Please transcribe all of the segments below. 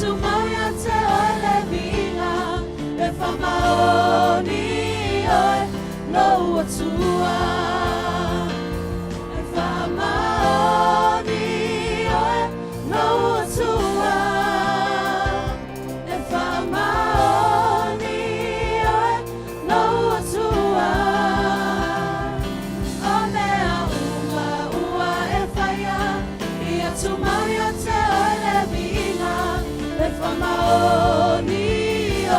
tumaya te ole vinga e whamaoni oe lo atua e whamaoni oe lo atua e whamaoni oe lo atua o mea uma ua e whaia ia tumaya te ole vinga e whamaoni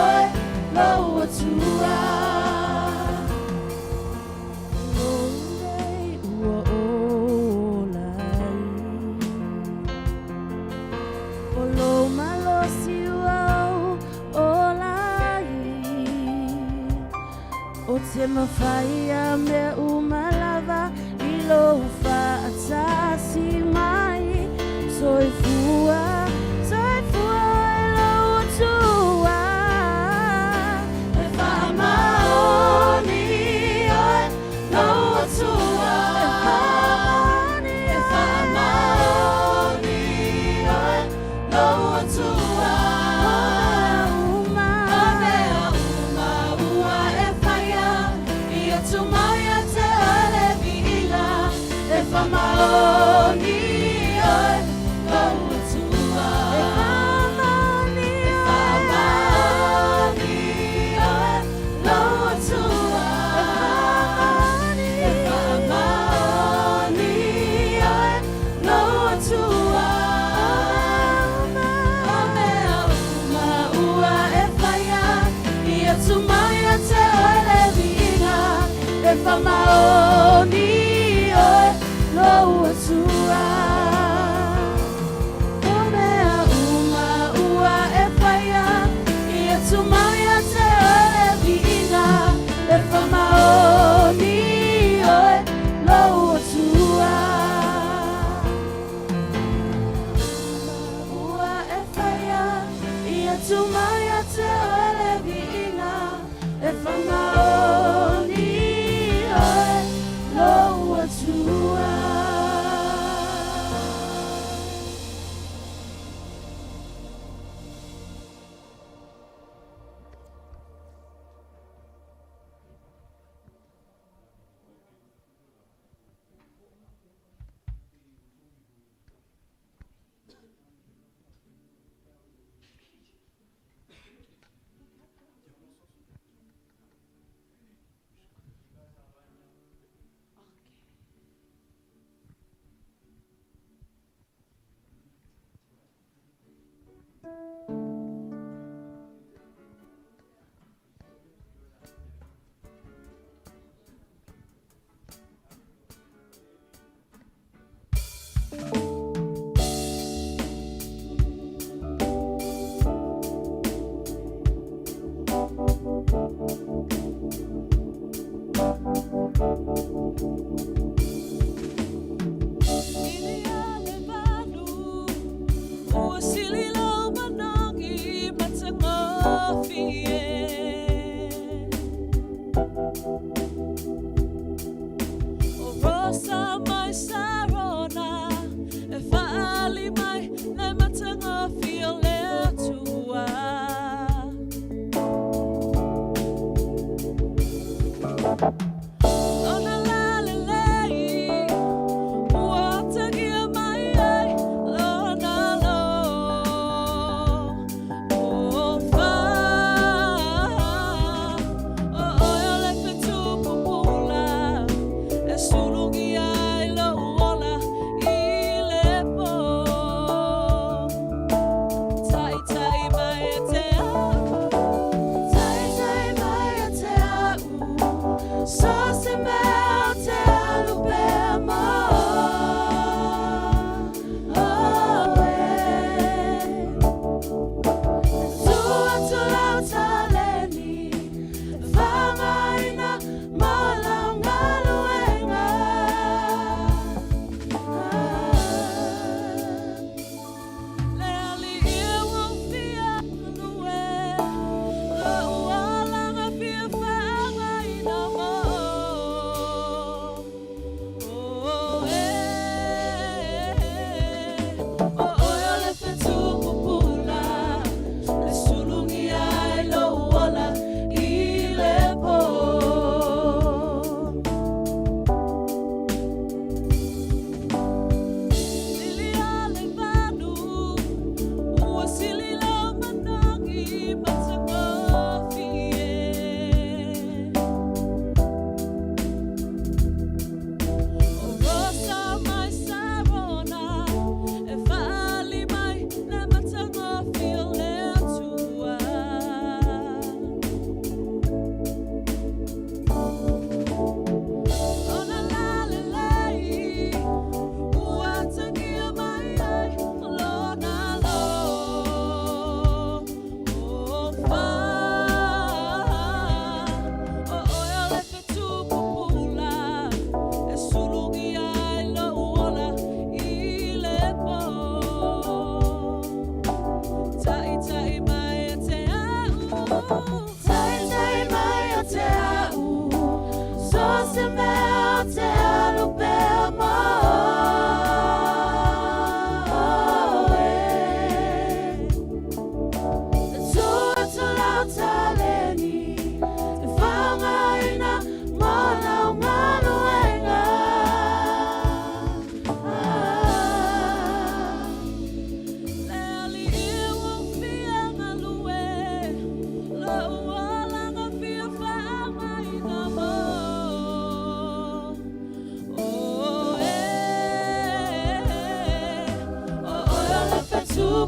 oe lo atua Te mawhaia me umalava I lo whaatasi mai Soifua e lo atua E whamaoni oe lo atua E whamaoni oe lo atua Tumaya te ole vinga e whamaoni oe lo atua e whamaoni oe lo atua e whamaoni oe lo atua o mea uma ua e whaia ia tumaya te ole vinga e whamaoni oe lo atua o mea uma ua e whaia ia tumaya te ole vinga e whamaoni oe lo atua ua e whaia ia tumaya te ole vinga e whamaoni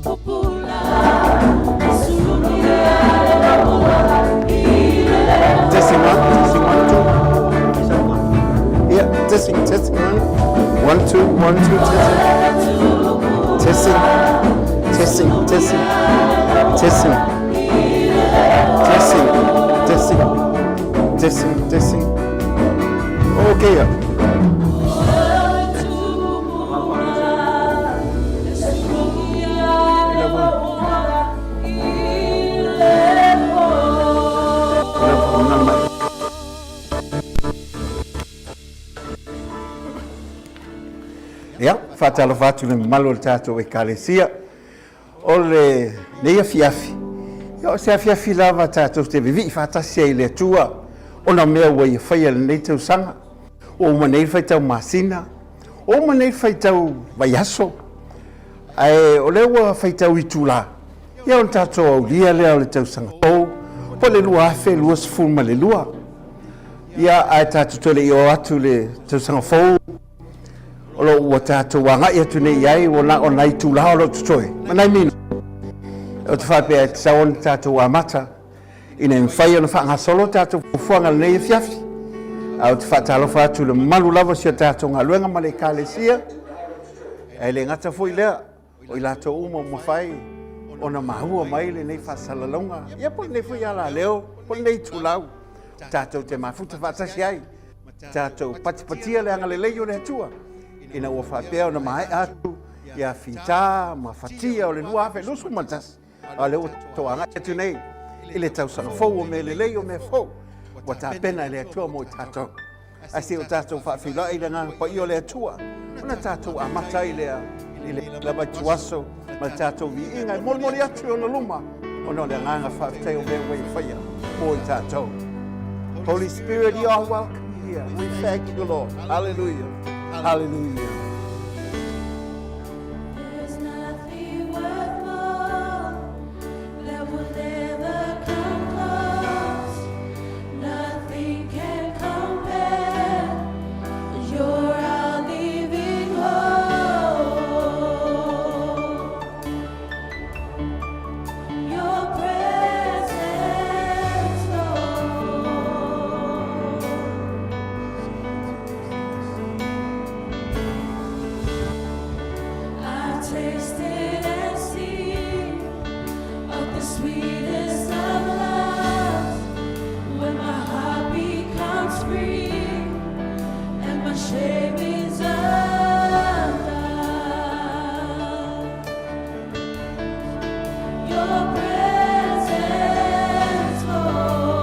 Testing one, two. Yeah, testing one, two, testing. Testing. Okay. Ya, fatalo fatu le malo tato e kalesia. Ole nei fiafi. Ya se fiafi lava tato te vivi fata se le tua. Ona mea wa ia fai nei Tausaga. O manei fai tau masina. O manei fai tau vaiaso. Ai o le wa fai tau itula. Ya on tato au lia le o le Tausaga. Po le lua afe lua sfuma le lua. Ya ai tato tole i o atu le Tausaga Fou. Olo ua tātou wanga ia tune iai o nai tūlaha o lo tutoe. Manai mino. O te whapea te saon tātou amata. Ina mwhai o na whangasolo tātou fuanga nei e fiafi. O te whatalo whātu le malu lava si o tātou ngā luenga ma le kālesia. E le ngata fui lea. O i lātou uma mwhai. O na mahua mai le nei whasalalonga. Ia po nei fui ala leo. Po nei tūlau. Tātou te mafuta whatasi ai. Tātou patipatia le anga le leio le hatua. Ina ua whapea o na mai atu, ia whita, ma whatia o le lua awhe lusu matas. A leo toanga atu nei, i le Tausaga Fou o me le lei o me fou. Wa tā pena i le atua mo i tātou. A se o tātou whawhila i le ngā pa i o le atua. Una tātou amata i le laba tuaso, ma tātou vi inga i moli atu o na luma. O no le nganga whawhitai o me wei whaia, mo i tātou. Holy Spirit, you are welcome here. We thank you, Lord. Hallelujah. Hallelujah. There's nothing worth more that will ever come close. Nothing can compare. You're our living hope. Your presence, Lord. I've tasted and seen of the sweetest of loves, when my heart becomes free and my shame is undone. Your presence, Lord.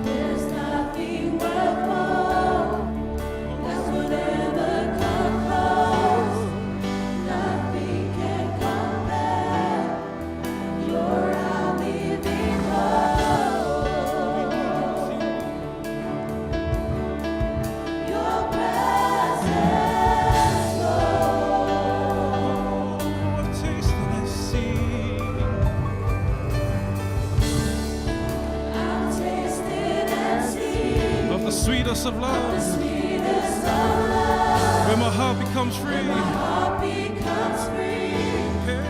There's nothing worth more that would ever come close. Nothing can compare. You're our living hope. Your presence, Lord. I've tasted and seen I've tasted and seen of the sweetest of the love, sweetest of love. where my heart becomes free. My heart becomes free Hey,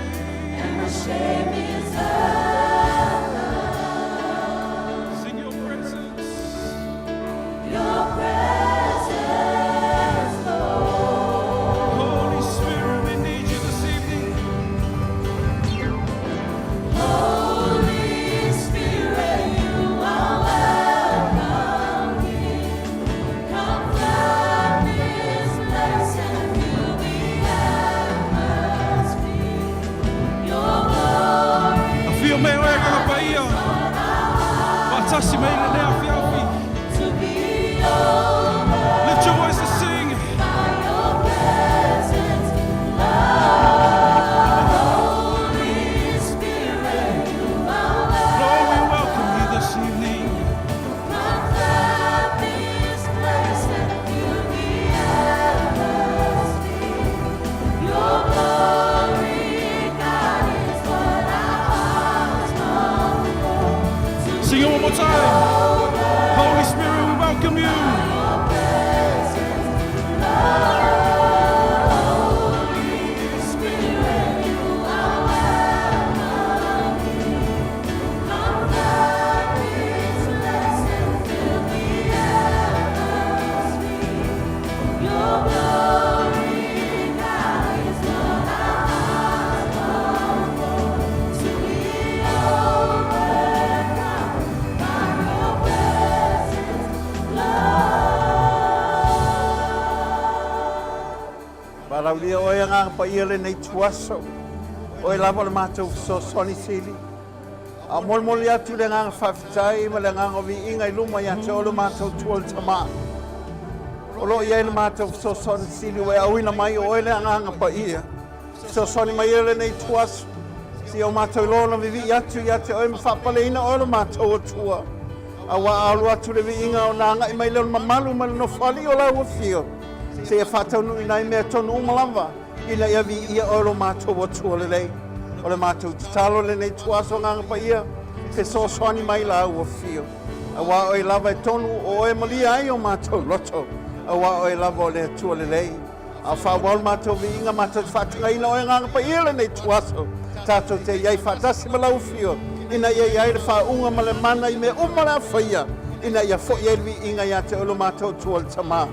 and my shame is undone. sing your presence. Your presence, Lord. Holy Spirit, we need you this evening. Holy Spirit, you are welcome here. Come flood this place and fill the atmosphere. Your glory. I feel Paraulia o e ngā pa ia le nei tuaso. O e lava le mātou so soni sili. A mol atu le ngā whawhitai ma le ngā vi inga I luma ia te o le mātou tuol tama. O lo ia le mātou so soni sili o e awina mai o e le ngā pa ia. So soni mai ele nei tuaso. Si o mātou lona vivi atu ia te o e mwhapale ina o le mātou o tua. A wa alu atu le vi inga o nanga I mai le mamalu ma le no whali o lau o fio. Se e whatau nui nai mea tonu umalava. Ina ia vi ia o lo mātou o tua le lei. O le mātou talo le nei tuaso nganga pa ia. Pe so soani mai lau o fio. A wa o e lava e tonu o e malia ai o mātou loto. A wa o e lava o le tua le lei. A whawal mātou vi inga mātou whatunga ina o e nganga pa ia le nei tuaso. Tātou te iai whatasi ma lau fio. Ina ia iai le whaunga ma le mana I me umala whaia. Ina ia fo iai vi inga ia te olo mātou tua le tama.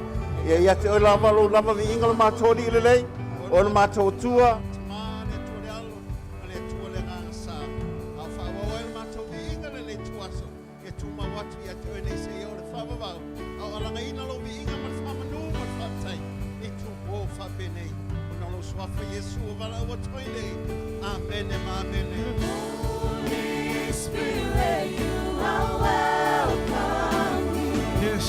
Ia te olo lava vi inga le mātou li le lei. O le mātou tua. Tama le tua le alo. Le tua le nganga sa. A whawa o le mātou vi inga le nei tuaso. E tuma watu ia te oe nei se i o le whawawau. A alanga ina lo vi inga ma le whamanu ma le whatai. I tu o whapenei. O nalo swafa Yesu o wala ua toi nei. Amen e ma amen e. Holy Spirit, you are welcome here. Yes.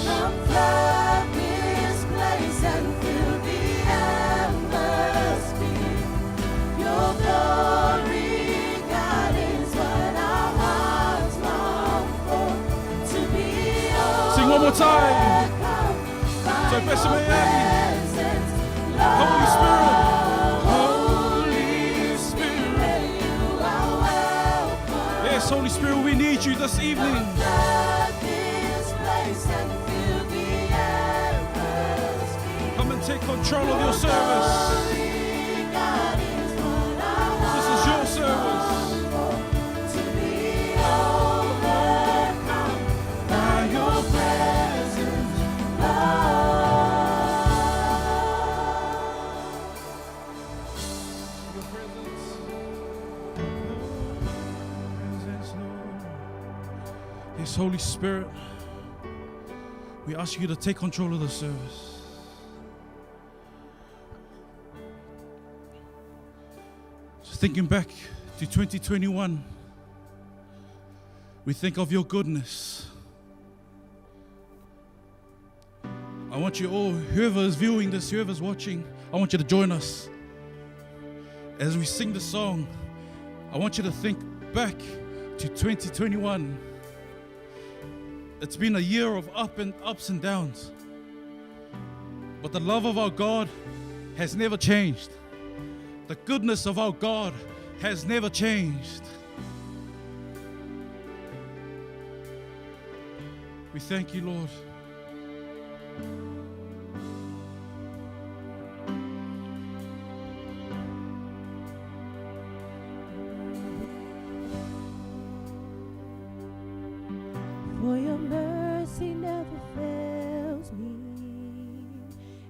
Come flood this place and fill the atmosphere. Your glory, God, is what our hearts long for. To be Sing one more time. overcome by So, your Besame, presence, Holy Spirit. Holy Spirit, you are welcome. Yes, Holy Spirit, we need you this evening. Flood this place and fill the atmosphere. Come and take control of your service. Glory, God, is what our This is your hearts service. long for. To be overcome by your presence, Lord. Your presence, Lord. Yes, Holy Spirit, we ask you to take control of the service. So thinking back to 2021, we think of your goodness. I want you all, whoever is viewing this, whoever's watching, I want you to join us. As we sing the song, I want you to think back to 2021. It's been a year of ups and downs. But the love of our God has never changed. The goodness of our God has never changed. We thank you, Lord. For your mercy never fails me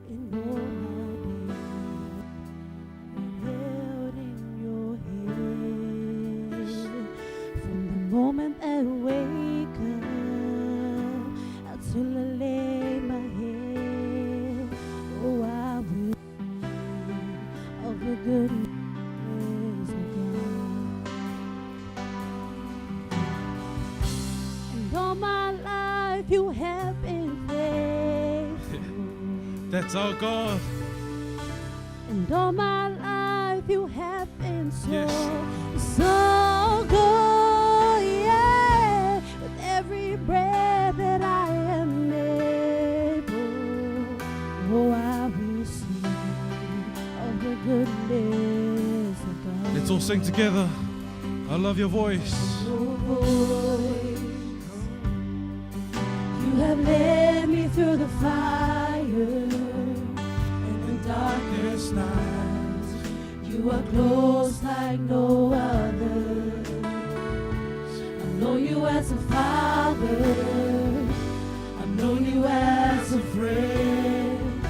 in all my days. Held in your hand from the moment I wake up until I lay my head. Oh, I will sing of the goodness of God. And all my life you have been faithful. That's our God. And all my life you have been so, Yes. so good, yeah. With every breath that I am able, oh, I will sing of the goodness of God. Let's all sing together. I love your voice. Your voice. You have led me through the fire and the darkest night. You are close like no other. I know you as a father. I've known you as a friend,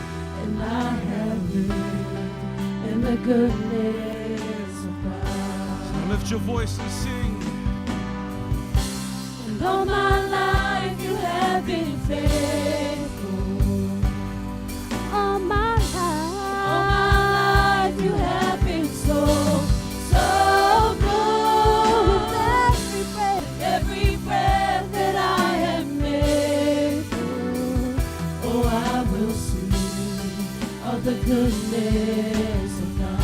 and I have lived in the goodness of God. Now lift your voice and sing. And all my life you have been faithful. All my life of the goodness of God.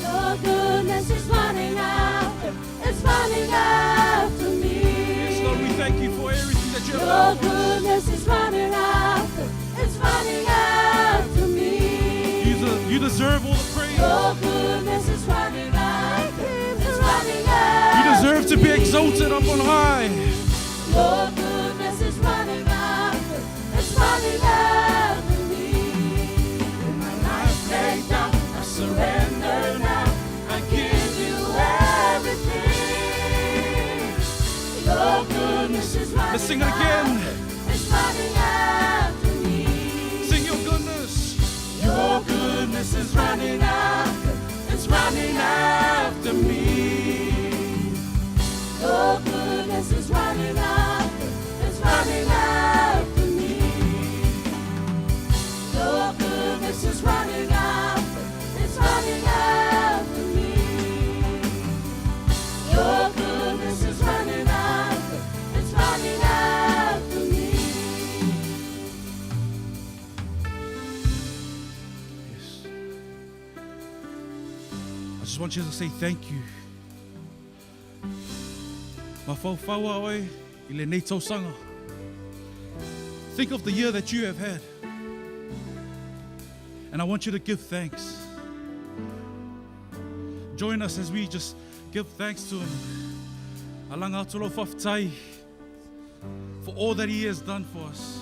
Your goodness is running after, it's running after me. Yes, Lord, we thank you for everything that you have Your done for us. goodness is running after, it's running after me. You deserve all the praise. Your goodness is running after, it's running after You deserve to be me. exalted up on high. Your goodness is running after, it's running after me. With my life laid down, I surrender now. I give you everything. Your goodness is running Let's sing it again. after, it's running after me. Sing your goodness. Your goodness is running after, it's running after me. Your goodness is running after, it's running after me. Your goodness is running after, it's running after me. Your goodness is running after, it's running after me. Yes. I just want you to say thank you. Mawhauwhaua oe I le nei tausaga. Think of the year that you have had. And I want you to give thanks. Join us as we just give thanks to Him. Alanga atolo whawhtai for all that He has done for us.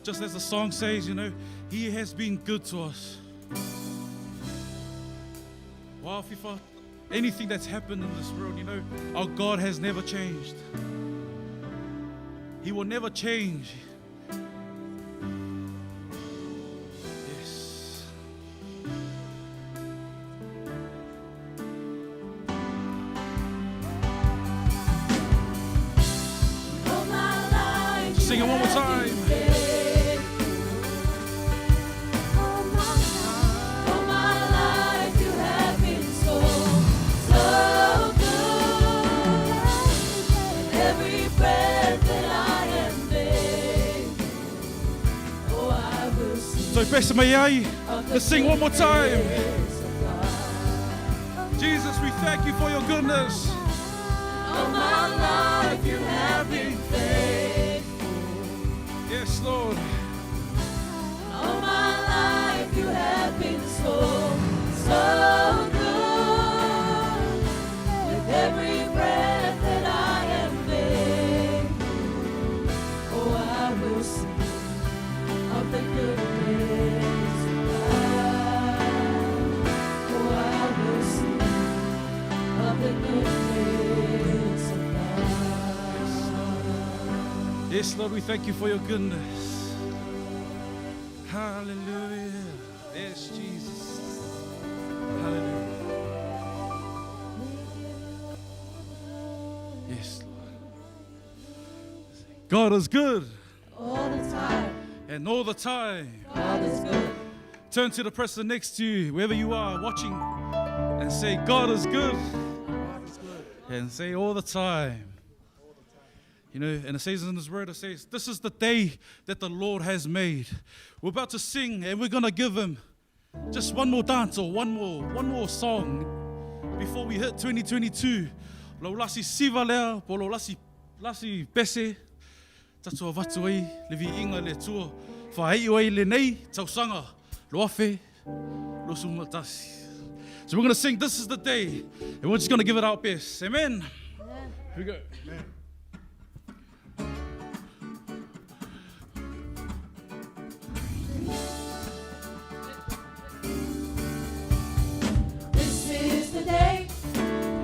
Just as the song says, you know, He has been good to us. Wow, FIFA, anything that's happened in this world, you know, our God has never changed. He will never change. Yes. All my life Sing it one more time. All my life you have been so, so good. Every breath that I am made, oh, I will sing So best mai ai. of the Let's sing one more time. goodness of God. Jesus, we thank you for your goodness. All my life you have been faithful. Yes, Lord. All my life you have been so, so good. With every breath that I am made, oh, I will sing of the goodness of God. Oh, I will sing of the goodness of God. Yes, Lord, we thank you for your goodness. Hallelujah. Yes, Jesus. Hallelujah. Yes, Lord. God is good, All the time, and all the time. God is good. Turn to the person next to you, wherever you are watching, and say, God is good. And say all the time. You know, and it says in His word, it says, this is the day that the Lord has made. We're about to sing, and we're going to give Him just one more dance or one more song before we hit 2022. Lo lasi siva lea, po lo lasi pese, tatua watu ai, le vi inga le tua, whaei oi le nei, tausaga, lo afe, lo sumatasi. So we're going to sing, this is the day, and we're just going to give it our best. Amen. Here we go.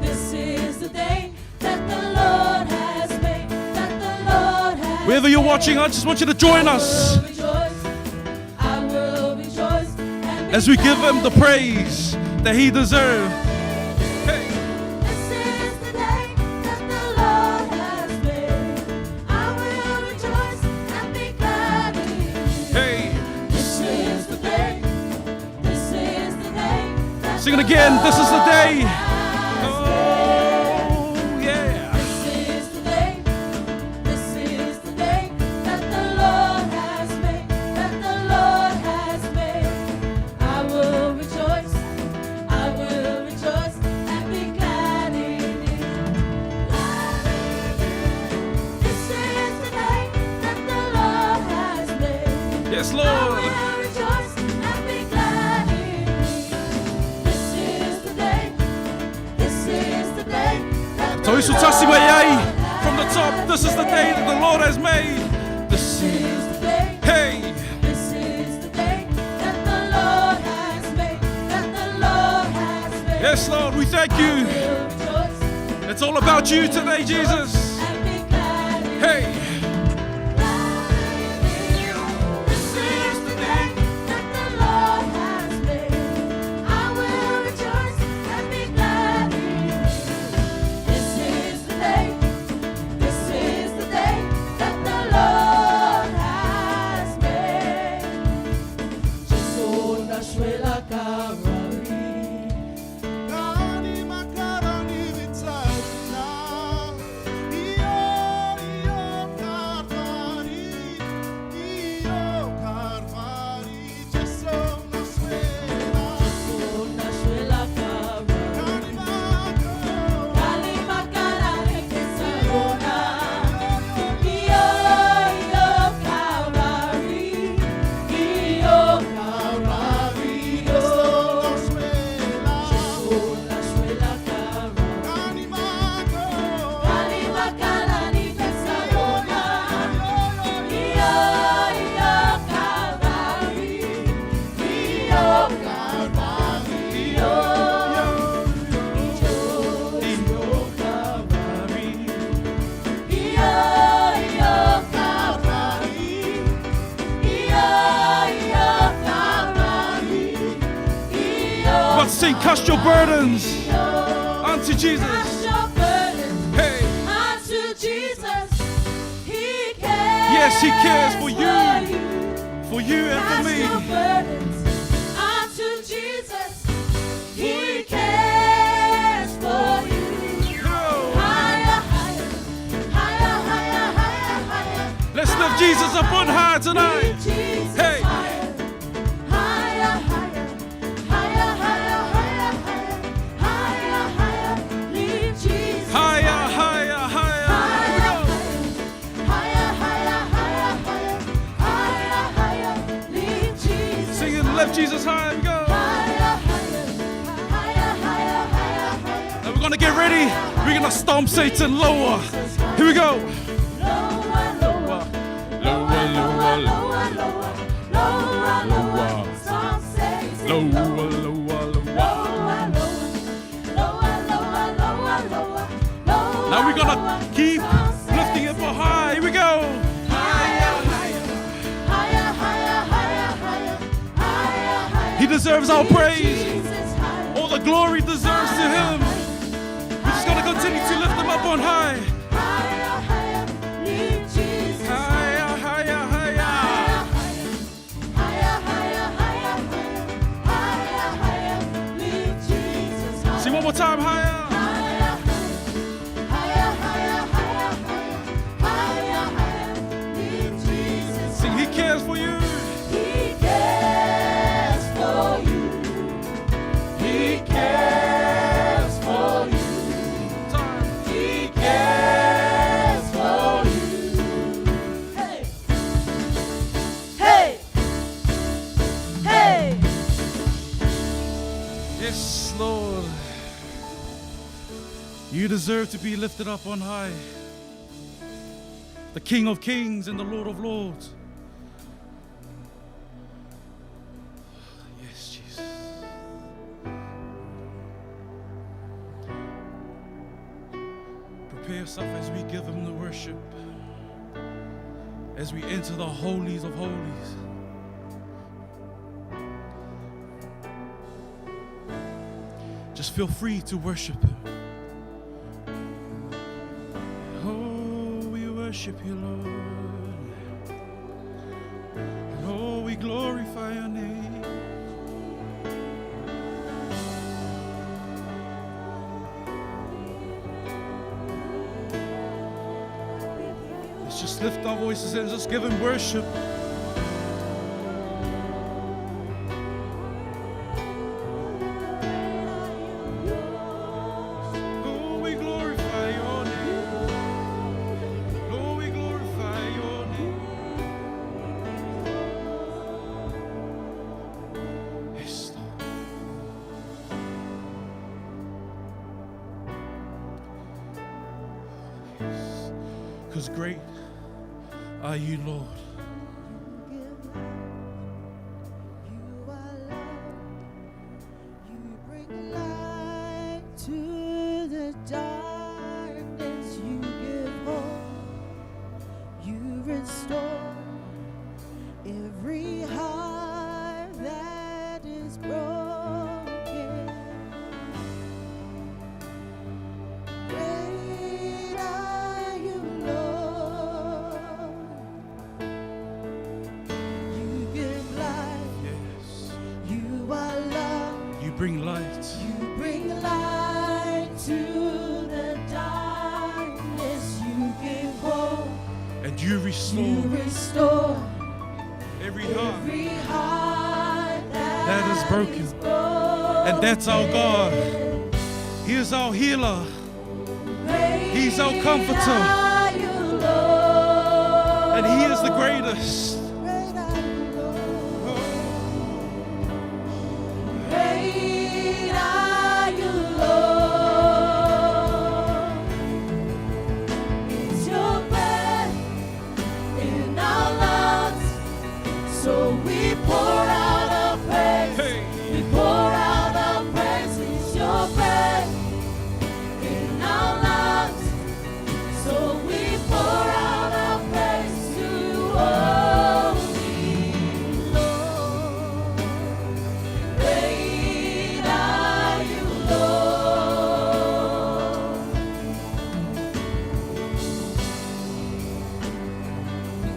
This is the day that the Lord has made, that the Lord has Wherever you're watching, I just want you to join us I will rejoice and be as we give Him the glad. praise that He deserves. Hey. This is the day that the Lord has made. I will rejoice and be glad in it. Hey. This is the day that Sing it the again. This is the Lord day. has Oh, yeah. This is the day Yes, I Lord. will rejoice and be glad in it. This is the day. This is the day that the Toisu Lord tasima yai. From the has top, this is the day that the Lord has made. This is the day. Hey, This is the day that the Lord has made. That the Lord has made. yes, Lord, we thank you. Will rejoice It's all about you today, Jesus. and be glad in it. Hey, This is the day that the Lord has made. I will rejoice and be glad in it. This is the day. This is the day that the Lord has made. Jesus nashuela Calvary. Kani makarani vitsarina, iyo karvari, Jesu naswela. Jesus nashuela Calvary. Kani mako, Kalima kalare kesarona. Iyo Calvary. Iyo Calvary. naswela. Jesus nashuela Calvary. Kani mako, Kalima kalare kesarona. Iyo Calvary. Iyo Calvary. but sing, cast your burdens unto Jesus. Hey, yes, He cares for you and for me. Let's lift Jesus up on high tonight. Hey. Higher, higher, higher. Here we go. Sing it, lift Jesus high. Here we go. And we're gonna get ready. We're gonna stomp Satan lower. Here we go. Lower, lower, lower. Now we're gonna keep lifting it for high. Here we go. He deserves our praise. All the glory deserves to Him. We're just gonna continue to lift Him up on high. Higher, higher, higher. Sing one more time, higher. Sing, He cares for you. He cares for you. He cares for you. Time. He cares for you. Hey. Hey. Hey. Yes, Lord. You deserve to be lifted up on high. The King of Kings and the Lord of Lords. Yes, Jesus. Prepare yourself as we give Him the worship. As we enter the holies of holies. Just feel free to worship Him. Oh, we worship You, Lord. Oh, we glorify Your name. Let's just lift our voices and just give Him worship. Oh, we glorify Your name. Oh, we glorify Your name. because great are you, Lord. You are love. You bring light to the darkness. You give hope. You restore every heart that is broken. Great are you, Lord. You give life. Yes. You are love. You bring light. You bring light to the darkness. You give hope. And you You restore restore every heart every heart that is broken. And that's our God. He is our healer. He's our comforter. And He is the greatest. Great are you, Lord. It's your breath in our lungs, so we pour out our praise. Hey. We pour out our praise. It's your breath in our lungs, so we pour out our praise to you, only Lord. Great are you, Lord.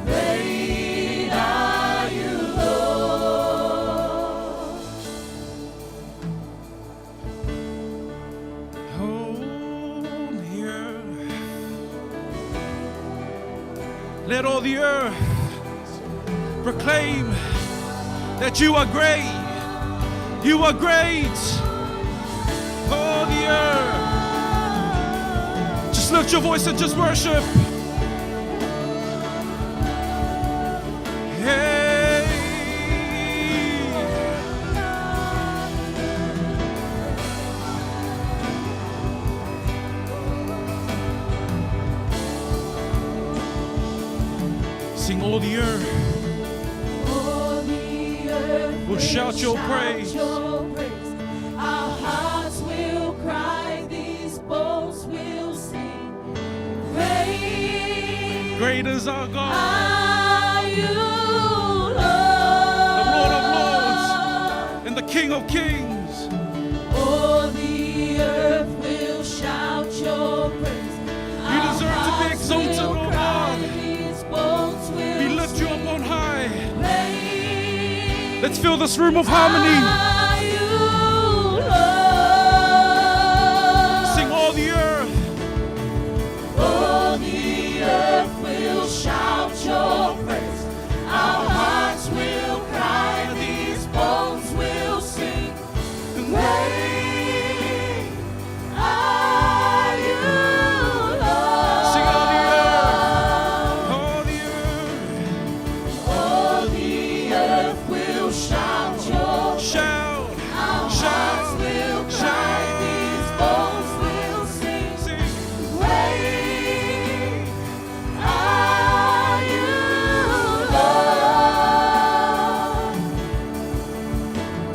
Great are you, Lord. Oh, the earth. Let all the earth proclaim that you are great. You are great. Oh, the earth. Just lift your voice and just worship. Hey. Sing all the earth All the earth will shout your praise. your praise. Our hearts will cry, these bones will sing. Great Great is our God, are you, Lord. the Lord of Lords, and the King of Kings. All the earth will shout your praise. You deserve to be exalted, O God. These bones will We lift you up on high. Great Let's fill this room of harmony. are you, Lord. Sing all the earth. All the earth will shout your praise. Our hearts will cry, these bones will sing. Great are you, Lord. Sing all the earth. All the earth. All the earth will shout your Shout. Our hearts Shout. will cry, Shout. these bones will sing. Sing. Great are you, Lord.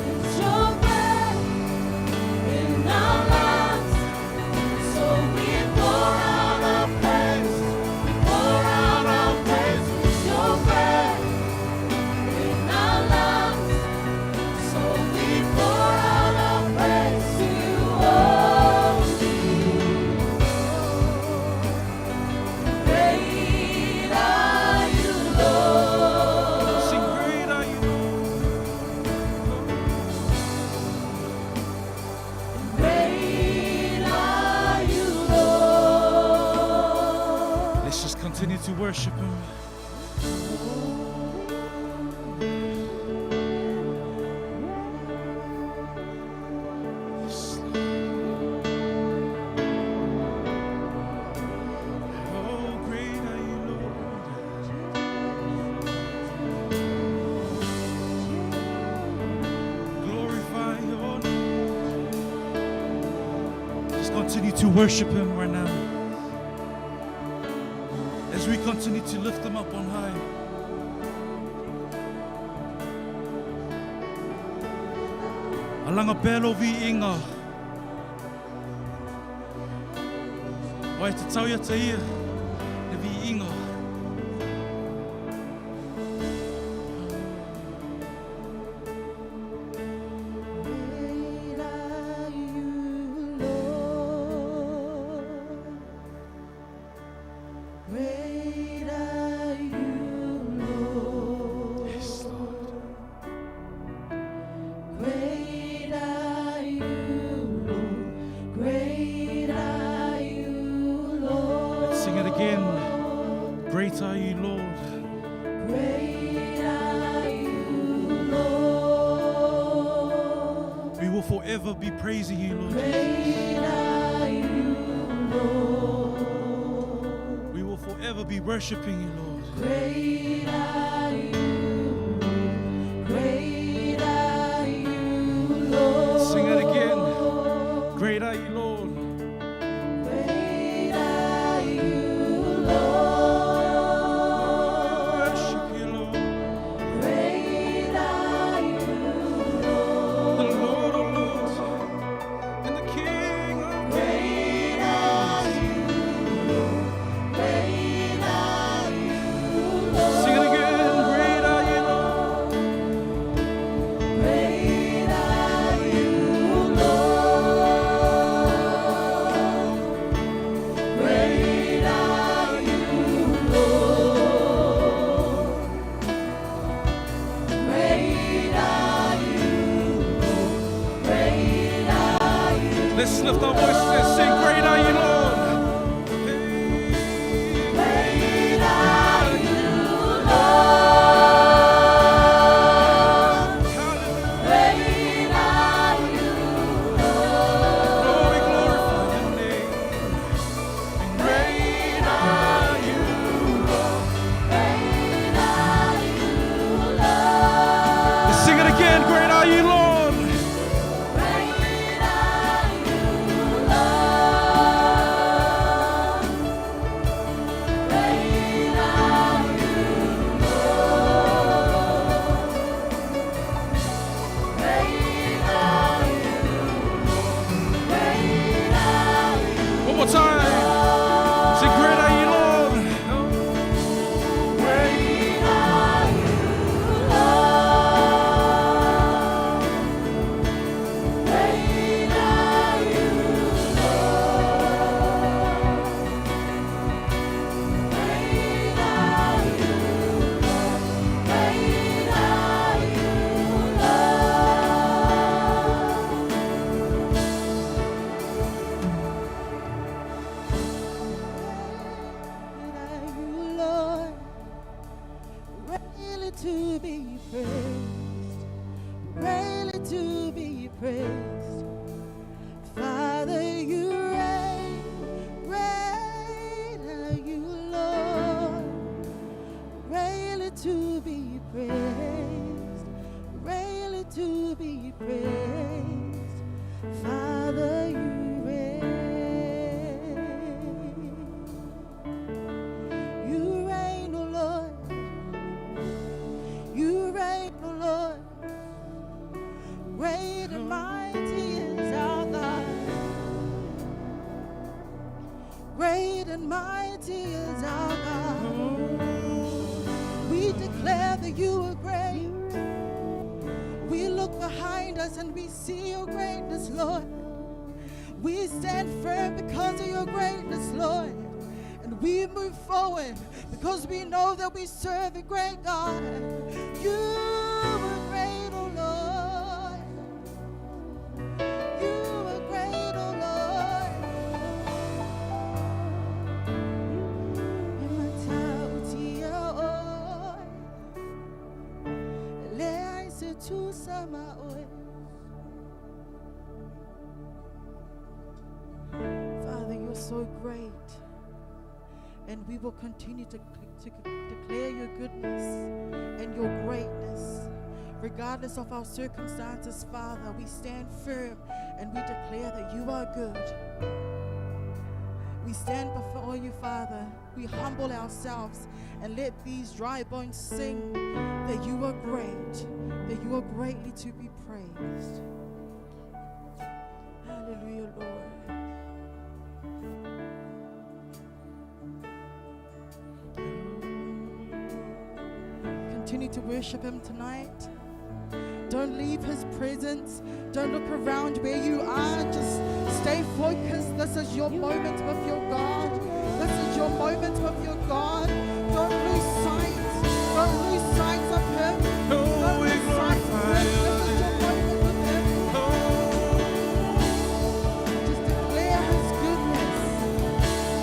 It's your breath in our lungs, so we pour out our praise. We pour out our praise. It's your breath in our lungs, so we pour out our praise to you, only. Great are you, Lord. Sing great are you. Great are you, Lord. Let's just continue to worship Him. Oh, great are you, Lord. Glorify your name. Just continue to worship Him right now. As As we continue to lift them up on high. Alanga pelo vi inga. Wai te tau ia te ia, e vi inga. Great are you, Lord. Great are you, Lord. Yes, Lord. Great are you, Lord. Great are you, Lord. Let's sing it again. Great are you, Lord. Great are you, Lord. We will forever be praising you, Lord. Great are you, Lord. We will forever be worshiping you, Lord. Great are you, Lord. Great are you, Lord. Sing it again. Great are you, Lord. Great are you, Lord. Worship you, Lord. Great are you, Lord. The Lord of Lords and the King of Great are you, Lord. Great are you, Lord. Sing it again. Great are you, Lord. Great are you, Lord. Great are you, Lord. Great are you, Lord. Great are you. Let's lift our voices and sing, great are you, Lord. Great are you, Lord. Great are you, Oh, we glorify your name. great are you, Lord. Great are you, Lord. Let's sing it again, great are you, Lord. Great are you, Lord. Great are you, Lord. Great are you, great are you. One more time. Say, great are you, Lord. Great are you, Lord. Great are you, Lord. Great are you, Lord. Great are you, Lord. Greatly to be praised, greatly to be praised. Father, you reign, great are you, Lord. Greatly to be praised, greatly to be praised. Father, you reign. You reign, O Lord. You reign, O Lord. Great and mighty is our God. Great and mighty is our God. We declare that you are great. We look behind us and we see your greatness, Lord. We stand firm because of your greatness, Lord. And we move forward because we know that we serve a great God. You are great, oh Lord. You are great, oh Lord. Father, you're so great. And we will continue to declare your goodness and your greatness. Regardless of our circumstances, Father, we stand firm and we declare that you are good. We stand before you, Father, we humble ourselves and let these dry bones sing that you are great, that you are greatly to be praised. Hallelujah, Lord. Continue to worship him tonight. Don't leave his presence. Don't look around where you are. Just stay focused. This is your moment with your God. This is your moment with your God. Don't lose sight. Don't lose sight of him. Don't lose sight of him. This is your moment with him. Just declare his goodness.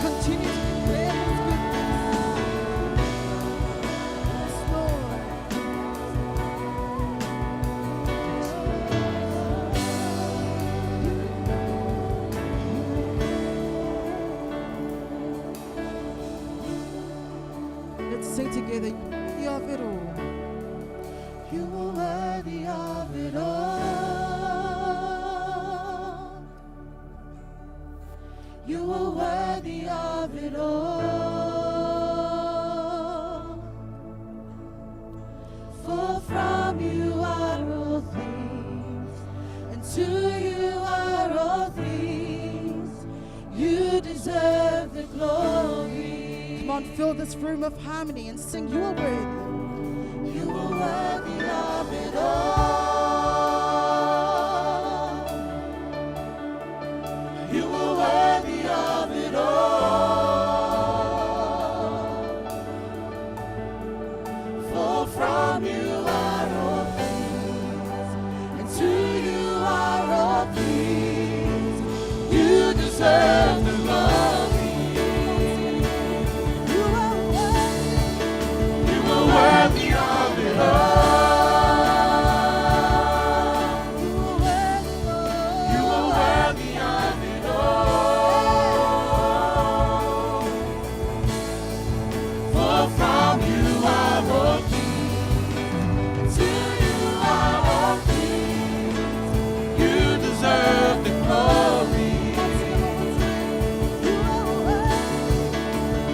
Continue to declare his goodness. Yes, Lord. Let's sing together. You are worthy of it all. You are worthy of it all. You are worthy of it all. For from you are all things, and to you are all things. You deserve the glory. Come on, fill this room with harmony and sing, you are worthy. You are worthy of it all. You are worthy of it all. For from you are all things, and to you are all things. You deserve the glory. Worthy of it all. You are worthy of it all. For from you are all things, to you are all things. You deserve the glory.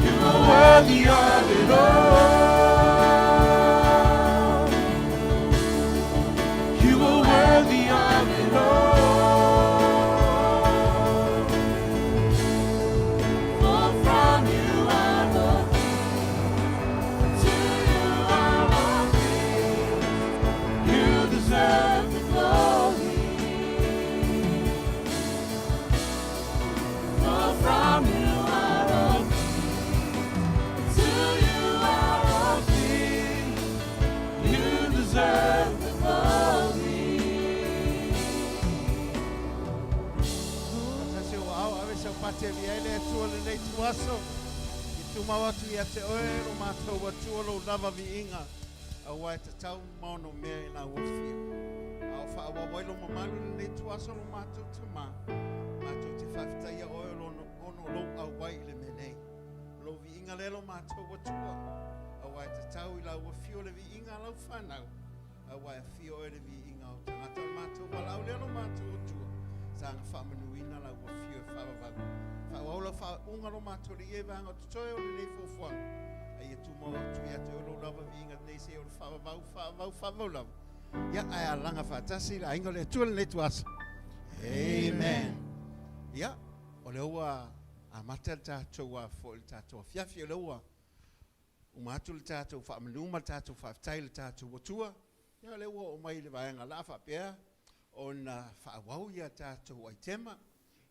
You are worthy of it all. Te viele tuole nei tuaso I tumawatu ia te oe o mātou wa tuolo lava vi inga a wai te tau mono mea I nā wafio a o wha awa wailo mamalu nei tuaso lo mātou te mā mātou te whawhitaia oe ono lo au wai le menei lo vi inga lelo mātou wa tua a wai te tau I lau wafio le vi inga lau whanau a wai a fio oe le vi inga o tangata mātou walau lelo mātou wa tua sanga whamanuina lau wafio whawavagu Whaola whaunga ro mātori e vanga tu toi o nei fofuang. Ai e tu mawa tu ia te olo lava vinga nei se o whaavau lava. Ia ai a langa whaatasi la ingo le tuale nei tuasa. Amen. Ia, o le ua a mata le tātou a fo le tātou a fiafi o le ua. O mātu le tātou whaamanuma le tātou whaaftai le tātou watua. Ia le ua o mai le vaenga la whaapea o na whaawau ia tātou aitema.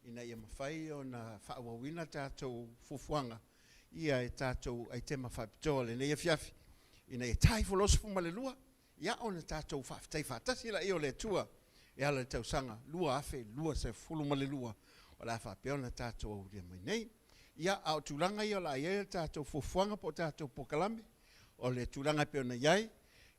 Ina ia mawhai o na whaawawina tātou fufuanga. Ia e tātou ai tema whaipitoa le nei a fiafi. Ina ia tai folosofu ma le lua. Ia o na tātou whaaftai whaatasi la i o le tua. Ia le tausanga lua afe, lua se fulu ma le lua. O la whaapeo na tātou au ria mai nei. Ia au tūlanga i o la iei le tātou fufuanga po tātou pokalame. O le tūlanga peo na iei.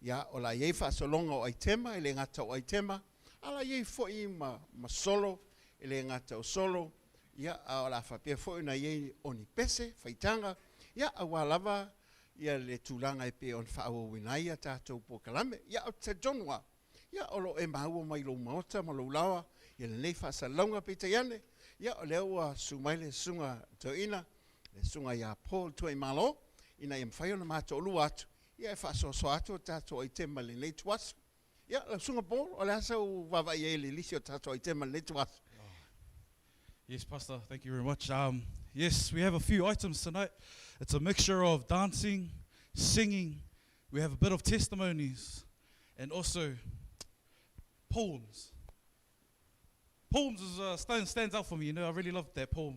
Ia o la iei whaasolonga o ai tema, ele ngata o ai tema. Ala iei foi ma solo. Ele ngata o solo, ia a la whapea fo na iei oni pese, whaitanga, ia a walava, ia le tūlanga e pe on whaawawinai a tātou pokalame, ia o te jonua, ia o lo e maua mai lo maota, ma lo lawa, ia le nei whaasalonga pe te iane, ia o leo a sumaile sunga toina, Le sunga ia Paul tui malo, ina ia mwhai ona mātou ulu atu. Ia e whaasoso atu o tātou i tema le nei tuasu. Ia, le sunga Paul, o le asa u wawai e le lisi o tātou i tema le nei tuasu. Yes, Pastor, thank you very much. Yes, we have a few items tonight. It's a mixture of dancing, singing. We have a bit of testimonies and also poems. Poems is stands out for me. You know, I really love that poem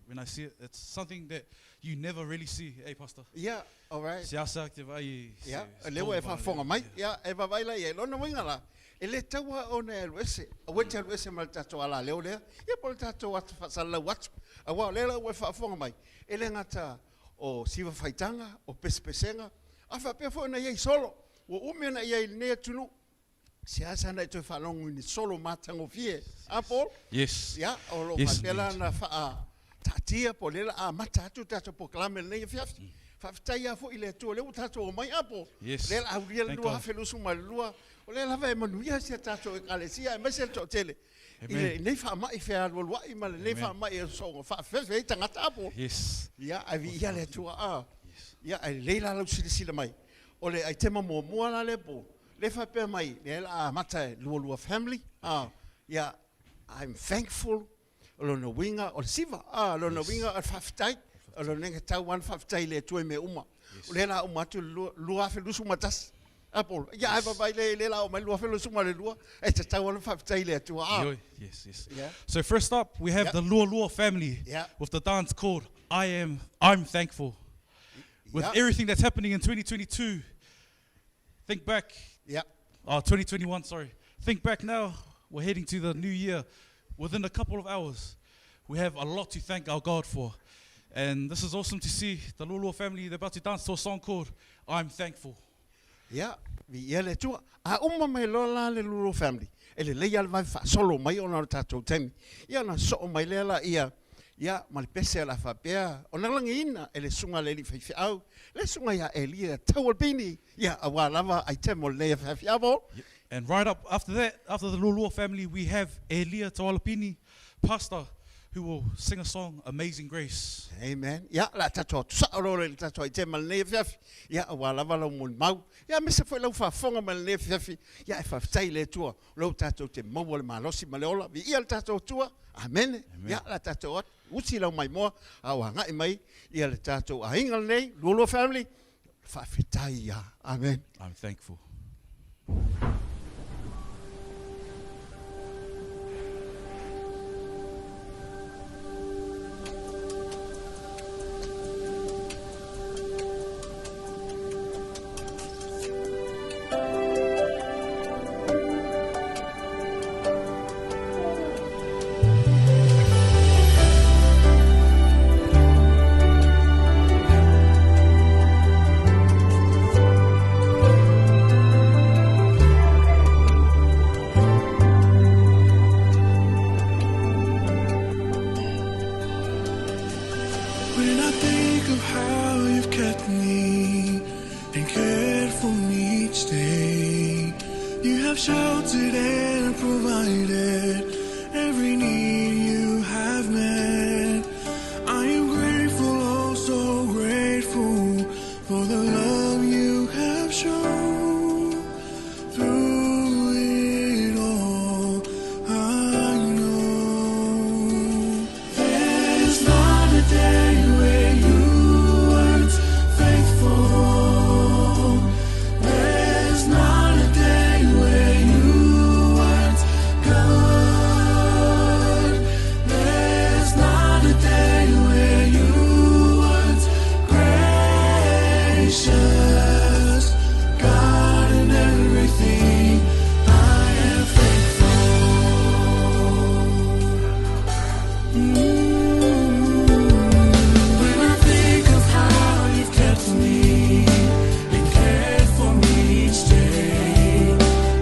when I see it. It's something that you never really see, eh, Pastor? Ia, alright. Se asa active ai. Ia, lewa e whaafonga mai. Ia, e wawaila ia, lona winga la. E le taua o ne aluese. A wete aluese ma le tātou ala leo lea. Ia po le tātou atu whaasala watu. A wao lela ue whaafonga mai. E le ngata o siwa whaitanga, o pesepesenga. A whapea fo na iei solo. O umena iei nea tunu. Se asa na i toi whalongu ni solo mātango fie. A Paul? Yes. Ia, o lo Yes, whapela indeed. na wha tatia po lela a mata atu tātou po kalame le nei fiafi. Whaftai a fo i le atua leu tātou o mai a Paul. Yes. Lela au ria Thank lua God. hafelusu ma lua. O le lava e manuia sia tātou e kalesia e mese to tele. Amen. Nei wha mai whea lua i ma le nei wha mai e songa wha whewhe i tangata a Paul. Yes. Ia, ai vi ia le atua a. Ia, ai leila lau sila mai. O le ai tema mua la le Paul. Le whapea mai, le la mata e lua family. Ia, I'm thankful. O lona winga, o le siva. Lona winga o whaftai. O lona nenga tau wan whaftai le tue me uma. O le la uma atu lua afe lusu matas. Apol. Ia, ai babai le la uma lua afe lusu ma le lua. E te tau wan whaftai le atua. Yes, yes. Yeah. So first up, we have Yep. the Lua family Yeah. with the dance called I'm Thankful. With Yeah. everything that's happening in 2022, think back, Yeah. 2021, sorry. Think back now, we're heading to the new year. Within a couple of hours, we have a lot to thank our God for. And this is awesome to see the Lua family, they're about to dance to a song called I'm Thankful. Ia, vi ia le tua. A uma mai lola le lulu family. E le leia le vai wha solo mai ona o tātou temi. Ia na so mai lela ia. Ia, ma le pese la whapea. O na langi ina, e le sunga le li whaifi au. Le sunga ia e lia tau alpini. Ia, a wā lava ai temo le whaifi avo. And right up after that, after the Lua family, we have Elia Tawalapini, pastor, who will sing a song, Amazing Grace. Amen. Ia, la tato saoro le tato ai temo le whaifi. Ia, a wā lava lau mun mau. Ia, mesa foi lau whafonga ma le whaifi. Ia, e whaftai le tua. Lau tato te maua le malosi ma le ola. Vi ia le tato tua. Amen. Ia, la tato atu. Usi lau mai moa, au hangai mai, ia le tātou a hingal nei, Lulu family, whawhitai ia. Amen. I'm thankful. When I think of how you've kept me and cared for me each day, you have sheltered and provided every need you have met. I am grateful, oh so grateful for the love you have shown. Through it all, I know there's not a day where you weren't faithful. There's not a day where you weren't good. There's not a day where you weren't gracious. God, in everything, I am thankful. When I think of how you've kept me and cared for me each day,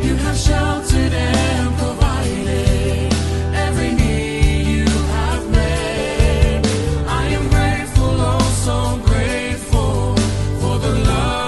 you have sheltered and provided every need you have met. I am grateful, oh so grateful for the love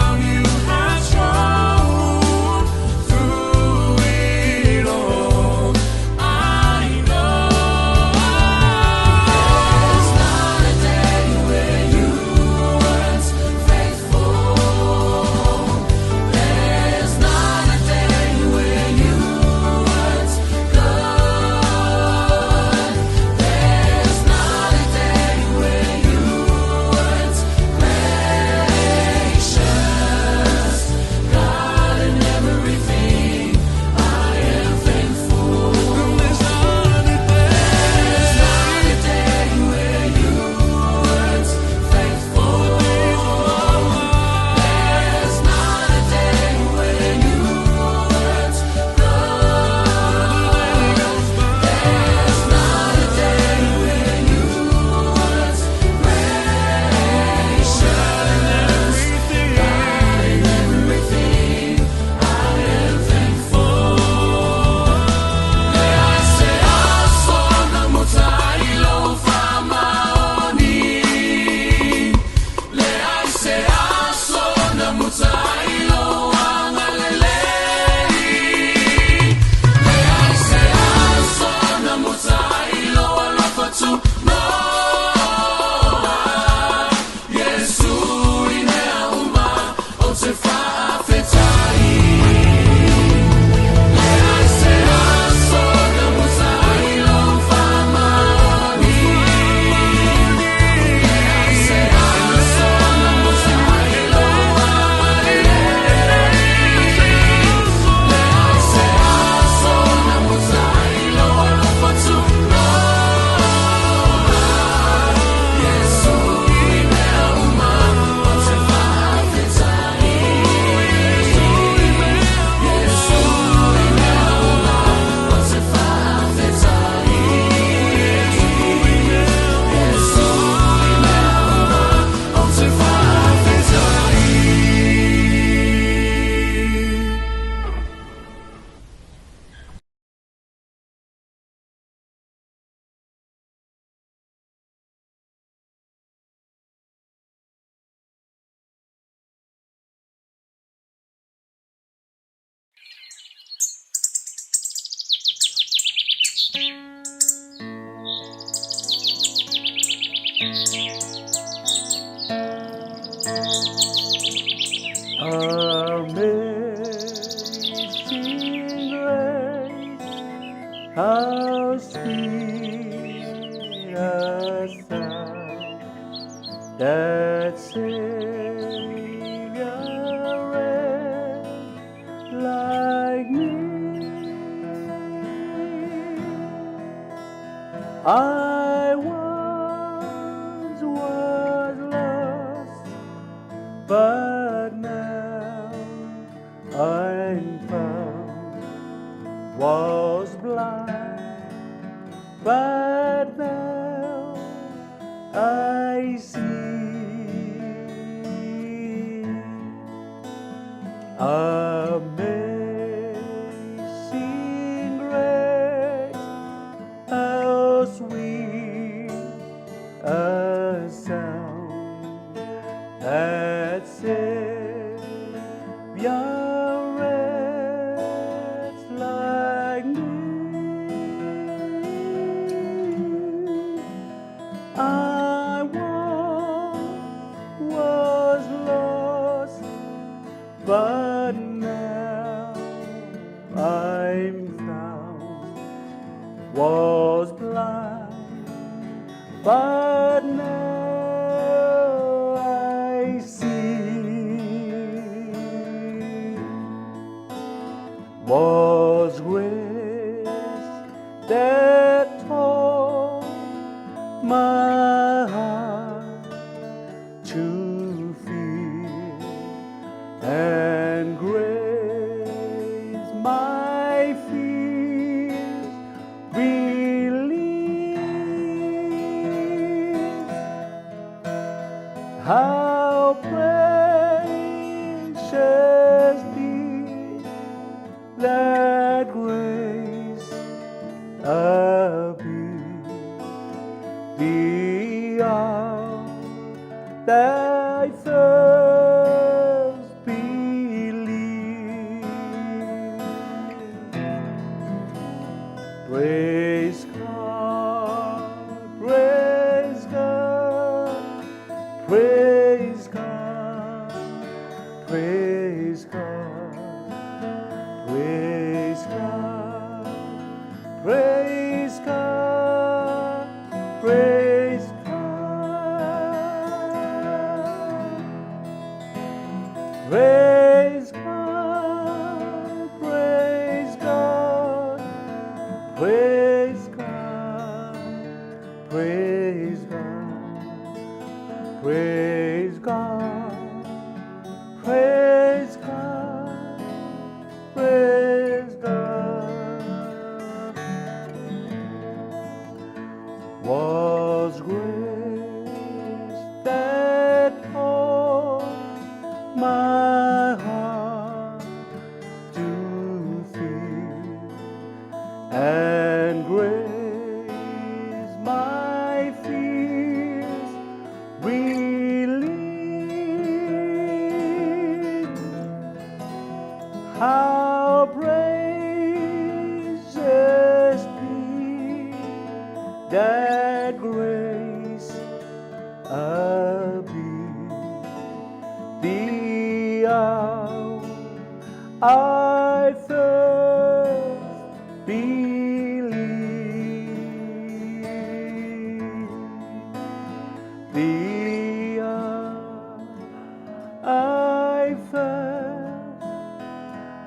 Amazing grace, how sweet a sound that Savior wretch like me. I once was lost, but now I'm found. Was blind, but now I see. Amazing grace, how sweet a sound that Savior wretch like me. I once was lost, but now I'm found. Was blind, but now I see. Was grace that taught my heart to fear, and grace my fears relieved. How precious did that grace appear, the hour that I first believed. Praise God, praise God, praise God, praise God, praise God, praise God, praise God, praise God, praise God, praise God, praise God, praise God, praise God, praise God. Was grace that taught my heart to fear, and grace my fears relieved. How precious be that grace appeared, the hour I first believed, the hour I first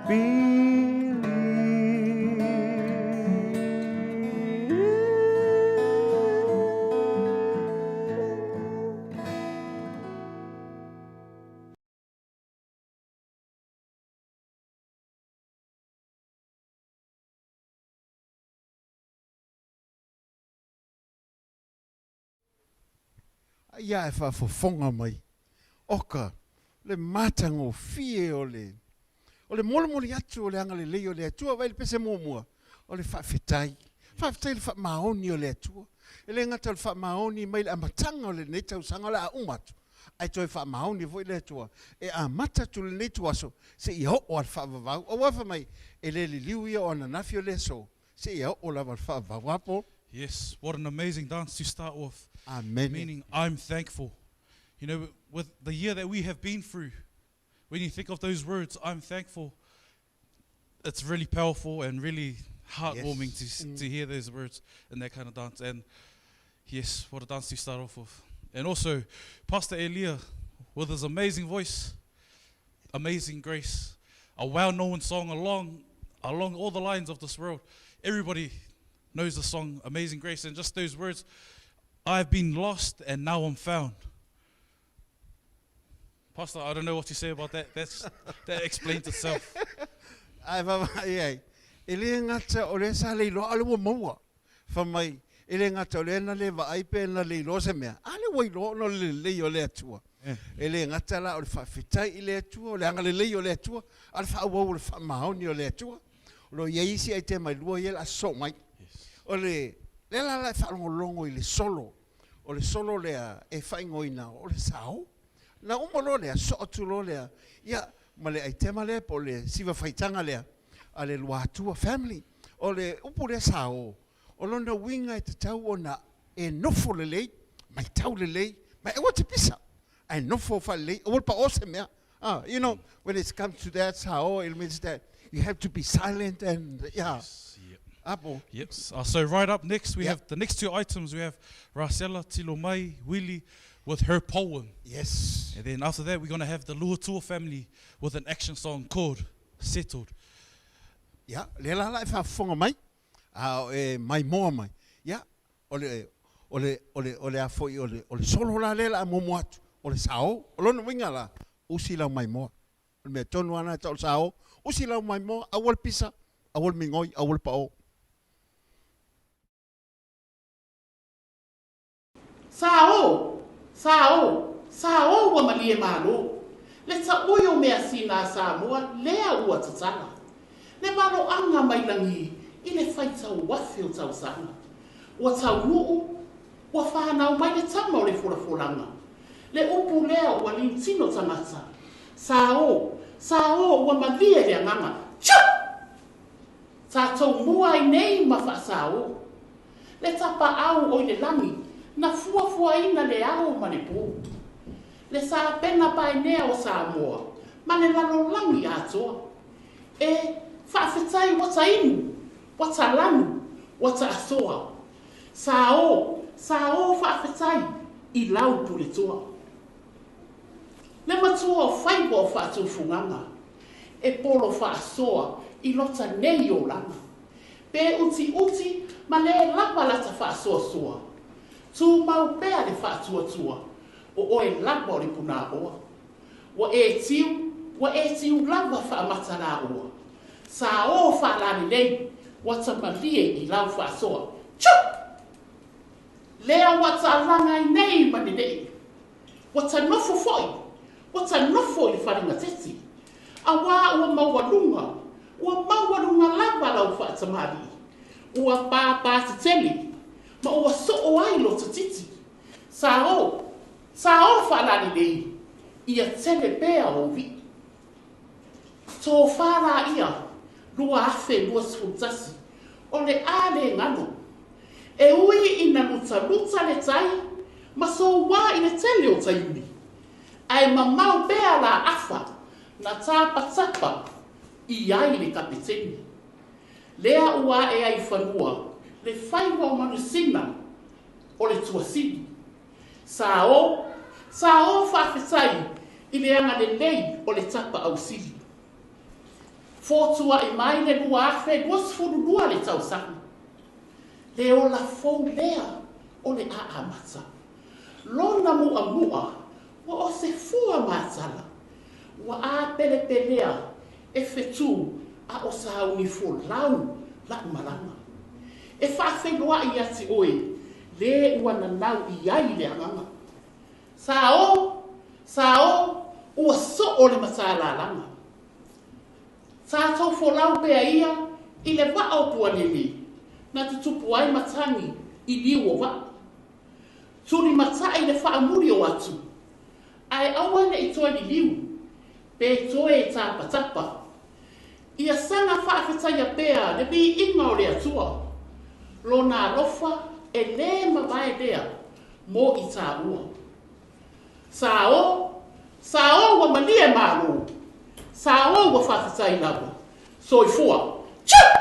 believed. Ia e whaafofonga mai. Oka, le matango fie o le molemole atu o le anga le lei o le atua, vai le pese mua. O le whaafetai. Whaafetai le whaamaoni o le atua. E le ngata le whaamaoni mai le amatanga o le nei Tausaga le a umatu. Ai toi whaamaoni voi le atua. E a mata tu le nei tuaso, se i ho o al whaavavau. O wafa mai, e le liu ia o ananafi o le so. Se ia o lava whawapo. Yes, what an amazing dance to start with. Amen. Meaning, I'm thankful. You know, with the year that we have been through, when you think of those words, I'm thankful, it's really powerful and really heartwarming to hear those words in that kind of dance. And yes, what a dance to start off with. And also, Pastor Elia, with his amazing voice, Amazing Grace, a well-known song along all the lines of this world. Everybody knows the song Amazing Grace, and just those words, I've been lost and now I'm found. Pastor, I don't know what to say about that. That explains itself. Ai vai. Ele ngata o le sa le lo alu mo. Fa mai ele ngata o le na le va ai pe na le lo se mea. Ale wai lo no le o le atua. Ele ngata la o fa fitai ile atua o le anga le o le atua. Al fa wo le fa maoni o le atua. Lo ye isi ai te mai lo ye la so mai. O le la fa longo ile solo. O le solo le e fa ngoina o le sao. Na umolo le so tu lo le ya male ai tema le po le siva faitanga le ale lua tua family o le upu le sao o lona winga e te tau ona e nofo le lei mai tau le lei mai e wate pisa ai nofo fa lei o pa ose mea you know when it comes to that sao it means that you have to be silent and Apo. Yep. So right up next we have the next two items. We have Racela Tilomai Willie with her poem. Yes. And then after that, we're going to have the Luatua family with an action song called Settled. Yeah, le la la fa fonga mai. Mai mo mai. Yeah. Ole a foi ole solo la le la mo atu. Ole sao, ole no winga la. Usi la mai mo. Me tonu ana tau sao. Usi la mai mo, awol pisa, awol mingoi, awol pao. Sao wa malie malo. Le ta uyo mea sina Samoa lea ua tatala. Le malo anga mai langi i le whaita wafi o Tausaga. Ua tau nuu, ua whanau mai le tama o le folafolanga. Le upu lea ua lintino tangata. Sao ua malie le anganga. Tchau! Tātou mua i nei ma wha sao. Le tapa au o le langi. Na fua ina le ao ma le pō. Le sa pena paenea o Samoa, ma le lalolangi atoa. E whaafetai wata inu, wata lanu, wata asoa. Sao whaafetai i lau pule toa. Le matua o whaiwa o whaatu funganga. E polo whaasoa i lota nei o langa. Pe uti ma le lapa lata whaasoa soa. Tu mau pea le whaatua o oe lapa o le puna oa. Wa e tiu lapa whaamata la oa. Sa o whaalani nei, wata malie i lau whaasoa. Chup! Lea wata langa i nei mani nei. Wata nofo foi, wata nofo i wharinga teti. A wā ua mauarunga lapa lau whaatamari. Ua pā titeli. Ma ua so'o ai lo tatiti. Sao whalani nei, ia tele pēa o vi. Tō whara ia, lua afe lua sfuntasi, o le āle ngano. E ui ina luta le tai, ma so wā ina tele o taiuni. Ai mamau pēa la afa, na tāpatapa, i ai le kapiteni. Lea ua e ai whanua, le whaiwa o manusina o le tuasini. Sao whawhetai i le anga le lei o le tapa au sili. Fōtua i mai le lua afe lua le Tausaga. Le o la fou lea o le aamata. Lona mua, wa o se fua mātala. Wa a pelepelea e whetu a o sa uni fo lau la malanga. E whawhenua i ati oe, le ua nanau i ai le anganga. Sao, ua so o le matala langa. Tātou wholau pēa ia, i le wa au puanele, na tutupu ai matangi i liu o wa. Turi matai le whaamuri o atu. Ai awane i toi ni liu, pe toe tāpatapa. Ia sanga whaafetai a pēa le bi inga o le atua. Lo nā lofa e le mawai lea mo I tā ua. Sa o wa malia maru. Sa o wa whaafetai lawa. So I fua. Tchau!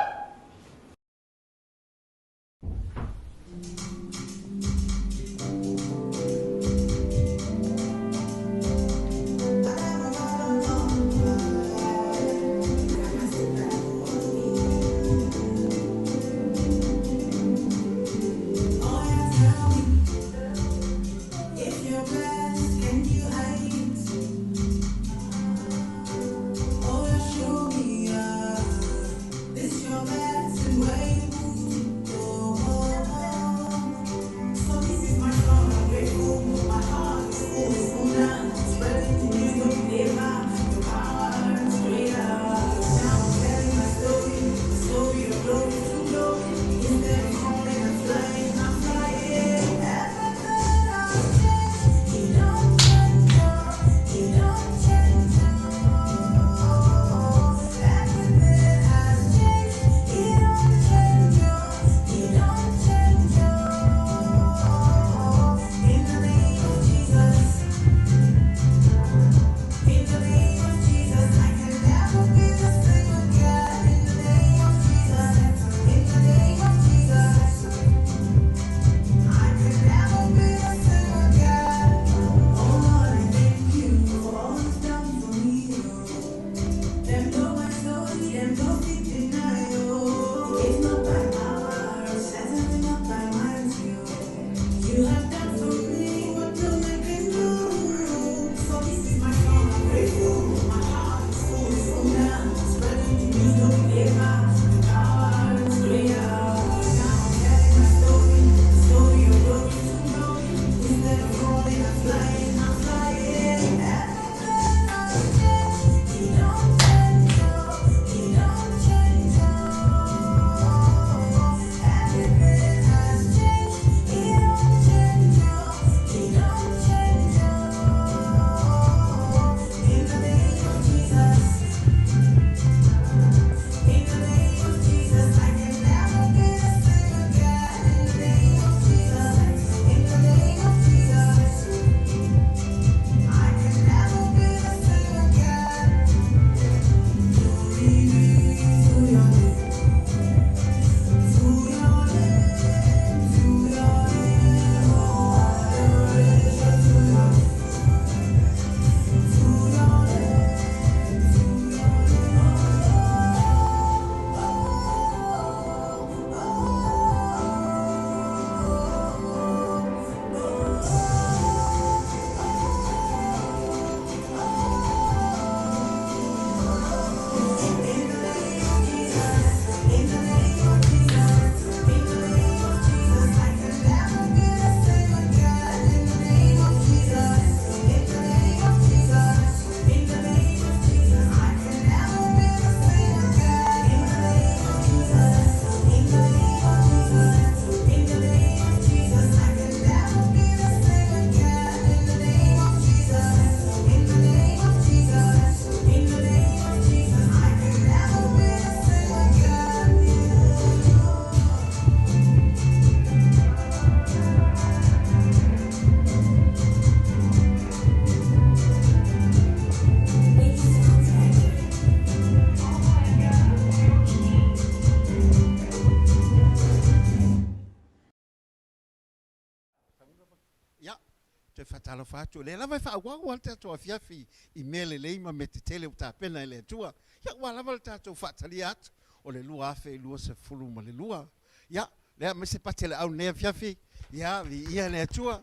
te fatalo fatu le lava fa wa wa te to fiafi I mele le ma metele uta pena le tua ya wa lava ta to fatali at o le lua fe lua se fulu ma le lua ya le me se patele au ne fiafi ya vi ia le tua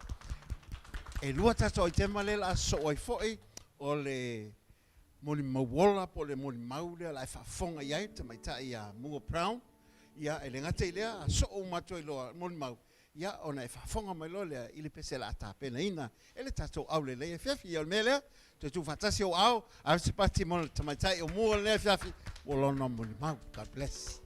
e lua ta to te male la so oi foi o le moli mawola po le moli maule la fa fonga ia te mai ta ia mungo brown ya e le ngate le so o mato lo moli mau ya ona e fafonga mai lo le ile pese la ta pena ina ele tato au le le fiafi o mele te tu fatasi o au a se pati mo tamatai o mo le fiafi o lo no mo mau God bless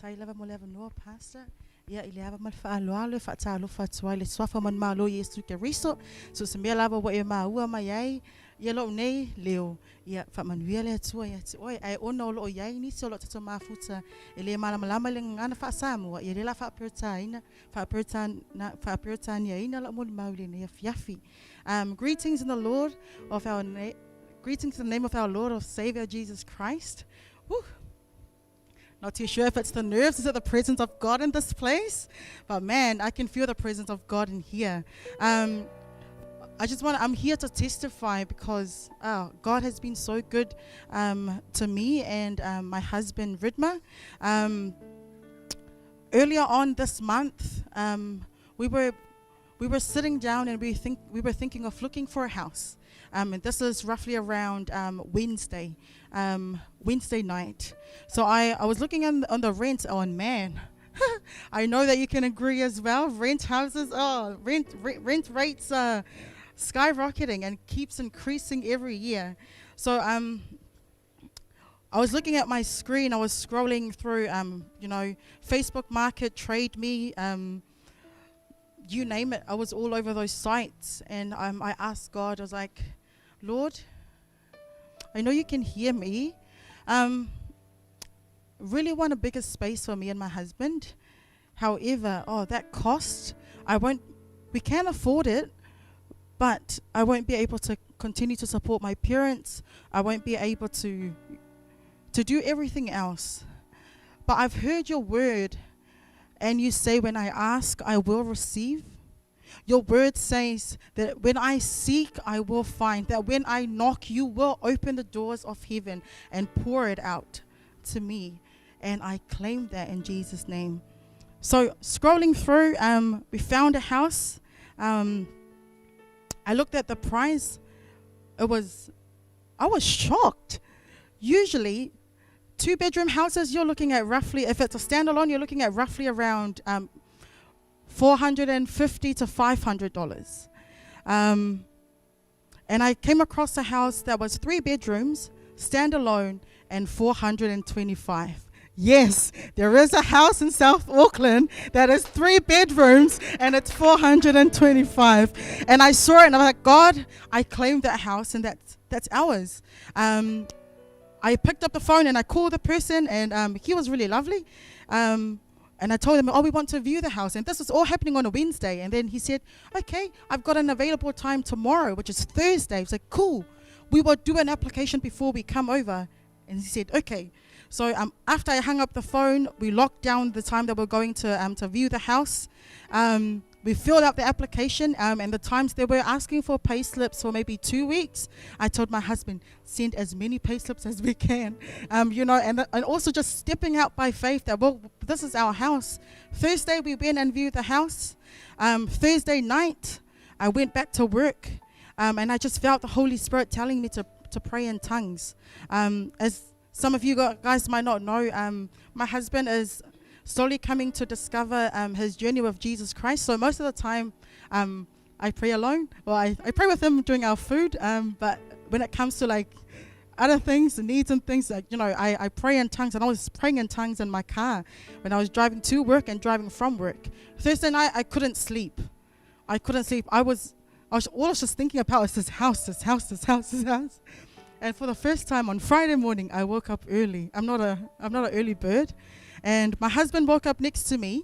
Tailava mo leva no pastor Ia I le ava mal whaaloalo e whaatalofa atua I le swafa man malo Yesu ke riso. So se mea lava wa e maua mai ai. Ia lo nei leo. Ia whamanuia le atua ia te oi. Ai ona o lo o iai nisi o lo tato mafuta. E le malamalama le ngana whaasamua. Ia le la whaapertaina. Whaapertania ina la muli mauli ne ia fiafi. Greetings in the Lord of our greetings in the name of our Lord of Savior Jesus Christ. Woo. Not too sure if it's the nerves, is it the presence of God in this place? But man, I can feel the presence of God in here. I'm here to testify because God has been so good to me and my husband Ridma. Earlier on this month, we were sitting down and we were thinking of looking for a house. And this is roughly around Wednesday night. So I was looking on the rent. Oh, and man, I know that you can agree as well. Rent houses, rent rates are skyrocketing and keeps increasing every year. So I was looking at my screen. I was scrolling through, Facebook Market, Trade Me, you name it. I was all over those sites, and I asked God. I was like, Lord, I know you can hear me. Really want a bigger space for me and my husband. However, that cost, we can afford it, but I won't be able to continue to support my parents. I won't be able to do everything else. But I've heard your word, and you say, when I ask, I will receive. Your word says that when I seek, I will find. That when I knock, you will open the doors of heaven and pour it out to me. And I claim that in Jesus' name. So scrolling through, we found a house. I looked at the price. I was shocked. Usually, 2-bedroom houses, you're looking at roughly, if it's a standalone, you're looking at roughly around $450 to $500. And I came across a house that was 3 bedrooms, standalone, and $425. Yes, there is a house in South Auckland that is 3 bedrooms and it's $425. And I saw it and I was like, God, I claimed that house and that's ours. I picked up the phone and I called the person, and he was really lovely. And I told him, we want to view the house. And this was all happening on a Wednesday. And then he said, okay, I've got an available time tomorrow, which is Thursday. I was like, cool. We will do an application before we come over. And he said, okay. So after I hung up the phone, we locked down the time that we're going to view the house. We filled out the application, and the times they were asking for pay slips for maybe 2 weeks. I told my husband, send as many pay slips as we can, and also just stepping out by faith that, well, this is our house. Thursday, we went and viewed the house. Thursday night, I went back to work, and I just felt the Holy Spirit telling me to pray in tongues. As some of you guys might not know, my husband is slowly coming to discover his journey with Jesus Christ. So most of the time, I pray alone. Well, I pray with him during our food, but when it comes to like other things, needs and things, like, I pray in tongues. And I was praying in tongues in my car when I was driving to work and driving from work. Thursday night, I couldn't sleep. I was just thinking about this house. And for the first time on Friday morning, I woke up early. I'm not an early bird. And my husband woke up next to me,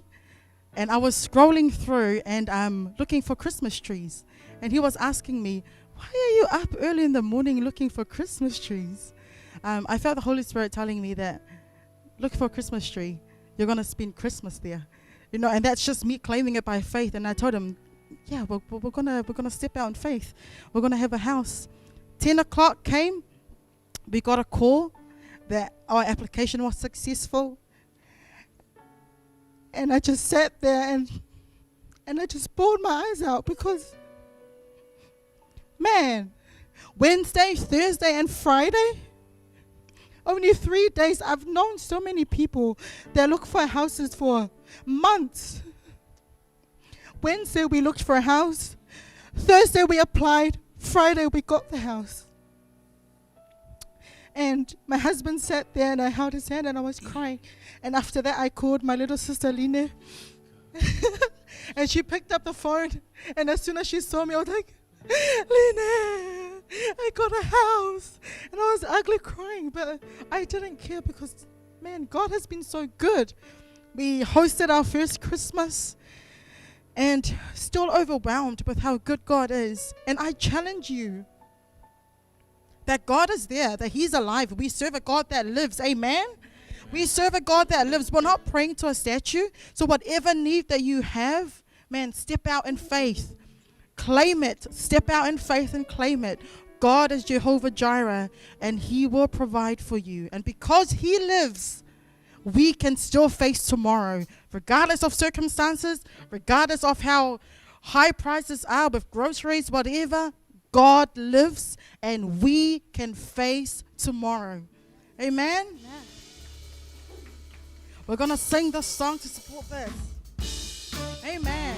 and I was scrolling through and looking for Christmas trees. And he was asking me, why are you up early in the morning looking for Christmas trees? I felt the Holy Spirit telling me that, look for a Christmas tree. You're going to spend Christmas there. And that's just me claiming it by faith. And I told him, yeah, we're gonna step out in faith. We're going to have a house. 10 o'clock came. We got a call that our application was successful. And I just sat there and I just bawled my eyes out because, man, Wednesday, Thursday, and Friday, only 3 days, I've known so many people that look for houses for months. Wednesday, we looked for a house. Thursday, we applied. Friday, we got the house. And my husband sat there and I held his hand and I was crying. And after that, I called my little sister, Line. And she picked up the phone, and as soon as she saw me, I was like, Lynette, I got a house. And I was ugly crying, but I didn't care because, man, God has been so good. We hosted our first Christmas and still overwhelmed with how good God is. And I challenge you that God is there, that He's alive. We serve a God that lives. Amen? We serve a God that lives. We're not praying to a statue. So whatever need that you have, man, step out in faith. Claim it. Step out in faith and claim it. God is Jehovah Jireh, and He will provide for you. And because He lives, we can still face tomorrow, regardless of circumstances, regardless of how high prices are with groceries, whatever. God lives, and we can face tomorrow. Amen? We're going to sing this song to support this. Amen.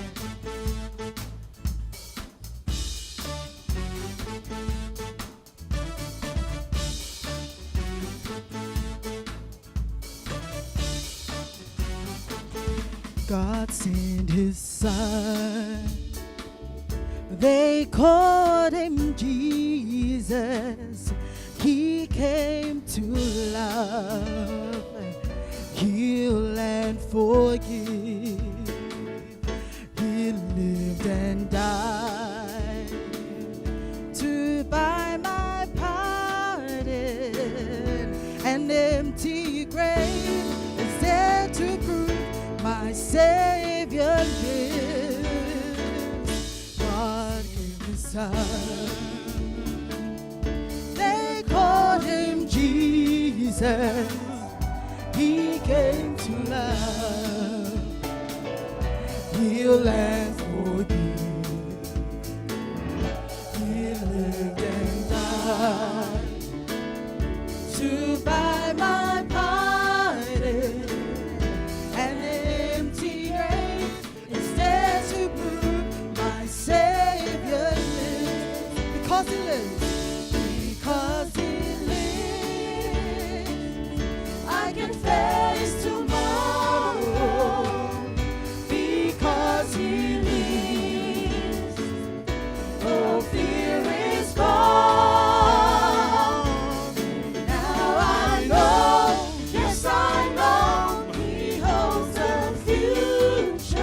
God sent His Son. They called Him Jesus. He came to love, heal and forgive. He lived and died to buy my pardon. An empty grave is there to prove my Savior lives. God gave His Son. They called Him Jesus. He came to love, heal and forgive. He lived and died to buy my pardon. An empty grave is there to prove my Savior lives. Because He lives. Because He lives, I can face tomorrow. Because He lives, oh, fear is gone. Now I know, yes I know, He holds the future.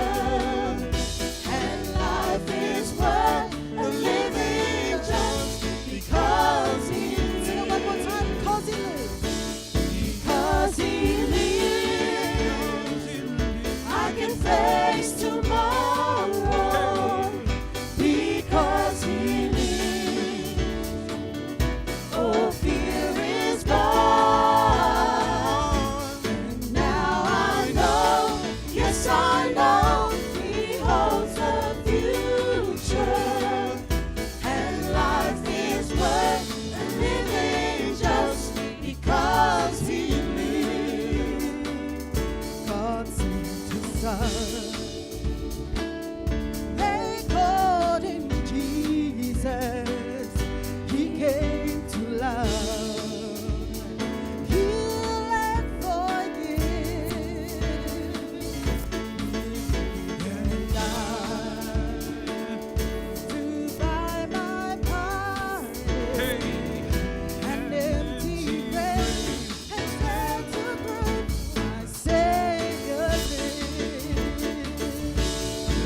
And life is worth the living just because He lives. Sing it one more time. Because He lives. Because He lives, I can face tomorrow. Because He lives, oh, fear is gone. And now I know, yes I know, He holds the future. And life is worth the living just because He lives. God sent His Son. They called Him Jesus. He came to love, heal and forgive. And died to buy my pardon. An empty grave has there to prove my Savior lives.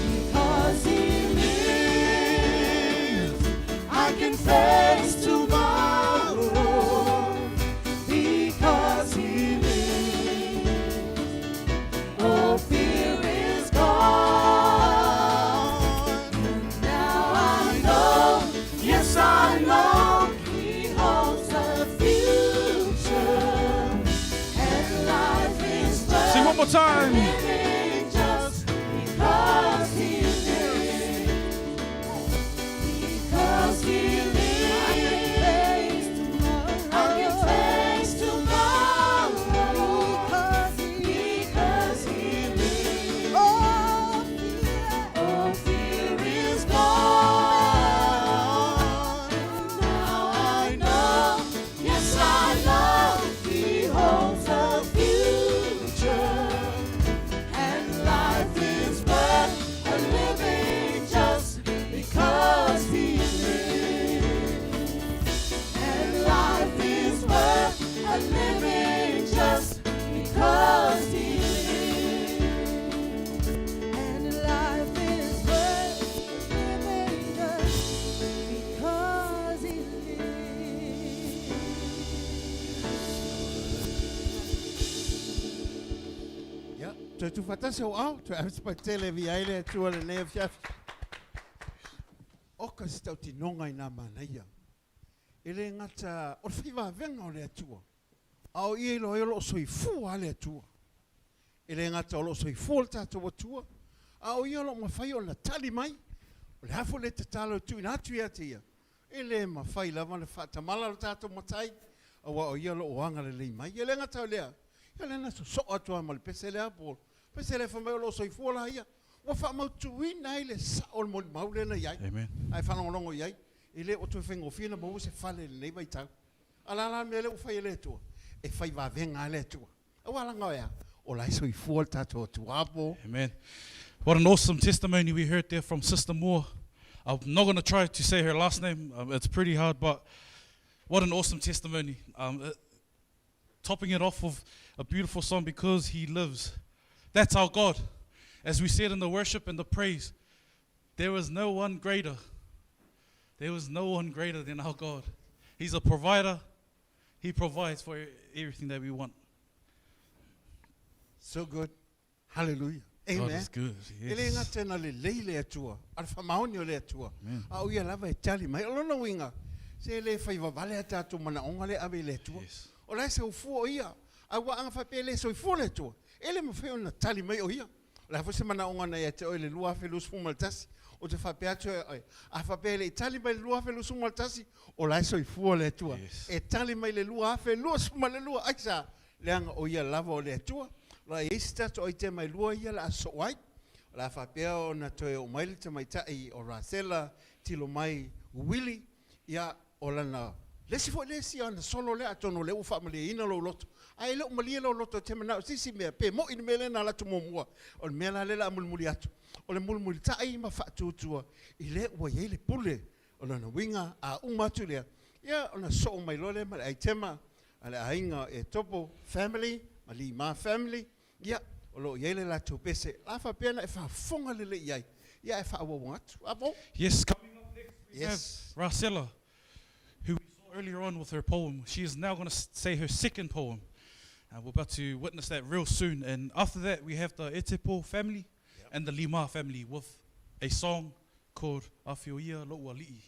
Because He lives, I can face tomorrow. Because He lives, oh, fear is gone. And now I know, yes I know, He holds the future. And life is worth Sing one more time. living just because He lives. Because He lives, I can face tomorrow. Because He lives, oh, fear is gone. Now I know, yes I know, He holds the future. Toi tu fatase o au, toi avs pa tele vi aile tua le ne fiafi. O ka sta ti nonga ina mana ia. Ele ngata o fiva venga o le atua. Au i lo soi fu ale atua. Ele ngata o lo soi fu ta to tua. Au i lo ma fai o na tali mai. O le hafo le te talo tu ina atu ia tia. Ele ma fai lava le fata mala lo tato matai. Awa o i lo oanga le lei mai. Ele ngata o lea. Ele na so atua ma le pese le apol. Pese le fa mai o lo soi fu la ia. Wa fa mau tu ina ile sa o mo maule na ia. Amen. Ai fa longo ia. Ele o tu fengo fina mo se fale le vai tau. Ala mele o fai le tu. E fai va venga le tu. Awala ngoya. O lai soi fu ta to tu apo. Amen. What an awesome testimony we heard there from Sister Moore. I'm not going to try to say her last name. It's pretty hard, but what an awesome testimony. Topping it off with a beautiful song, Because He Lives. That's our God. As we said in the worship and the praise, there is no one greater. There is no one greater than our God. He's a provider. He provides for everything that we want. So good. Hallelujah. God Amen. is good. Ele Yes. ngata na le leile atua. Al fa maoni o le atua. Amen. Au ia lava e tali mai. Olona winga. Se le fai va vale ata tu mana onga le ave le atua. Yes. O lai se ufu o ia. Au wa anga fa pele so ufu le atua. Ele mo fai ona tali mai o ia. La fa se mana onga na ia te o le lua fe lus fumaltasi. O te fa pe atu a fa pele tali mai le lua fe lus fumaltasi. O lai so ufu le atua. Yes. E tali mai le lua fe lus fumal le lua. Aisa. Leanga o ia lava o le atua. La ista to ite mai lua ia la so wai. La fa peo na to o mai te mai tai o rasela tilo mai Willy ia o lana. Lesi fo lesi ana solo le atono le ufa mali ina lo loto. Ai le mali lo loto te mana sisi me pe mo in mele na la to mo o mela le la mulmuli atu. O le mulmuli tai ma fa tutua. Ile o ye le pule o lana winga a umatu le. Ia ona so mai lo le mai ai tema ala ainga e topo family mali ma family. Ia, o lo yele la tupese. La fa pena e fa fonga lele iai. Ia e fa awawangatu. Abo? Yes, coming up next we Yes. have Racella, who we saw earlier on with her poem. She is now going to say her second poem. We're about to witness that real soon. And after that, we have the Etepo family and the Lima family with a song called Awhioia Lo'ua Li'i.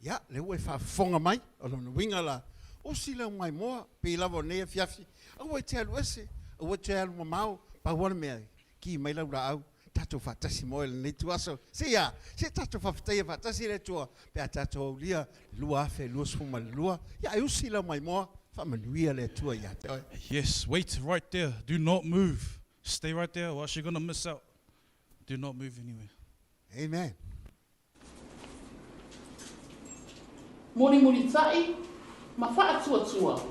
Ia, leo e fa fonga mai. O lo winga la. O sila mai moa. Pe lavo nea fiafi. Awa te alu ese. Awa te alu mamau. Pa wana mea. Ki mai lau ra au. Tato fatasi moe le tu aso. Se ia. Se tato fafatai fatasi le tua. Pe a tato au lia. Lua afe. Lua sfuma le lua. Ia, e sila mai moa. Fa manuia le tua ia. Yes, wait right there. Do not move. Stay right there or else you're going to miss out. Do not move anywhere. Amen. Moni tai, ma wha atua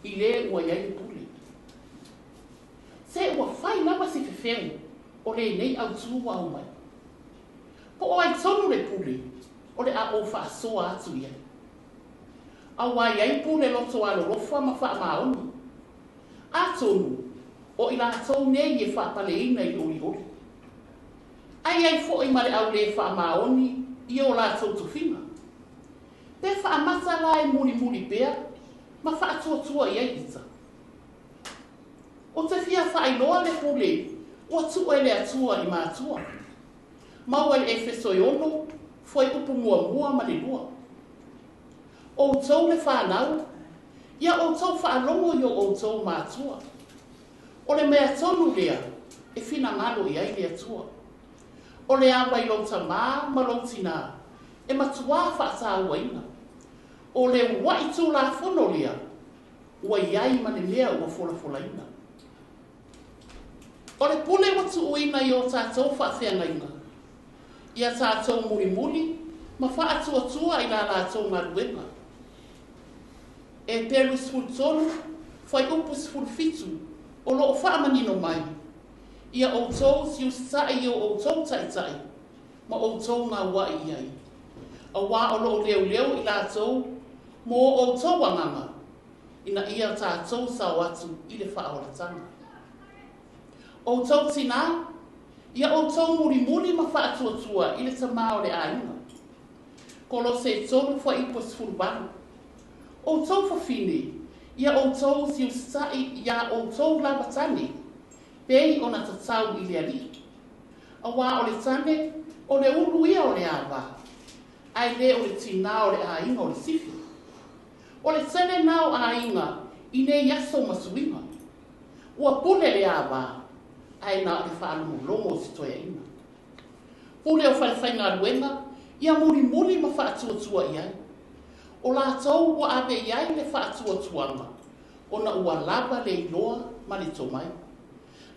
I le ua iai pule. Se ua whai lawa si whewhengu o le nei au tua au mai. Po o ai tonu le pule, o le a o wha soa atu iai. A wa iai pule loto alo rofa ma wha maoni. A tonu, o I la tau nei e wha pale ina I ori ori. Ai fo I mare au le wha maoni, I o la tau tufina. Pe wha amata la e muli pea, ma wha atua iai ita. O te fia wha iloa le pule, o atua ele atua I mātua. Mau ele e feso I ono, foi upu mua ma le lua. O tau le whanau, ia o tau whaalongo I o tau mātua. O le mea tonu lea, e fina ngalo iai le atua. O le awa I lauta ma lautina, e matua wha waina. O le wai tū la whono lea, ua iai mane mea ua wholafolaina. O le pule watu uina I o tātou whaathiangainga. Ia tātou muli, ma wha atua I la tātou ngaruenga. E peru sful tonu, whai upu sful fitu, o loo whaamanino mai. Ia o tau siu sai o tau tai, ma o tau ngā wai iai. A wā o loo leo I la tau, mo o tau wanganga, ina ia tātou sau atu I le whaoratanga. O tau tina, ia o tau muli ma wha atua I le tamao le ainga. Kolo se tonu wha ipo sfurubanu. O tau whawhine, ia o tau siu sai, ia o tau labatane, Pei o na tatau I le ali. A wā o le tane, o le ulu ia o le awa. Ai le o le tina o le ainga o le sifi. O le tane nao ainga I ne yaso masuinga. Ua pule le awa. Ai na o le whaalumu longo o si toia ina. Pule o whaliwhainga luenga, ia muli ma whaatua iai. O la tau ua awe iai le whaatuatuanga. O na ua lava le iloa ma le tomai.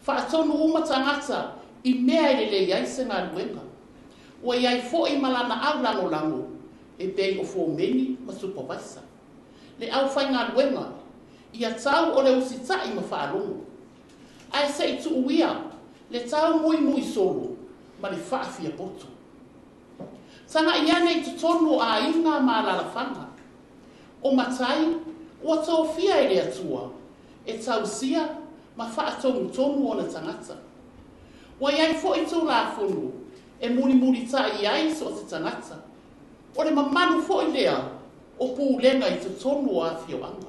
Whaatonu uma tangata I mea I le iai se ngā luenga. Ua iai fo I malana au lango e bei o fōmeni ma supervisor. Le au whai ngā luenga, ia tau o le usitai ma whaalongo. Ai se I tu uia, le tau mui solo, ma le whaafia botu. Tanga iane I tutonu a inga ma lalawhanga. O matai, ua tau fia I le atua, e tau sia, ma whaatongu tonu o na tangata. Ua iai fo I tau la funu, e muli tai iai so te tangata. O le mamanu fo I lea, o pūlenga I tutonu a fioanga.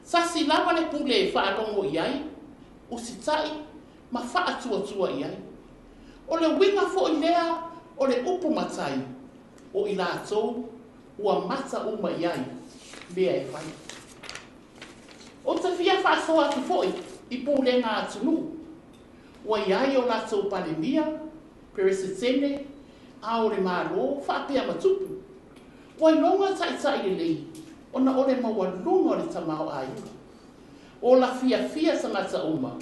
Sasi lava le pule e whaalongo iai, o sitai, ma whaatua iai. O le winga fo I lea, o le upu matai, o I lātou, ua mata uma iai, mea e whai. O te fia whaasoa ki foi, I pūlenga atunu. Ua iai o lātou palemia, peresetene, a o le mālo, whaapea matupu. Ua inonga tai le lei, o na o le mawalunga o le tamao a inga. O la fia sangata uma,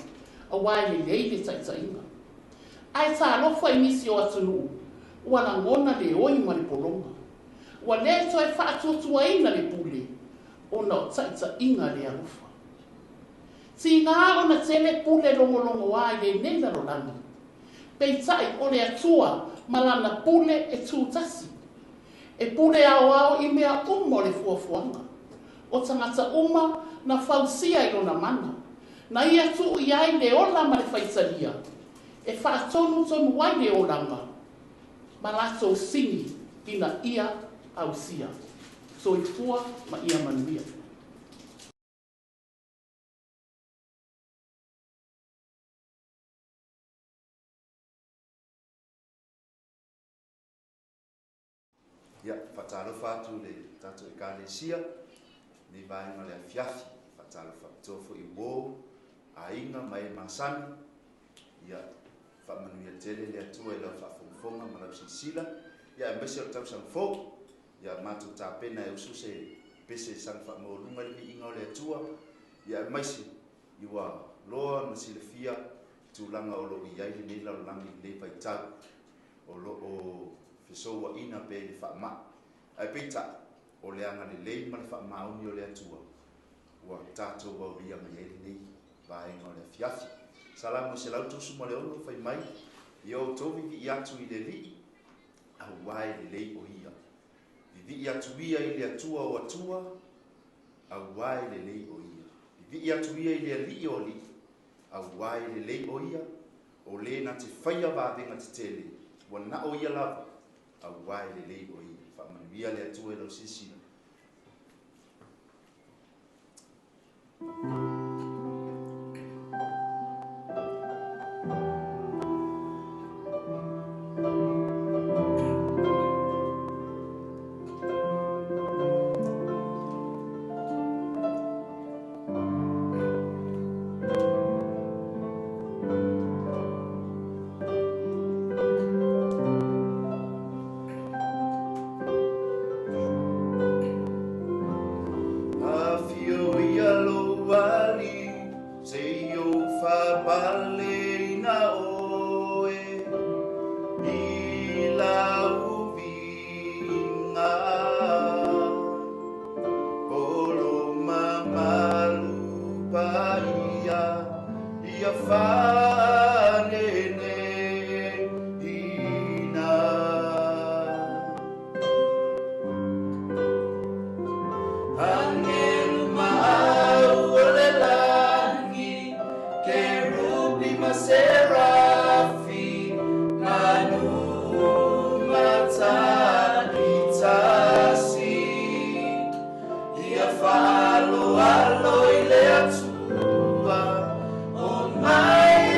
a wai le lei le tai inga. Ai tā alofa I nisi o atunu, ua la ngona le oi ma le polonga. Ua le toi whaatuatua ina le pule, o na o taita inga le arufa. Si ngā o na tele pule longo ai le nena lo lani. Pei tai o le atua malana pule e tūtasi. E pule ao I mea o le fuafuanga. O tangata uma na fausia I lona mana. Na ia tu iai le ola ma le faitalia. E whaatonu wai le olanga. Ma lato singi ina ia au sia. So I fua ma ia manuia. Ia, whatalofa atu le tato e kālesia, ni vaenga le afiafi, whatalofa tofo I wō, a inga mai masani, ia, whamanuia tele le atua I lau whafonfonga ma lau sisila, ia, e mese o Tausaga Fou, ia, mātou tāpena e usu se pese sang whamorunga le mi inga o le atua, ia, e maise, iwa loa na silafia, tūlanga o lo I aile nei lau langi le paitau, o lo o Fesoa ina pe le whaama. Ai peita, o le anga le lei ma le whaama uni o le atua. Ua tātou wau ria mai ele nei, vaenga o le fiafi. Salamu se lau tusu ma le ono whai mai, I o tovi vi atu I le li, au wae le lei o ia. Vi atu ia I le atua o atua, au wae le lei o ia. Vi atu ia I le li o li, au wae le lei o ia, o le na te whaia vāvenga te tele, ua na o ia lava, au wae le lei o i whamanuia le atua lau sisina. Alo i le atua o mai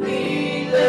Lile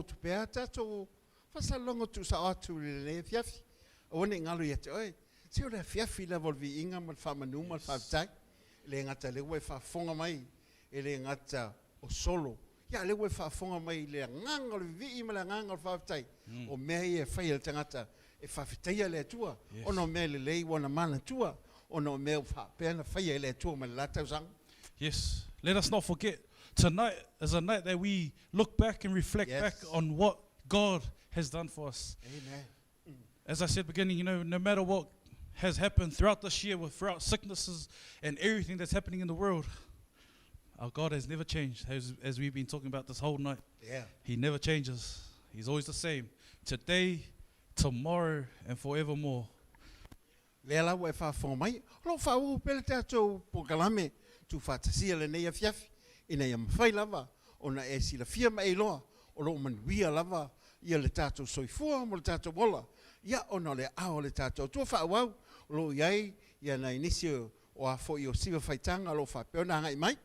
tu pea tatou whasalongo tu sa atu le fiafi. O wane ngalu ia te oe. Se o le fiafi la volvi inga mal whamanu mal whaftai. Le ngata le ue whafonga mai. E le ngata o solo. Ia le ue whafonga mai le nganga le vi ima le nganga le whaftai. O mea e whai le tangata e whawhitaia le atua. Ono mea le lei wana mana tua. Ono mea whapea na whai le atua ma le latau sang. Yes. Let us not forget, tonight is a night that we look back and reflect back on what God has done for us. Amen. As I said beginning, no matter what has happened throughout this year, throughout sicknesses and everything that's happening in the world, our God has never changed, as we've been talking about this whole night. Yeah. He never changes. He's always the same. Today, tomorrow, and forevermore. Lela wa whafonga mai. Lo whau pele tātou po kalame. Tu whatasia le nei a fiafi. Ina ia mawhai lava. Ona e sila fia mai loa. O lo manuia lava. Ia le tātou soifua mo le tātou wola. Ia ona le ao le tātou. Tua whaawau. Lo iai. Ia na inisio o a fo i o siwa whaitanga. Lo whapeo na ngai mai.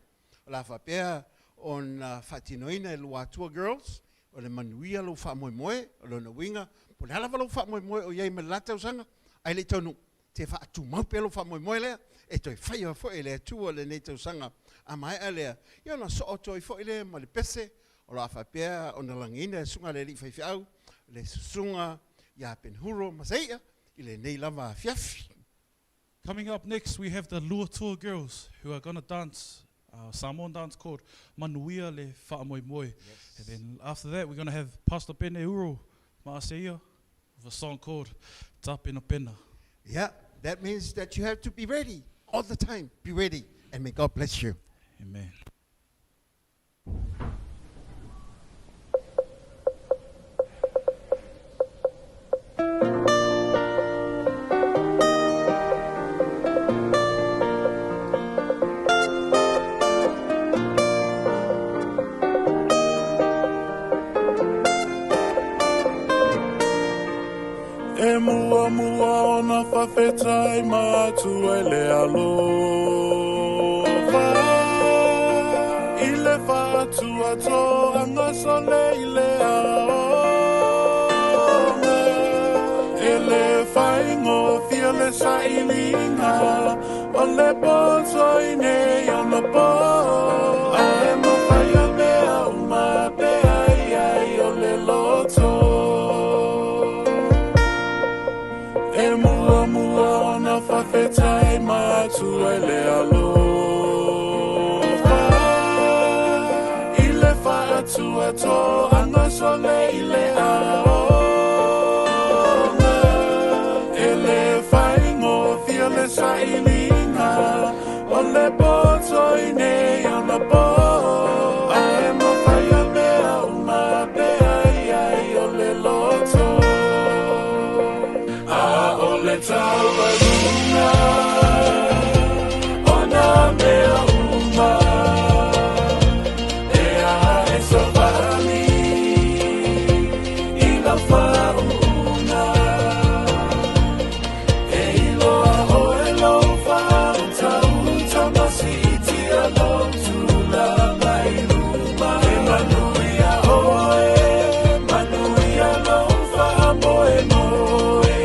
La whapea on whatinoina e lua tua girls. O le manuia lo whamoe moe. O lo na winga. Po le halawa lo whamoe moe o iai me latau sanga. Ai le tonu. Te whaatu maupelo whamoe moe lea. E toi whai a fo e lea tua le nei tau sanga. A mai a lea. Ia na so o toi fo e lea ma le pese. O la whapea o na langina sunga le li whai whiau. Le sunga ia penhuro maseia. I le nei lava fiafi. Coming up next, we have the Lua Tour girls who are going to dance a Samoan dance called Manuia le Whaamoe Moe. And then after that, we're going to have Pastor Pene Uro Maaseia with a song called Ta Pena Pena. Yeah, that means that you have to be ready all the time. Be ready. And may God bless you. Amen. E mua mua ona whawhetai mātua I le aloha. I le whātua tō anga sole I le aonga. E le whaingo fia le sailinga. O le poto I nei ona po. Ae ma whaia mea uma pe ai ai o le loto. E mua mua ona whawhetai mātua I le aloha. I le whaatua tō anga sole I le aonga. E le whaingo fia le sailinga. O le poto I nei ona po. Ae ma whaia mea uma pe ai ai o le loto. Le taua luna, ona mea uma, e a e savali, I la whauna, e iloa o e lau whautau, tamasi I tia lau tula mai luma, e manuia oe, manuia lau whaamoe moe.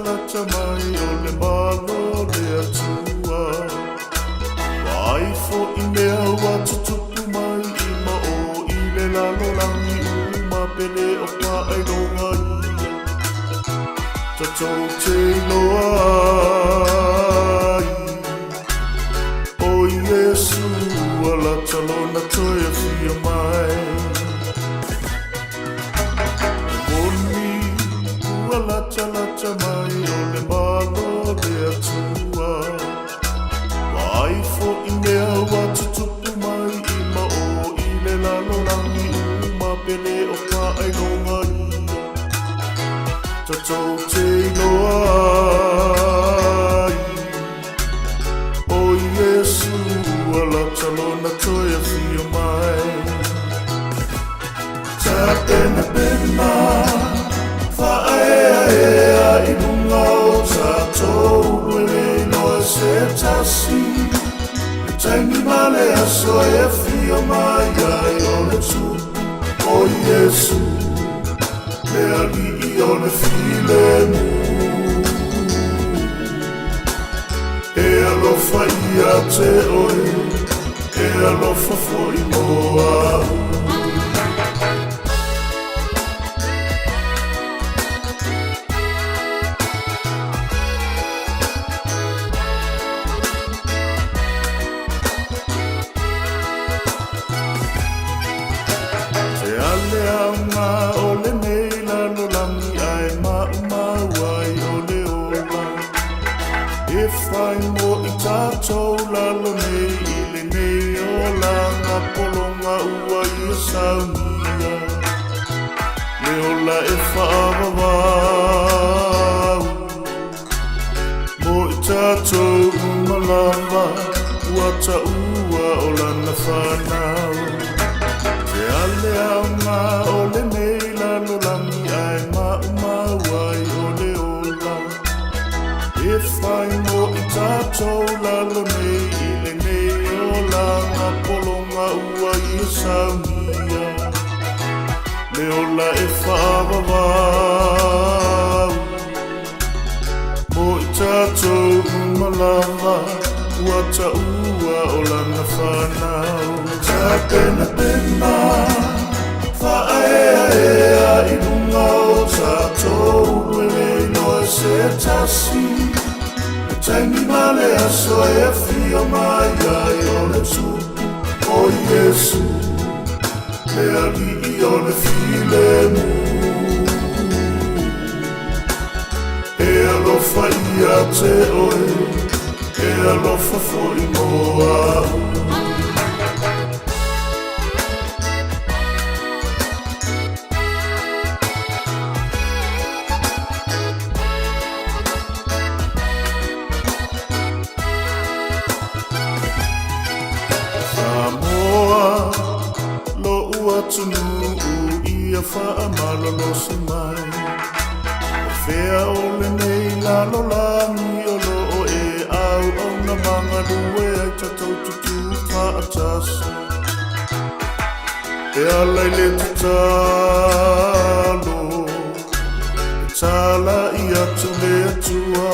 Lata mai o le malo le atua Wai fo I mea watu tupu mai I ma o I le lalo langi uma pele o pa ai longa ia Tatou te loa ai O Yesu a lata lona toia fia mai Lata mai o le malo le atua Wai fo I mea watu tupu mai I ma o I le lalo langi uma pele o pa ai longa ia Tatou te loa ai O Yesu a lata lona toia fia mai Ta pena pena Whaea I runga o tātou Wele noa se tasi E taimi male aso e fia mai ai o le tu O Yesu Me ali I o le file mu E alofa I a te oe E alofa foi moa Whai mo I tātou lalo nei I le nei o langa polonga ua I a saunia Me ola e whaawawau Mo I tātou umalawa Ua ta ua o lana whanau Te ale au ngā o le nei lalo langi ai maumawai o le ola E whai mo I tātou lalo nei I le nei o langa polonga ua I a saunia Me ola e whaawawau Mo I tātou umalawa Ua ta ua o lana whanau Ta pena pena Whaea ea I runga o tātou Wele noa se tasi Taimi male aso e fia mai ai o le tu O Yesu Me ali I o le file mu E alofa I a te oe E alofa foi moa Whaamalo si mai O whea o le nei lalo langi o lo o e au o na manga lue ai tatou tutu whaatasi E alai le tatalo E tala I atu le atua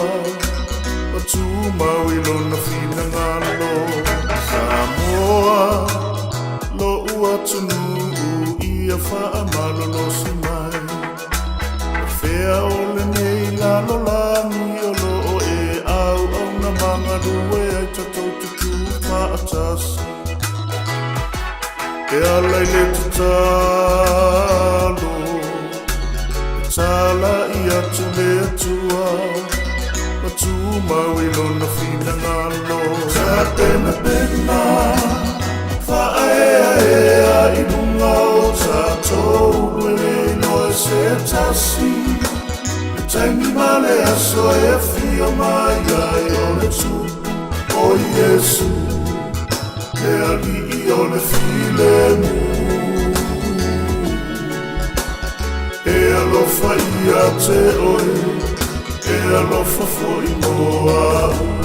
Ma tu maui lo na whina ngalo Samoa lo atu nuu Ia whaamalo lo si mai O whea o le nei lalo langi o lo o e au au na manga lue ai tatou tutu whaatasi E alai le tatalo E tala I atu le atua Ma tu maui lo na whina ngalo Ta pena pena Whaea ea I runga o tātou Wele noa se tasi E taimi male aso e fia mai ai o le tu O Yesu Me ali I o le file mu E E alofa ia te oe, e alofa foi moa.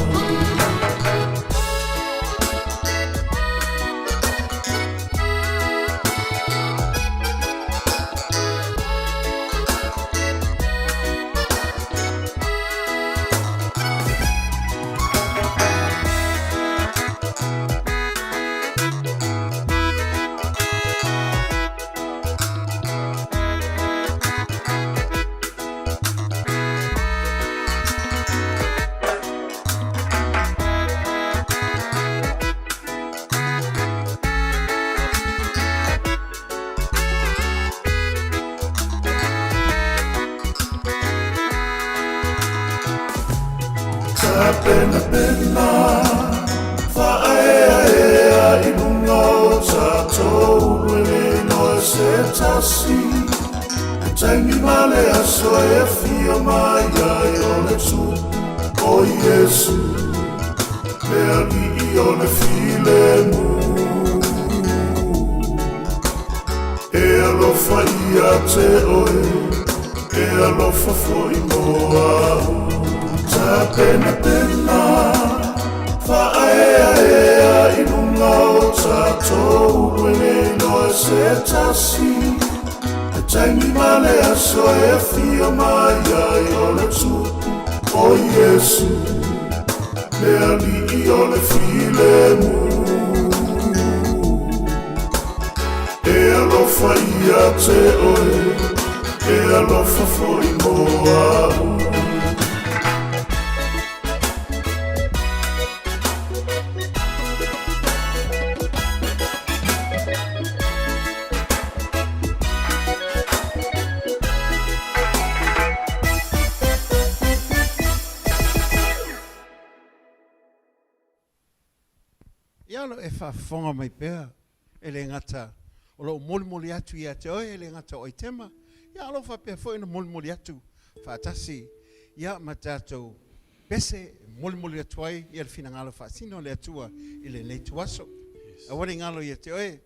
Pena pena, whaea ea I lunga o tātou Lele no se tasi, e taimi male aso e fia mai ai o le tu o Iesu, me ali I o le file mu. E alofa ia te oe, e alofa foi moa. Pena pena, whaea ea I lunga o tātou Lele no se tasi, e taimi male aso e fia mai ai o le tupu o Iesu, me ali I o le file mu. E alofa ia te oe, e alofa foi moa. Ialo e whaafonga mai pēr, e le ngata, o lo moli atu ia te oe, e le ngata o I tema, ia alo whapea fo ina moli atu, whaatasi, ia matatou, pese moli atu ai, ia le fina ngalo whaasino le atua, I le nei tuaso. A wari ngalo ia te oe,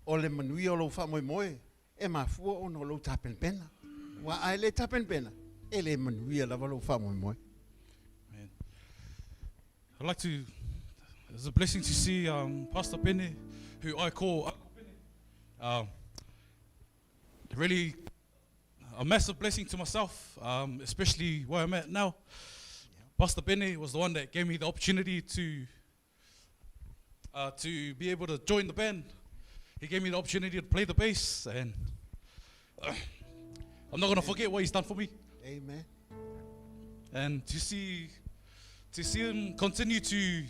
o le manui o lo wha moe, e mafua o no lo tapen pena. Wa ai le tapen pena, e le manui a lava lo wha moe. Man. I'd like to, it's a blessing to see Pastor Pene, who I call Uncle Pene. Really a massive blessing to myself, especially where I'm at now. Pastor Pene was the one that gave me the opportunity to be able to join the band. He gave me the opportunity to play the bass, and I'm not going to forget what he's done for me. Amen. And to see him continue to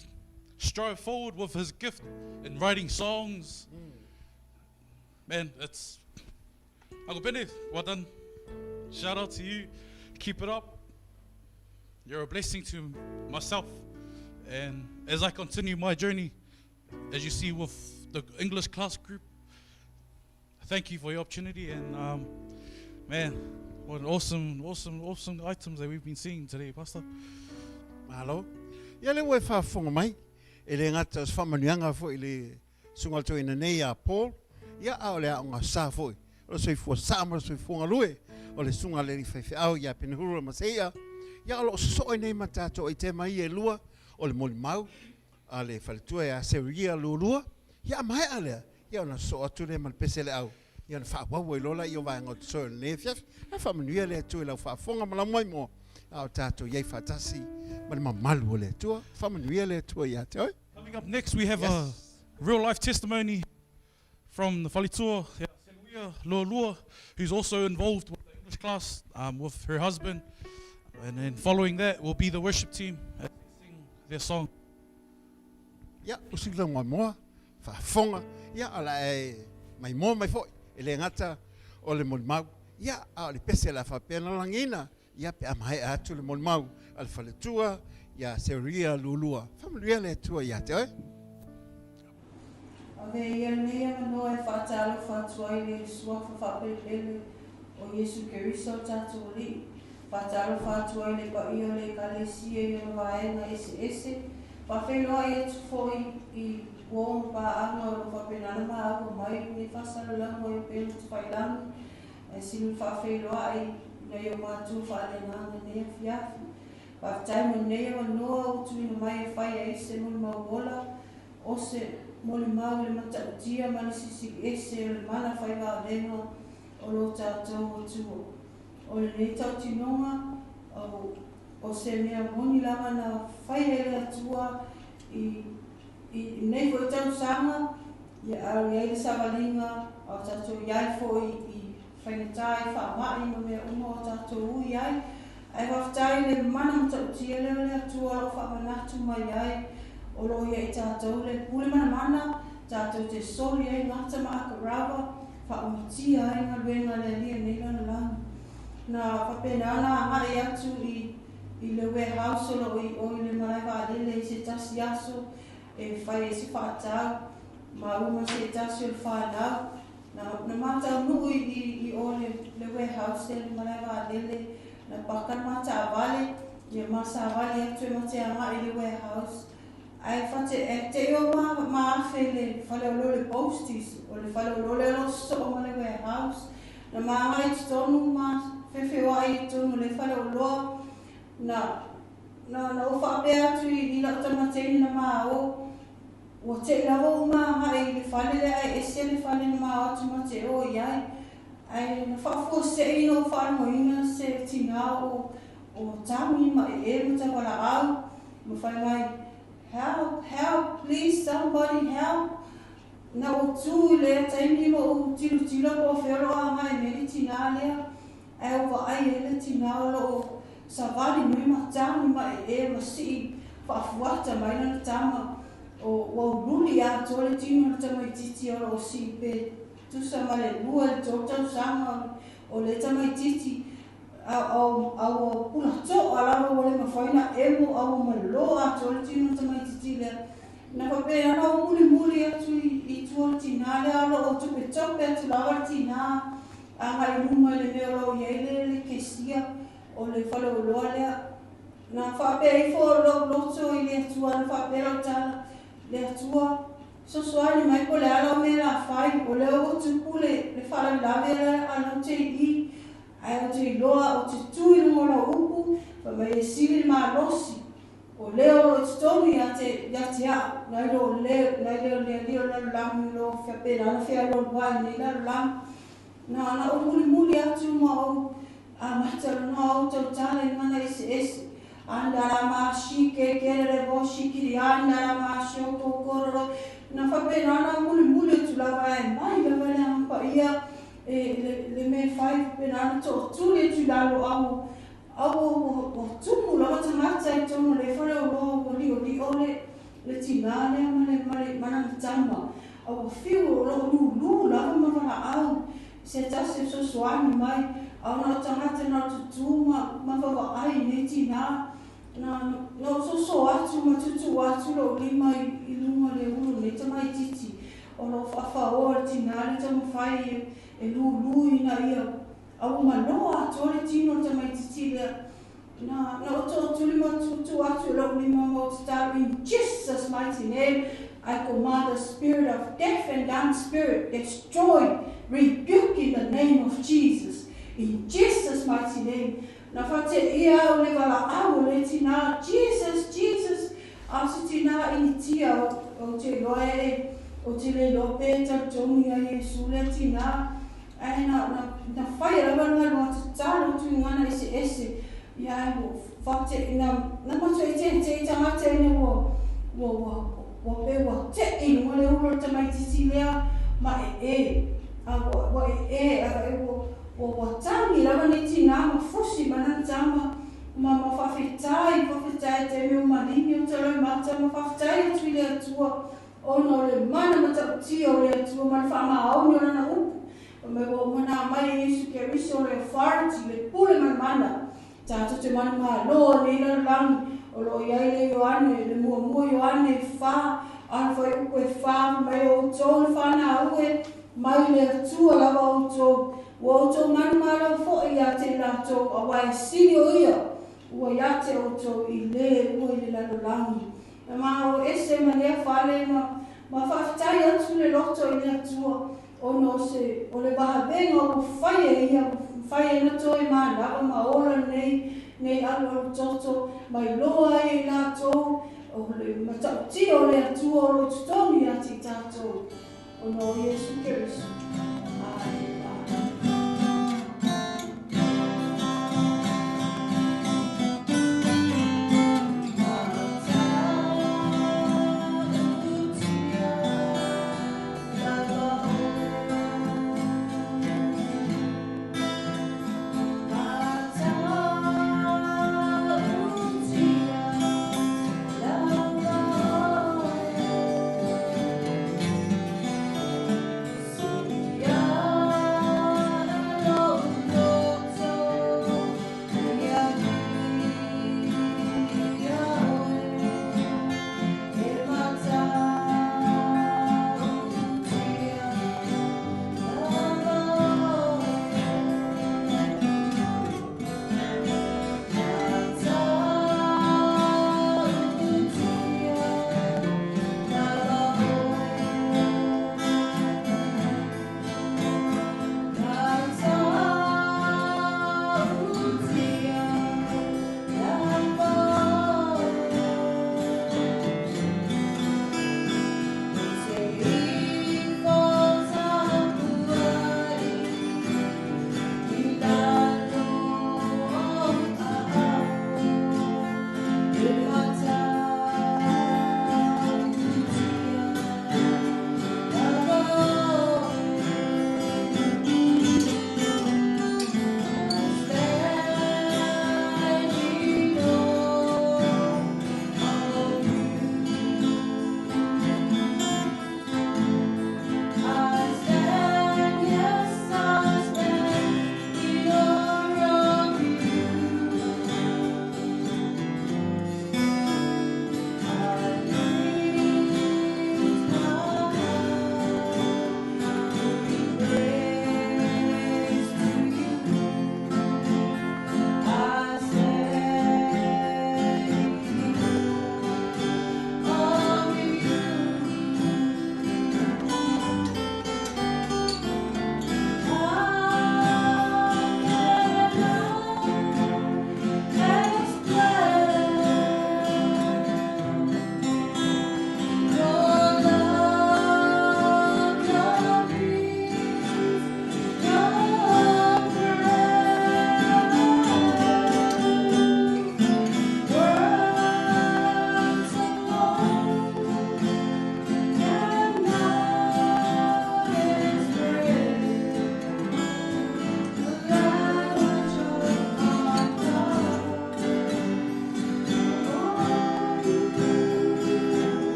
strive forward with his gift in writing songs, man, it's Uncle Benny, well done. Shout out to you. Keep it up. You're a blessing to myself, and as I continue my journey, as you see with the English class group, thank you for your opportunity, and man, what an awesome items that we've been seeing today, Pastor. Mahalo. Ia le ue whaafonga mai, e le ngata os whamanuanga fo I le sungalto ina nei a Paul, ia ao le aonga sa foi. O soi fua sama, soi funga lue, o le sunga le li whaiwhi au ia penahuru maseia, ia alo soi nei matato I te mai e lua, o le moli mau, a le whaletua e a seria lua, ia mai alea, ia ona so atu le malpese le au, ia ona whawawa I lola I o vai ngot so le fiaf, a whamanuia le atu e lau whaafonga malamai mo, ao tato iei whatasi, ma le mamalu o le atua, whamanuia le atua ia te oi. Coming up next, we have a real life testimony from the Whalitua, Lua, who's also involved with the English class with her husband. And then following that will be the worship team as they sing their song. Ia, usila ngā moa, whaafonga, ia ala e mai moa mai foi, e le ngata o le molimau, ia a le pese la whapena langina, ia pe amai atu le molimau, al whaletua, ia seria lulua, whamanuia le atua ia te oi. Ave ia nei ana no e whaatalo whaatua I le suafa whapelele o Yesu Keriso tātou li. Whaatalo whaatua I le pa I o le kalesia I o vaenga ese. Whawhenua I atu fōi I wōng pa anga o whapenana ma ako mai ni whasalalamo I pēlu tu whailangi. e silu whawheroa ai nei o mātua whaelenanga nei fiafi. Whaftai mo nei o noa o tuina mai e whai e ese muli mauola o se muli mau le matautia mani sisi ese o le mana whai wālenga o lo tātou o tuo. O le nei tau tinonga o se mea moni lama na whai e le atua i nei ko Tausaga ia au ia le savalinga o tātou iai fo i whaingatai whaamai ma mea uma o tātou ui ai. Ai whaftai le mana matautia le atua o whaamanatu mai ai o lo ia i tātou le pule mana tātou te soli ai ngata ma akarawa whaamutia ai ngā luenga le lia nei lana lana. Na whapena ana hae atu i le warehouse o lo i le marai waalele i se tasi aso e whai e si whaatau ma uma se tasi o le whanau. Na matau nuu i o le warehouse e le marai waalele na pakan mata avale ia masa avale atu e mate anga i le warehouse. Ai whate e te o ma afe le whale o le posties o le whale o le loso o ma le warehouse. Na maanga i tonu ma whewhewai i tonu le whale o loa na o whaapea atu i la tamateni na maa o te lawa o maa i le whale le ai ese le whale na maa atu ma te o i ai. Ai na whaafua se ino whaangoina se tina o tami ma e mata wala au ma whai mai help, please somebody help. Na o tu le taimi mo o tilo po whero a mai meri tina lea ai o wa ai ele tina o lo savali nui ma tami ma e ma si whaafuata mai na tama o ruli a tole tino na tama i titi o lo si pe tusa ma le lua le Tausaga o le tama i titi au pula to ala o le mawhaina emo au malo a tole tino na tama i titi le na pape ana o muli atu i tua tina le alo o tupe atu lawa tina a ngai luma le mea lo iele le kesia o le whale o loa lea. Na whape i fo loto i le atua na whape lau tala le atua sosoani mai ko le ala me la whai o le o tupu le whale lawe ala te i ai o te loa o te tui ngora upu pa mai e sili ma losi o leo o te tonu ia te a nai lo leo la lami lo whape na whia lo wai ni la lami na o muli atu ma o a matalo na o tau tala i mana ese andara ma shike kere bo shikiri andara ma shoko kororo na whape na muli atu la vai mai la vai na hampa ia le me whai pe na to tuli atu la lo au tumu la tangata i tonu le whare o lo o le tina le mana tama au fiu o lo lu la ma au se tasi so suani mai au na tangata na tutu ma wa ai ne tina na no so atu ma tutu atu lo lima i lunga le ulu le tama i titi o lo whafa o le tina le tama whai e lu ina ia au manoa tole tino tama i titi le na o tuli ma tutu atu lo lima mo start in Jesus mighty name. I command the spirit of death and dumb spirit destroyed, rebuke in the name of Jesus. In Jesus' mighty name. Na whate ia o le wala au le tina, Jesus, asa tina i tia o te loe, o te le lope, ta tongi a Yesu le tina. Ai na whai rawa ngā te talo tu ngana ese. Ia whate na mato te tangata ina wo pe wo te inu le uro tamai titi lea ma wo tangi lava ni tina ma fusi mana tama ma whawhitai te meo manini o te roi mata ma whawhitai atu le atua o no le mana mata uti o le atua ma le whaama au ni o nana upu o me wo mana mai Yesu ke riso le authority le pule mana tātou te mana maa loa nei la langi o lo iai le Ioane, le mua Ioane whā, ana whai uko e whā, mai o tō le whāna ue, mai le atua lawa o tō, o tō manu maa lau fo i a te la tō, a wai siri o ia, ua i a te o tō i le ua i le lalo langi. Na maa o ese ma lea whāle ma whawhitai atu le loto i le atua, Ono se o le vahavenga o whaia ia whaia na toi mana ma ora nei alo toto mai loa e lato o le matauti o le atua o lo tutoni ati tato ono Yesu Keriso.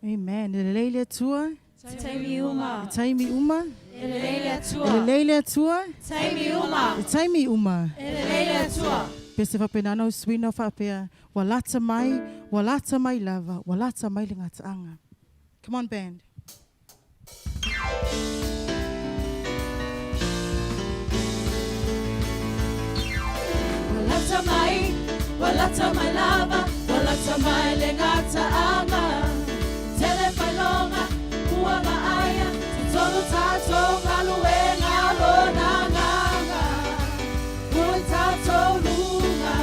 Amen. Le leile tua, Taimi uma. Taimi uma. Elelele atua. Elelele atua. Taimi uma. Taimi uma. Elelele atua. Pese whapenana o swina whapea. Walata mai lava. Walata mai lingataanga. Come on, band. Walata mai lava, walata mai lingataanga. Telefalonga, kuanga aya, titolo tato ngaluenga lonanga. Tato lunga,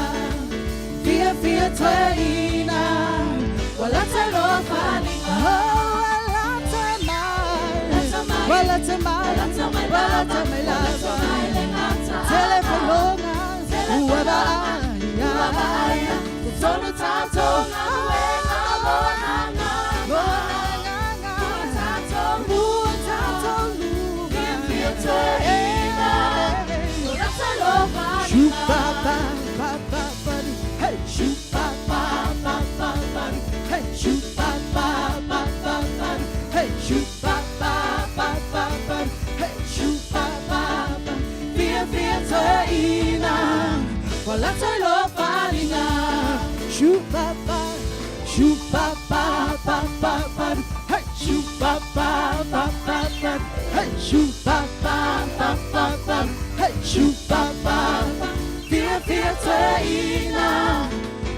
fia toina, walata lo falinga. Walata mai lava, telefalonga, kuanga aya, titolo tato ngaluenga lonanga. Hey, shoot, hey, shoot, hey, shoot, hey, shoot, Ina, walata lo falinga, shoot, hey, shoot, hey, shoot, hey, shoot, Ina,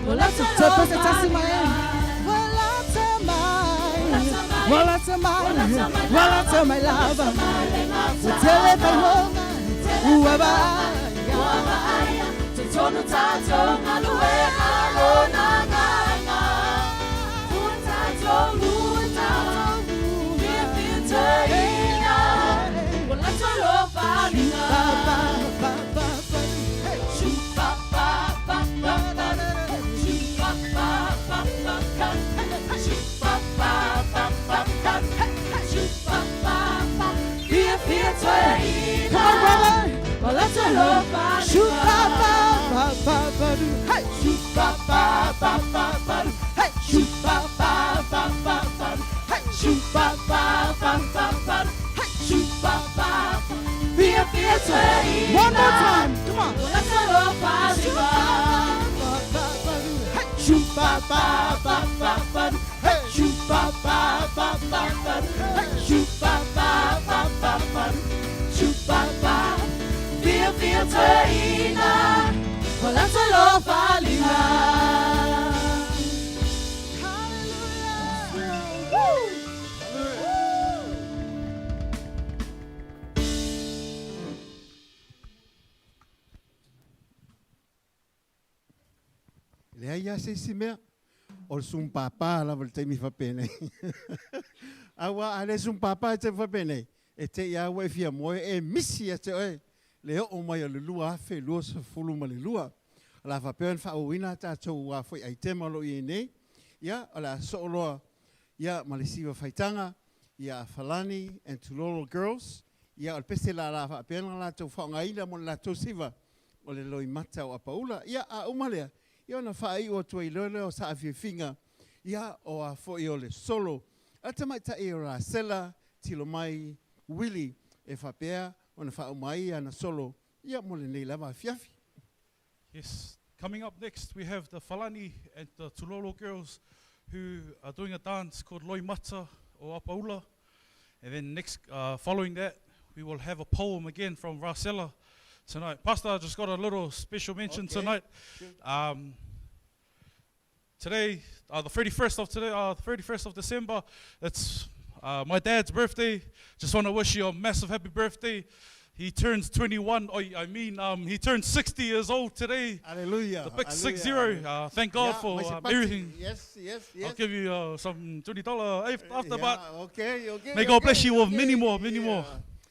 walata lo falinga. Walata my lava, telefalonga, uabaya, titono tato ngaluenga lonanga. Tato fia walata lo falinga. Come on, brother. Walata lo falinga. Shoot, hey, shoot, hey, shoot, hey, shoot, hey, shoot, one more time, come on. Walata lo falinga. Hey, shoot, hey, shoot, hey, shoot, Fia toina, walata lo falinga. Le ai se simea o sum papa la volte mi fa bene. Awa ale sum papa te fa bene. E te ia we fia mo e misi te oi. Le o mai le lua fe lua se fulu ma le lua. La fa pen fa o ina ta to wa foi ai te malo i nei. Ya ala so lo ya malisiva faitanga ya Falani and Tulolo girls. Ya al pese la fa pen la to fa ngai la mo la to siva. O le loi mata o paula. Ya a umalea. Ia na whaai o tua i lole o sa awhi whinga. Ia o a fo i o le solo. Ata mai ta i o rā sela, tilo mai, Willie, e whapea, o na whao mai ana solo. Ia mo le nei lava fiafi. Yes. Coming up next, we have the Falani and the Tulolo girls who are doing a dance called Loi Mata or Apaula. And then next, following that, we will have a poem again from Rasela tonight. Pastor, I just got a little special mention tonight. Today, the 31st of December, it's my dad's birthday. Just want to wish you a massive happy birthday. He turns 21, he turns 60 years old today. Hallelujah. The big 60. Thank God for everything. Yes. I'll give you some $20 after, but okay. may God bless you with many more.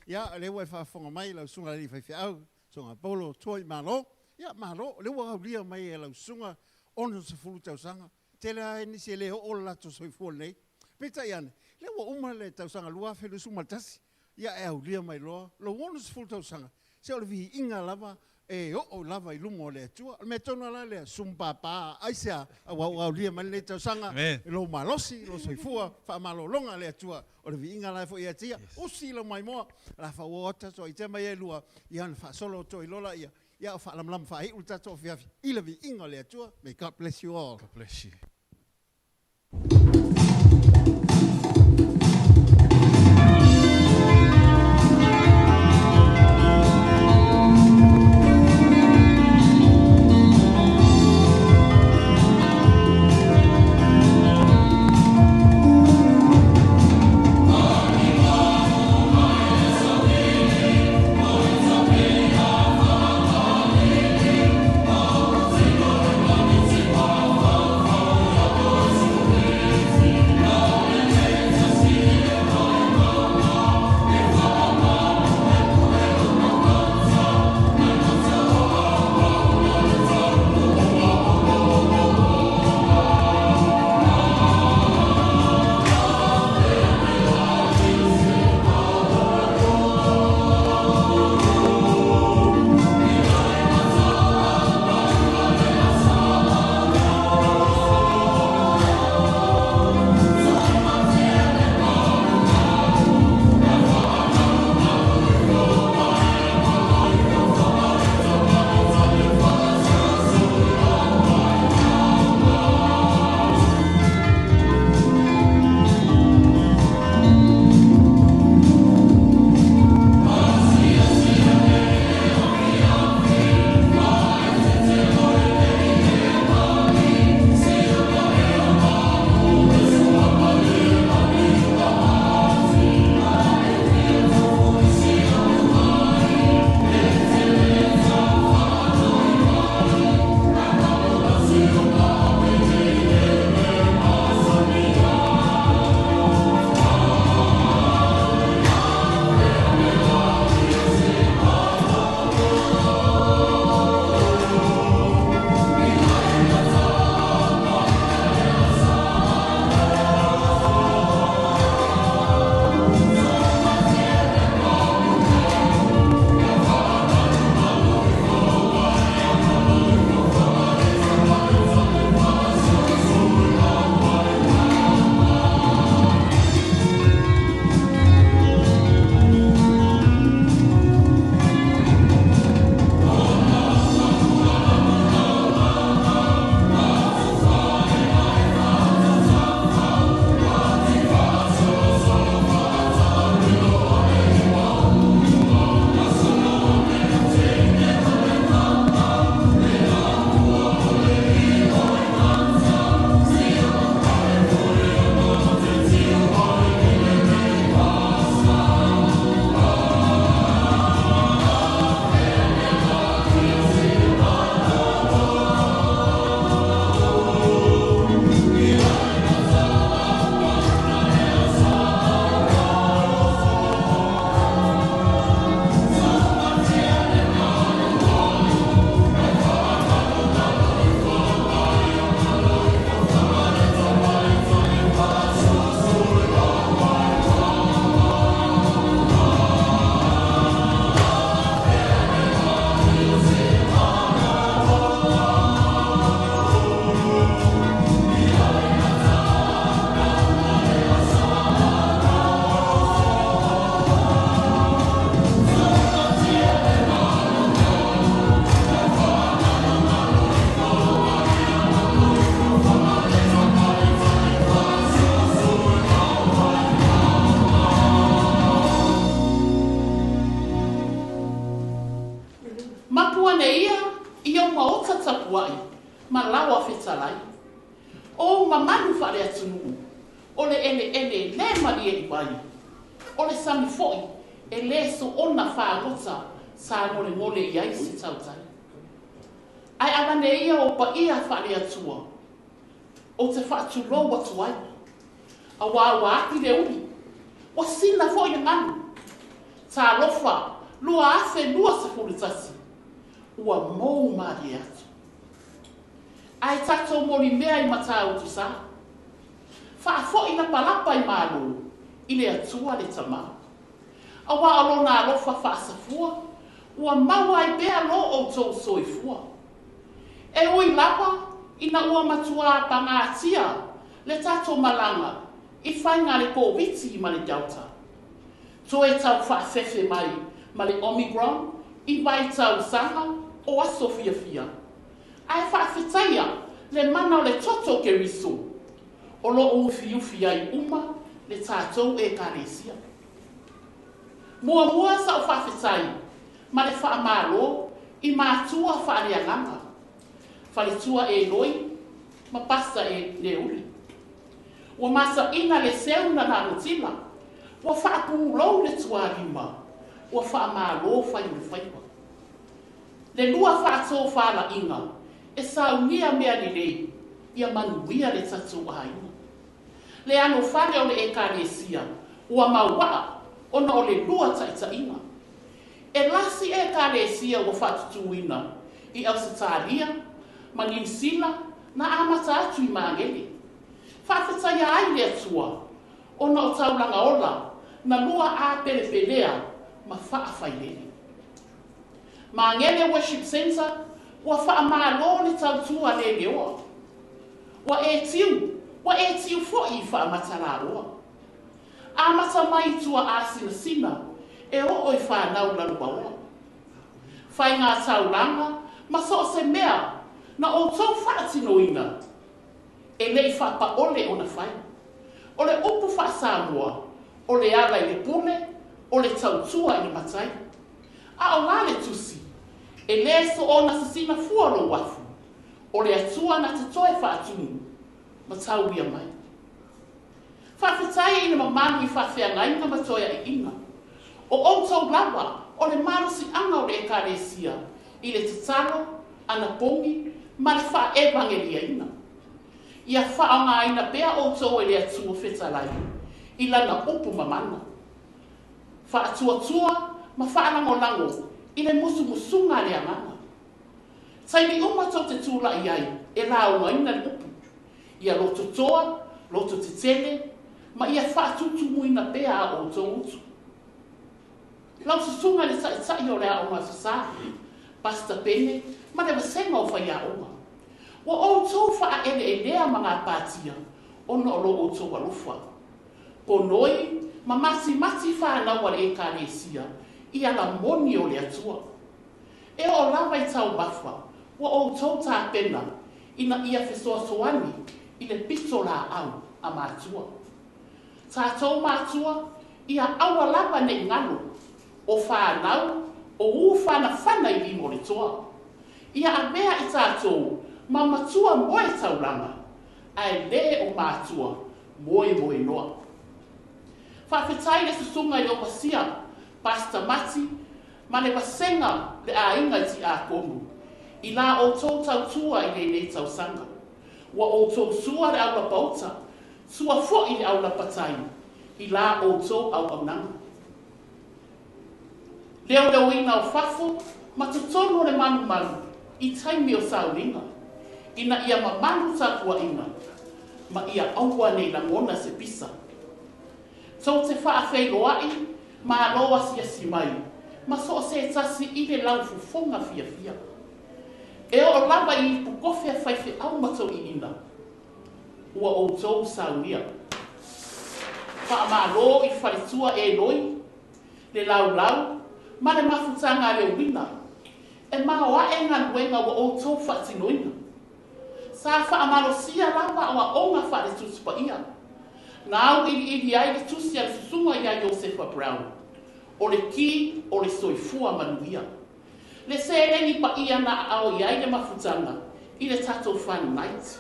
Ya, le wa fa fonga mai la sunga li fa au. Songa polo toi malo. Ya malo, le wa lia mai la sunga ono se fulu tausanga. Tele ai ni se le o la to soi fo nei. Pita yan. Le wa uma le tausanga lua felu sumatasi. Ya e au lia mai lo wono se fulu tausanga. Se o vi inga lava e o lava I lumo le atua. Me tonu ala le sumpapa aisia au lia mani le Tausaga. Lo malosi, lo soifua, whaamalolonga le atua. O le viinga lai fo ia tia. Usi lo mai moa. La whaota so I te mai e lua. I ana whaasolo to I lola ia. Ia o whaalamlam whahi utato o fiafi. I le viinga le atua. May God bless you all. God bless you. O mamanu whare atunu. O le ele le mari e wai. O le sami foi e le so ona whaangota sa ngole i aisi tautai. Ai avane ia o pa ia whare atua. O te whaatu lo watu ai. A wā aki le uri. O sina foi e manu. Tā lofa lua afe lua se furitasi. Ua mou mari atu. Ai tatou mori mea I matau tu sa. Whaafo I na palapa I malo. I le atua le tama. A wā alona alofa whaasafua. ua maua I bea lo o tau soifua. E ui lapa, ina ua matua pangatia, le tato malanga, I whainga le COVID ma le Delta. So e tau whaafefe mai, ma le Omicron, I vai Tausaga o aso fia. Ai whaafetaia, le mana o le toto ke riso, o lo ufi ai uma, le tātou e karesia. Mua sa o whaafetai, ma le whaamalo, I mātua whaaleanganga. Whaletua e loi, ma pasta e neuri. Ua masa ina le seuna na ngutila, ua whaapulou le tuarima, ua whaamalo whaiwa. Le lua whaatou whaala inga, e saunia mea ni rei, ia manuia le tatu aina. Le ano whale o le ekaresia, ua mauaa, ona o le lua taita inga. E lasi ekaresia ua whaatutuina, I Ausitalia, ma New Zealand, na amata atu I maangeli. Whaafetaia ai le atua, ona o taulanga ola, na lua a pelepelea, ma whaafaileri. Maangele Worship Center, ua whaamalo le tautua le leoa. Wa e tiu fo'i whaamatara roa. Amata mai tua asina sina, e o I whanau laluaoa. Whai ngā taulanga, ma so se mea, na o tau whaatinoina, e lei whapaole o na whai. O le upu whaasamoa, o le ala I le pune, o le tautua I le matai. A o ngā le tusi, e le so o na sasina fuaro wafu, o le atua na te toe whaatunu, ma tau ia mai. Whawhetai ina mamanu I whawhea ma toia I ina. O tau lawa, o le marusi anga o le ekaresia, I le tatalo, ana pongi, ma le wha evangelia ina. Ia whaanga ina pea o tau e le atua whetalai, I lana upu mamana. Whaatua, ma whaanangolango, I le musunga le amana. Tai ni umato te tūla I ai, e la o ina le upu. Ia loto toa, loto te tele, ma ia whaatutu muina pea o tau utu. Lau susunga le tai o le a onga sasa, pasta pene, ma le wasenga o whai a onga. Wa o tau wha e lea mga pātia, ono o lo o tau walufa. Ko noi, ma mati whanau wale e kāresia, ia la moni o le atua. E o lawa I tau bafwa, wa o tau tā pena, ina ia whesoa soani, I le pito la au a mātua. Tātou mātua, ia aua lava ne ngalo, o whanau, o uwhana whana I limo le toa. Ia a mea I tātou, ma matua moe tauranga, ai le o mātua, moe noa. Whawhetai le susunga I o pasia, pasta mati, ma le wasenga le a inga ti a konu. I la o tau tautua I le ne tausanga. Wa o tau sua le aula pauta, sua fo I le aula patai, I la o tau au aunanga. Leo ina o fafo, ma tutonu le manu, I taimi o saulinga. Ina ia mamanu takua inga, ma ia aua nei langona se pisa. Tau te whaafei loai, ma aloa si mai, ma so se tasi I le lau fufonga fia. E o lava I pukofe a whaife au matou I ina. Ua o tau saunia. Wha malo I whaletua e loi, le lau, ma le mafutanga le wina. E maoa e ngā luenga ua o tau whaatinoina. Sa wha malo sia lava ua onga whaletutu pa ia. Nā au ili ai le tusi al susunga ia Josefa Brown. O le ki, o le soifua manuia. Le sereni pa ia na au iai le mafutanga, I le tatou fun night.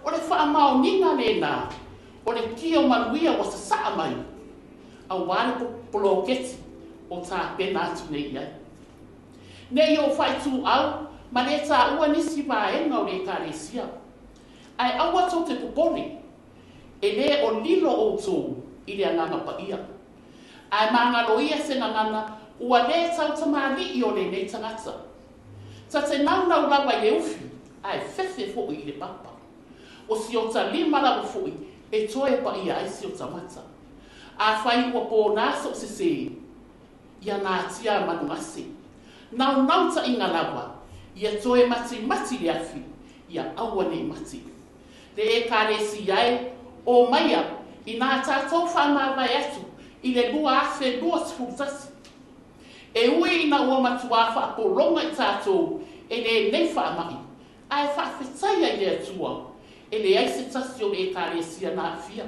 O le wha mao ninga le nā, o le ki o manuia wa sa saa mai. Au wale poloketi o tā pena atu nei iai. Nei o whai tū au, ma le tā ua nisi vaenga o le kāresia. Ai aua tau te popoli, e le o lilo o tō I le anganga pa ia. Ai mangalo ia se ngangana, ua le tau tamali I o le nei tangata. Ta te naunau lawa I le ufi, ai fefe fōi I le papa. O si o ta lima lawa fōi, e toe pa ia ai si o tamata. A whai ua pō nasa o se se, ia nā tia manungase. Nau ta inga lawa, ia toe mati le afi, ia aua nei mati. Le e kare si ai, o maia, i nā tātou whamawai atu, i le lua afe lua tfutasi. E ui ina ua matua whaaporonga i tātou, e le nei whaamai, ai whaafetaia i le atua, e le aise tasi o le e kare si ana afia.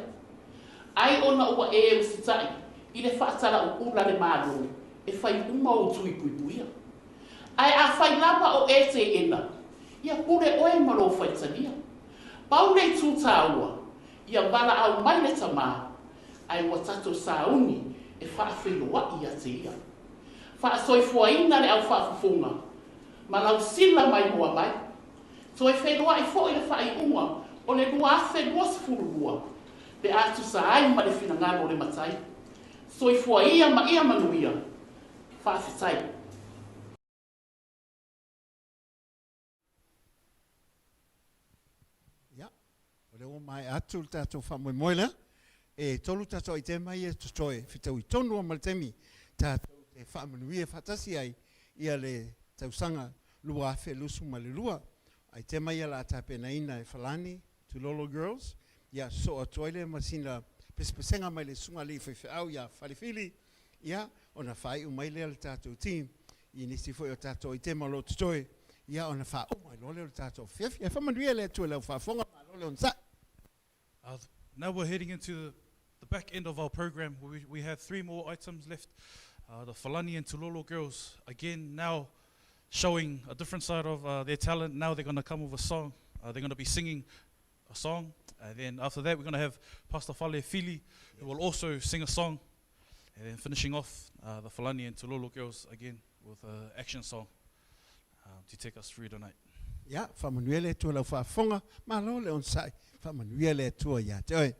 Ai ona ua e usitai, i le whaatara o ula le mālo, e whai uma o tui puipuia. Ai a whai lava o e te ena, ia pure oe malo whaitania. Pau nei tūtāua, ia wala au mai le tamā, ai wa tato sauni e whaawhiloa i a te ia. Whaasoifua ina le au whaafufunga, ma lau sila mai mua mai. So e whenua i fo i le whai unga, o le lua afe lua sifurulua, le atu sa ai ma le finangalo le matai. So i fua ia ma ia manuia, whaafetai. O le o mai atu le tātou whamoemoela, e tolu tātou i te mai e tutoe, whitau i tonu o maltemi, tātou te whaamanuia whatasi ai, ia le tausanga lua awhe lusu ma le lua, ai te mai ala tāpena ina e whalani, to Lolo Girls, ia so a toile masina pespesenga mai le sunga li whaiwhau ia whalifili, ia ona whai umai lea le tātou team, i nisi fwoi o tātou i te malo tutoe, ia ona wha umai lole o tātou whiawhi, e whamanuia lea tue lau whafonga ma lole on sa. Now we're heading into the back end of our program. We have 3 more items left. The Falani and Tulolo girls, again, now showing a different side of their talent. Now they're going to come with a song. They're going to be singing a song. And then after that, we're going to have Pastor Fale Fili, who will also sing a song. And then finishing off the Falani and Tulolo girls, again, with an action song to take us through tonight. Ia, whamanuia lea tua lau whaafonga, ma lole on sai, whamanuia lea tua ia te oi.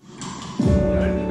And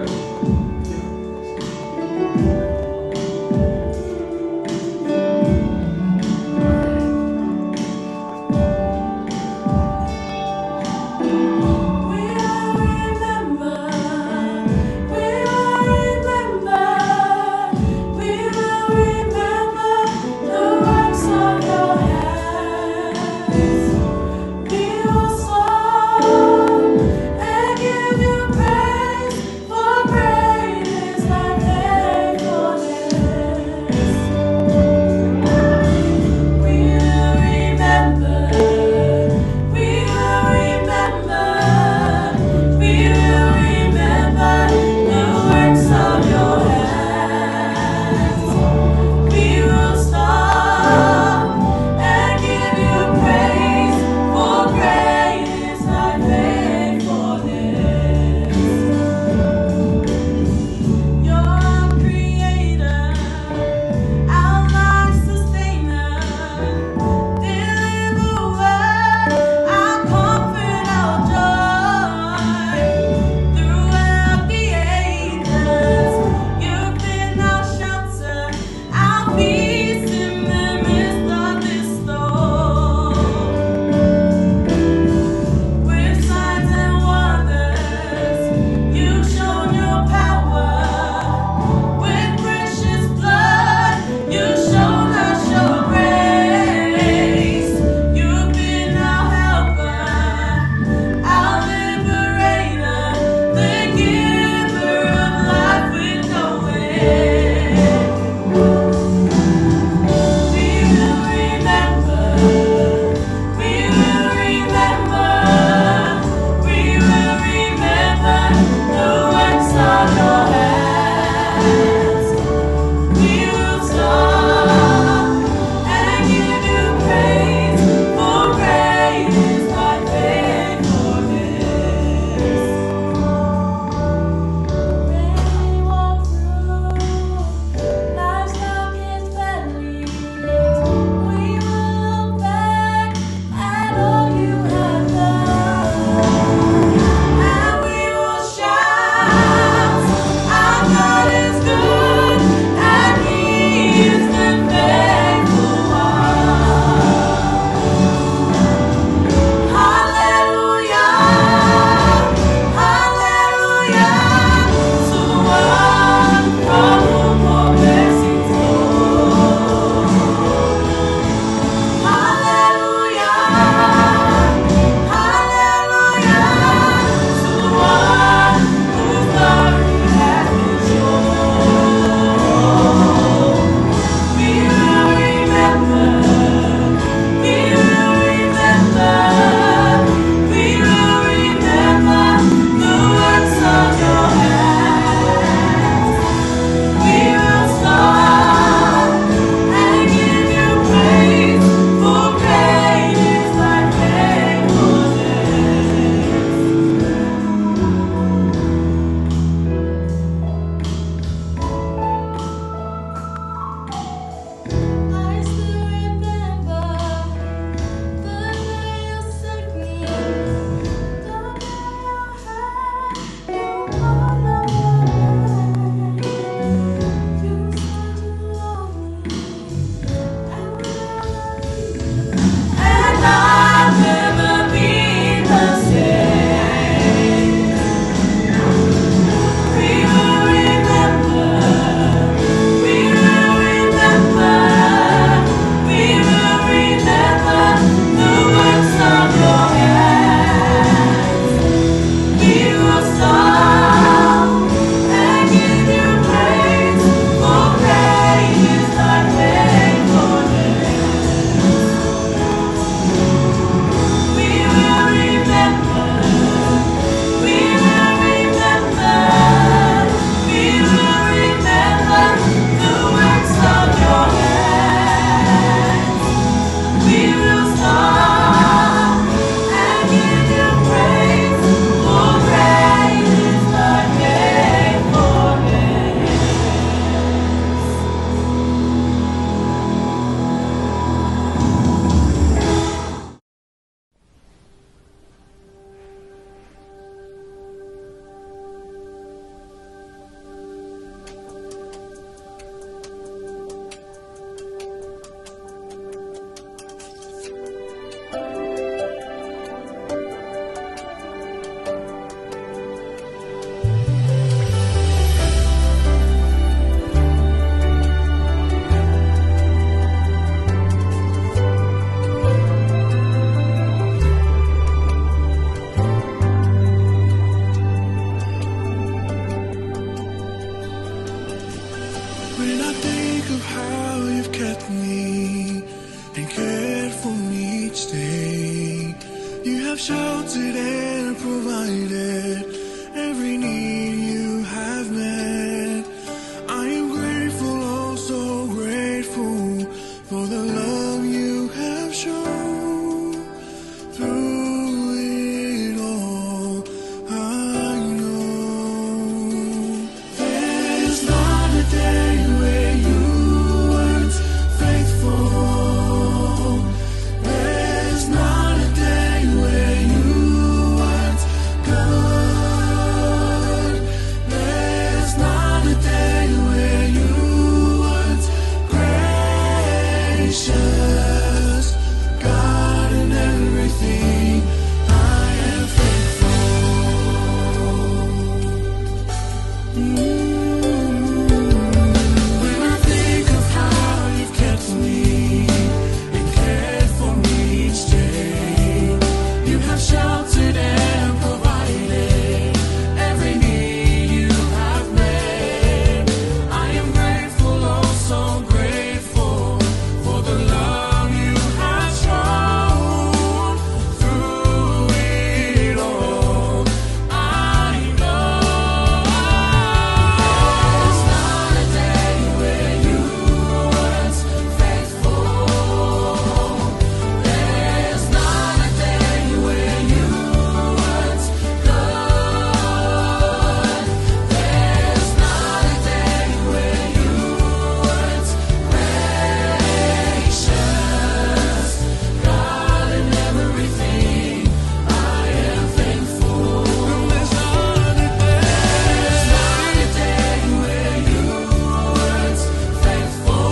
have sheltered and provided every need you have met. I am grateful, oh so grateful for the love you have shown. Through it all, I know there's not a day where you weren't faithful. There's not a day where you weren't good. There's not a day where you weren't gracious. God, in everything, I am faithful. When I think of how you've kept me and cared for me each day, you have sheltered and provided every need you have met. I am grateful, oh so grateful for the love you have shown. Through it all, I know there's not a day where you weren't faithful. There's not a day where you weren't good. There's not a day where you weren't gracious. God, in everything, I am thankful. There's not a day where you weren't faithful.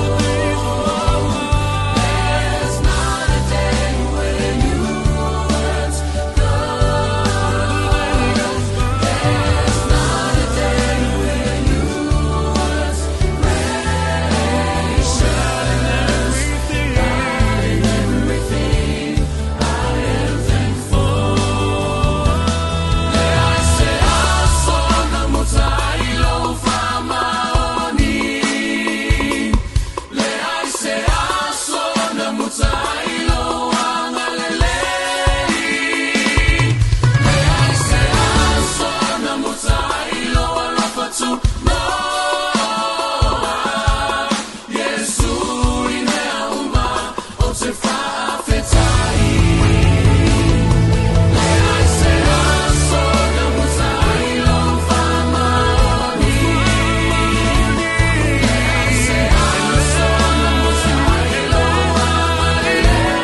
There's not a day where you weren't good. There's not a day where you weren't gracious. God, in everything, I am thankful. Le aise aso na mutailo famaoni. Le aise aso na mutailo angalelei. Le aise aso na mutailo alafatu moa. Yesu imeauma o te whaafetai. Le aise aso na mutailo famaoni. Le aise aso na mutailo angalelei.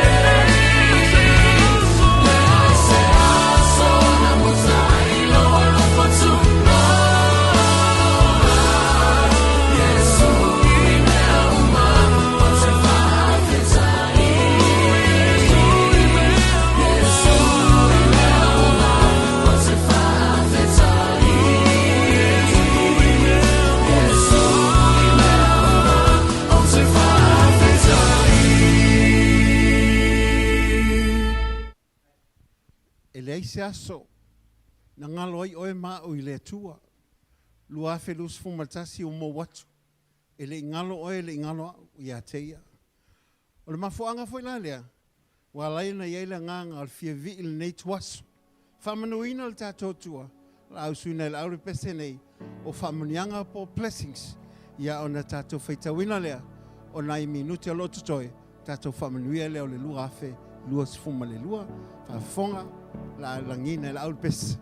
Le aise aso na mutailo alafatu moa. Yesu imeauma o te whaafetai. Yesu imeauma o te whaafetai. Yesu imeauma o te whaafetai. E le aise aso na ngalo ai oe mao i le atua. Lua afe lus fumatasi o mo watu. E le ngalo oe le ngalo au i ateia. O le mafuanga foi la lea. Wa laina yeila nganga al fia vi il nei tuasu. Whamanuina le tātou tua. La au suina le aure pese nei. O whamanianga po blessings. Ia o na tātou whaitawina lea. O nai minuti alo tutoe. Tātou whamanuia lea o le lua afe. Lua sifuma le lua. Whafonga. La langina le aure pese.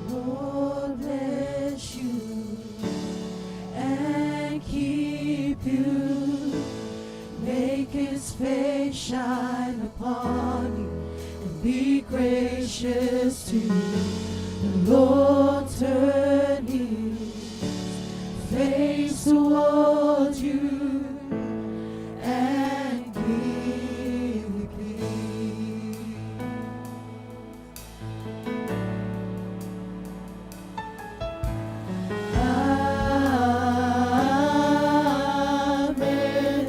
Lord bless you and keep you. Make His face shine upon you and be gracious to you. The Lord turn His face towards you and give you peace. Amen.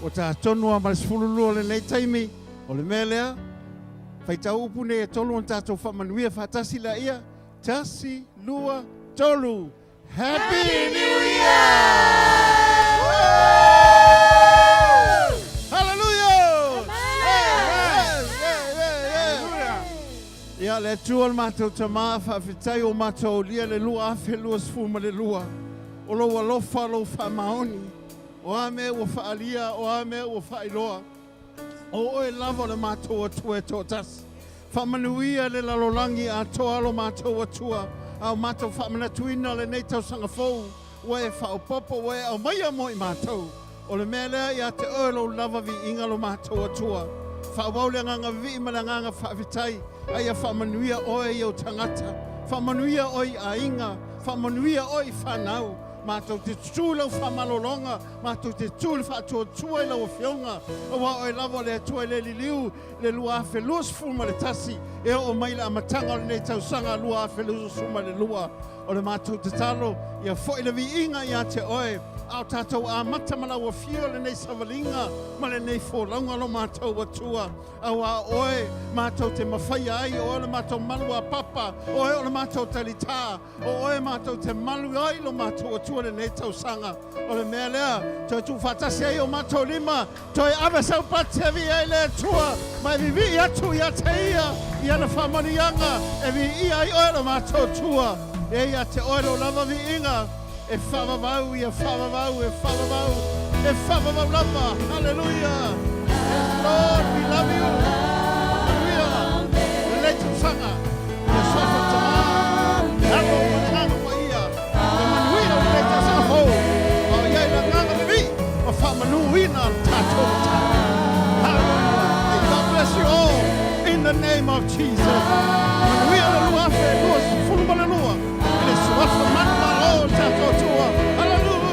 o ta tonua ma le sefululua le nei taimi o le mea lea faitau upu nei e tolu on tatou whamanuia whatasi la ia tasi lua tolu. Happy New Year! Hallelujah! Ia le tua le mātou tamaa whawhitai o mātou lia le lua awhi lua sfuma le lua. O lo alofa lo whamaoni. O ame o whaalia, o ame o whailoa. O oe lava le mātou atua e tōtas. Whamanuia le lalolangi a toa lo mātou atua. Au mātou whamanatuina le nei Tausaga Fou. Oe whaopopo, oe au maia mo I mātou. O le mea lea ia te oe lo lava vi inga lo mātou atua. Whaawau le nganga vi ma le nganga whaawitai. Aia whamanuia oe I o tangata. Whamanuia oi a inga. Whamanuia oi whanau. Mātou te tūlau whamalolonga, mātou te tūle whātua tuai lau whionga. O wa oi lava le tuai le liliu, le lua awhi lua sfuma le tasi, e o maile amatanga le nei tausanga lua awhi lua sfuma le lua. O le mātou te talo, ia fwoi le vi inga ia te oe, au tātou a matamana wa fio le nei savalinga, ma le nei fōlaunga lo mātou atua. Au a oe, mātou te mawhai ai, o le mātou malu a papa, o le mātou talita, o mātou te malu ai lo mātou atua le nei tausanga. O le mea lea, toi tu whatasi ai o mātou lima, toi awe sau patevi ai le atua, mai vivi atu ia te ia na whamanianga, e vi ia ai oe lo mātou atua. E ia te oero lava vi inga, e whamavau, e whamavau, e whamavau, e whamavau lava, hallelujah. Yes, Lord, we love you. Hallelujah. Le leitu sanga, le sofa tama, halo o le nganga wa ia, le manuia le leitu sanga hou, o iai le nganga le vi, o whamanuina tātou tātou. Hallelujah. And God bless you all, in the name of Jesus. Manuia le luafe, luas, fuluma le lua. Hallelujah.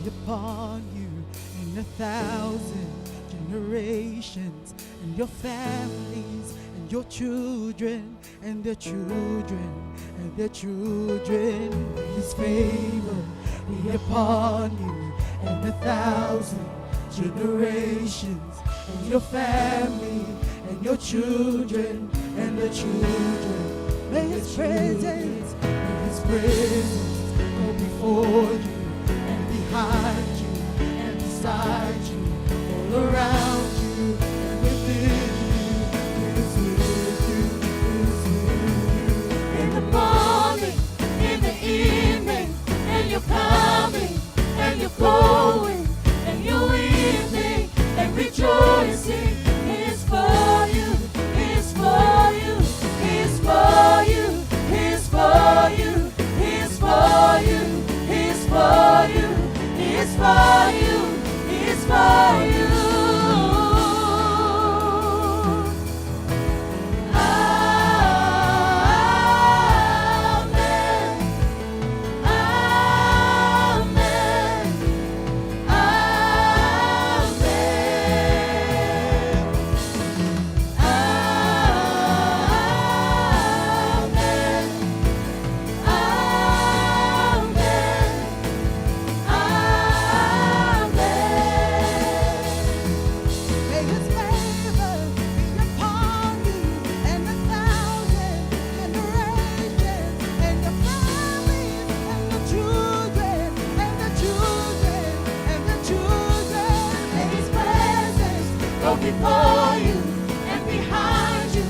Upon you and 1,000 generations, and your families and your children and their children and their children. His favor be upon you and 1,000 generations, and your family and your children and their children. May His presence go before you, behind you, and beside you, all around you, and within you, is with you, is with you. In the morning, in the evening, and you're coming, and you're going, and you're weeping, and rejoicing. It's for you, it's for you, it's for you, it's for you, it's for you, it's for you. It's for you, it's for you. Before you, and behind you,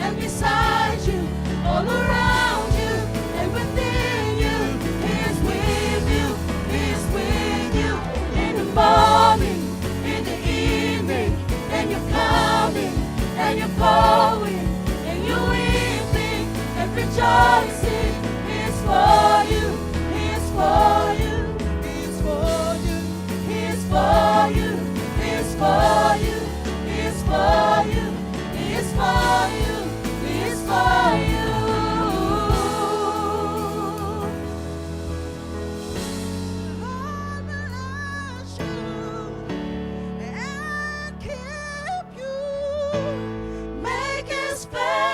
and beside you, all around you, and within you. He is with you, He is with you. In the morning, in the evening, and you're coming, and you're going, and you're weeping, and rejoicing. He is for you, He is for you, He is for you, He is for you, He is for you.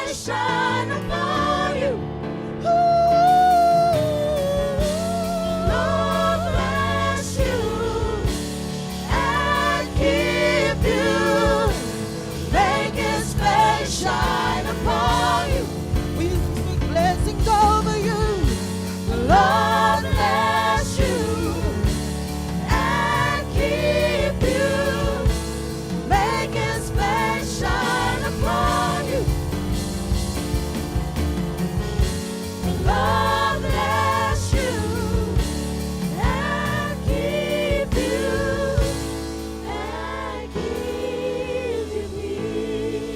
face shine upon you. Lord bless you and keep you. Make his face shine upon you. We speak blessings over you. The Lord bless you and keep you. Make his face shine upon you. The Lord bless you and keep you and give you peace.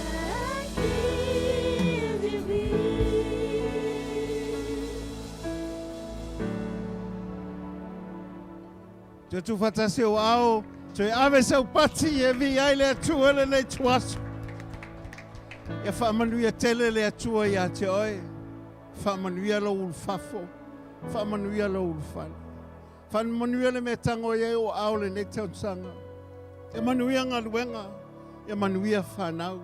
And give you peace. Te tu fatase o ao, te ave sau pati e vi ai le atua le nei tuasu. E whaamanuia tele le atua ia te oe. Whaamanuia lo ulfafo. Whaamanuia lo ulfale. Whaamanuia le me tango e o ao le nei tausaga. E manuia ngā luenga. E manuia whanau.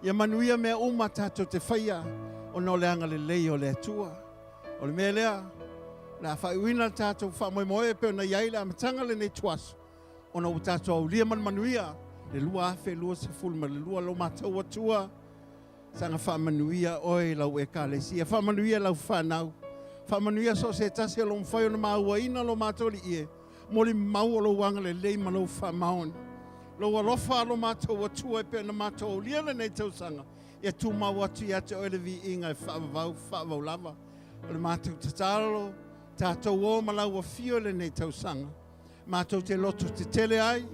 E manuia mea uma tato te whaia. O no leanga le lei o le atua. O le mea lea. Na whaiwina tātou whamoemoe peo na iai la matanga le nei tuasu. O na utatou au lia manuia. Le lua afe, lua se fulma, le lua lo mātou atua. Sanga whamanuia oi lau e kālesia. Whamanuia lau whanau. Whamanuia so se tasi alo mwhai o na maua ina lo mātou li ie. Moli mau o lo wanga le lei ma lo whamaon. Lo alofa alo mātou atua e peo na mātou au lia le nei tausanga. E tu mau atu ia te oile vi inga e whaavau lava. O le mātou tatalo. Tātou o malau a fio le nei tausanga. Mātou te loto te tele ai.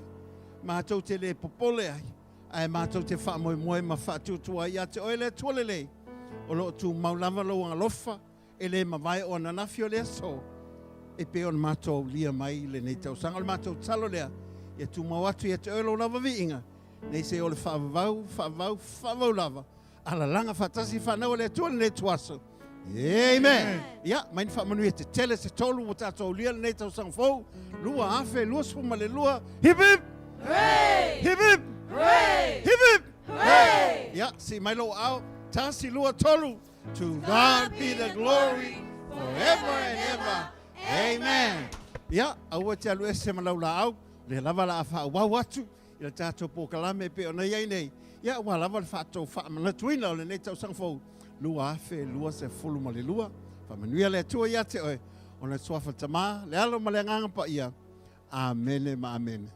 Mātou te le popole ai. Ai mātou te whaamoemoe ma whaatutua ia te oele tualele. O lo tu maulava lo alofa. E le mawai o nanafio le aso. E pe on mātou lia mai le nei tausanga. O le mātou talo lea. Ia tu mawatu ia te oele lava viinga. Nei se o le whaavau lava. Ala langa whatasi whanau le tuale nei tuaso. Amen. Ja, mein whaamanuia te tele se tolu o tātou lia nei tausanga fou. Lua afe, lua sfuma le lua. Hip hip! Hooray! Hip hip! Hooray! Hip hip! Hooray! Ja, si mai lo au. Tasi lua tolu. To God be the glory forever and ever. Amen. Ja, aua te alu ese malau la au. Le lava la afa wau atu. Ila tātou pōkalame pe o na iei nei. Ja, ua lava le whātou whaamanatuina o le nei tausanga fou. Lua afe, lua se fulu ma le lua. Whamanuia le atua ia te oe. O le suafa tamā, le alo ma le nganga pa ia. Amene ma amene.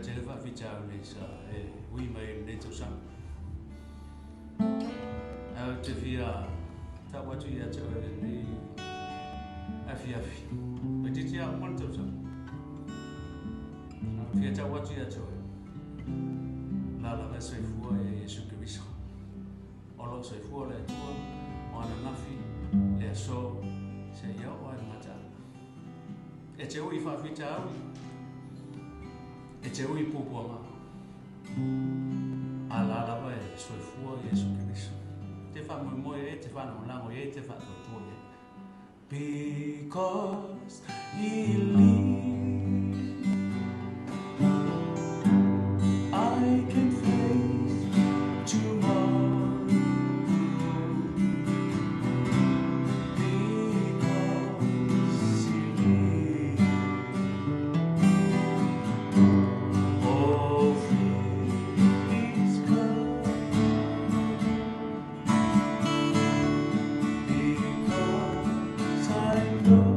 Te le whawhitau nei sa e ui mai nei tausanga. Au te whia tawatu ia te oe ni awhi. Me titi a mana tausanga. Au whia tawatu ia te oe. La me soifua e Jesu Kiriso. Olo soifua le atua, o ana nafi, le aso, se iau o ana mata. E te ui whawhitau. E te ui pupua ma. A la lawa e soifua Jesu Kiriso. Te whamoemoe e, te whanaolango e, te whatotua e. Because he lives, I can face tomorrow. Because he lives. Oh, please come, because I know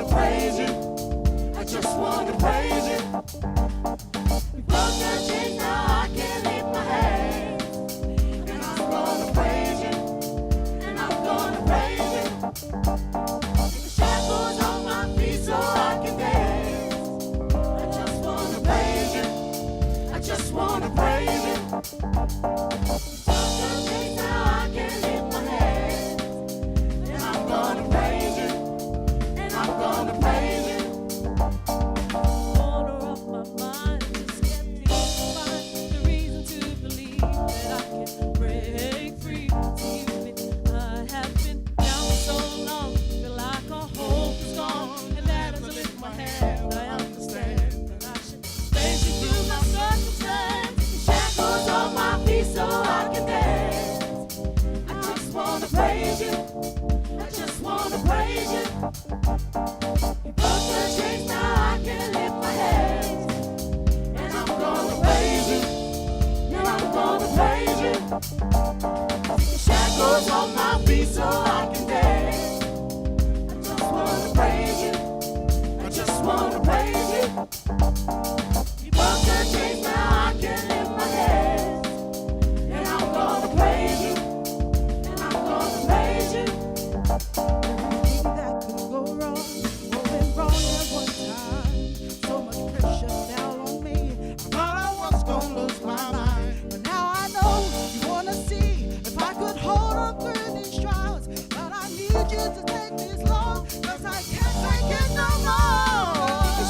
praise you. I just wanna praise you. You broke the chains, now I can lift my hands. And I'm gonna praise you. And I'm gonna praise you. The shackles on my feet so I can dance. I just wanna praise you. I just wanna praise you. Broke the chains, now I can lift my hands. And I'm gonna praise you. And I'm gonna praise you. Corner of my mind just kept me find the reason to believe that I can break free. See me, I have been down so long, feel like all hope is gone. And that as I lift my hand, I understand that I should face you through my circumstance. Shackles on my feet so I can dance. I just wanna praise you. I just wanna praise you. You broke the chains, now I can lift my hands. And I'm gonna praise you. And I'm gonna praise you. Shackles on my feet so I can dance. I just wanna praise you. I just wanna praise you. You broke the chains, now I can lift my hands. And I'm gonna praise you. And I'm gonna praise you. Everything that could go wrong, went wrong at one time. So much pressure down on me. I thought I was gonna lose my mind, but now I know you wanna see if I could hold on through these trials. But I need you to take this long, 'cause I can't take it no more.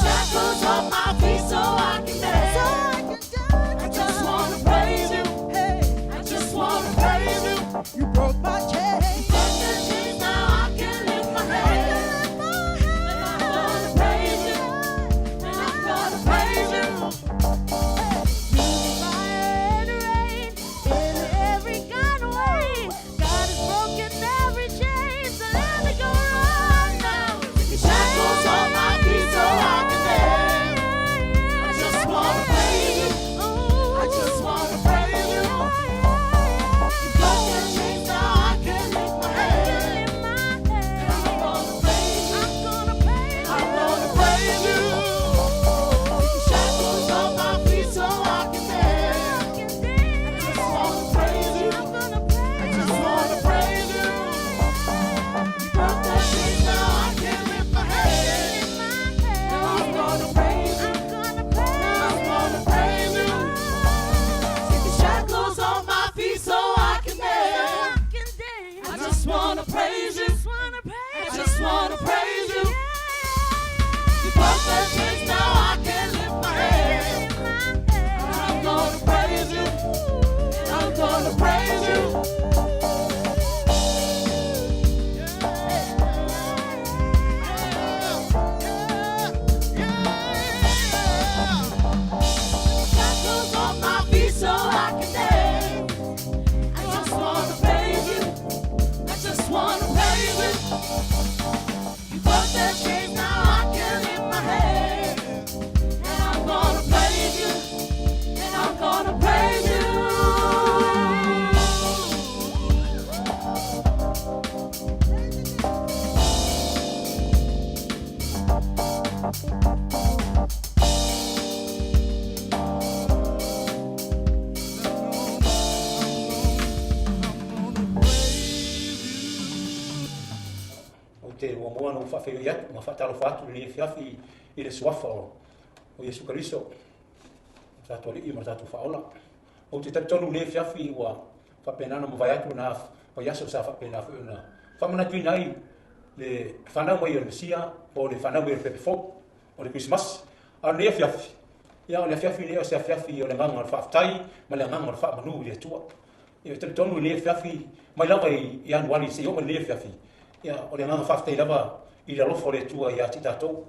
Shackles on my feet so I can dance. So I can dance. I just wanna praise you. Hey, I just wanna praise you. you broke my chain. Broke the chains, now I can lift my hands. And I'm gonna praise you. And I'm gonna praise you. Fire and rain in every kind of way. God has broken every chain, so let me go right now. Shackles on my feet so I can dance. I just wanna praise you. I just wanna praise you. You broke the chains, now I can lift my hands. And I'm gonna praise you. I'm gonna praise you. Shackles on my feet so I can dance. I just wanna praise you. I just wanna praise you. You broke the chains, now I can lift my hands. And I'm gonna praise you. I'm gonna praise you. Take the shackles on my feet so I can dance. I just wanna praise you. I just wanna praise you. You broke the chains, now I can lift my hands. And I'm gonna praise you. And I'm gonna praise you. Shackles on my feet so I can dance. I just wanna praise you. I just wanna praise you. You broke the chains, now I can lift my hands. And I'm gonna praise you. And I'm gonna praise you. O te ua moa no whawhiri atu, ma whataro whatu ni e whiawhi i le suafa o Iesu Karisto. Tātou li i ma tātou whaola. O te tonu le whiawhi ua whapenana mo vai atu na waiaso sa whapena fu na whamana tuina ai le whanau mai o le Mesia o le whanau mai o le Pepe Fok o le Christmas. A le whiawhi. Ia o le whiawhi le o se whiawhi o le nganga o le whaftai ma le nganga o le whamanu i le tua. Ia te tonu le whiawhi mai lava i anuali se o ma le whiawhi. Ia o le nganga whaftai lava i le lofo le tua i ati tātou.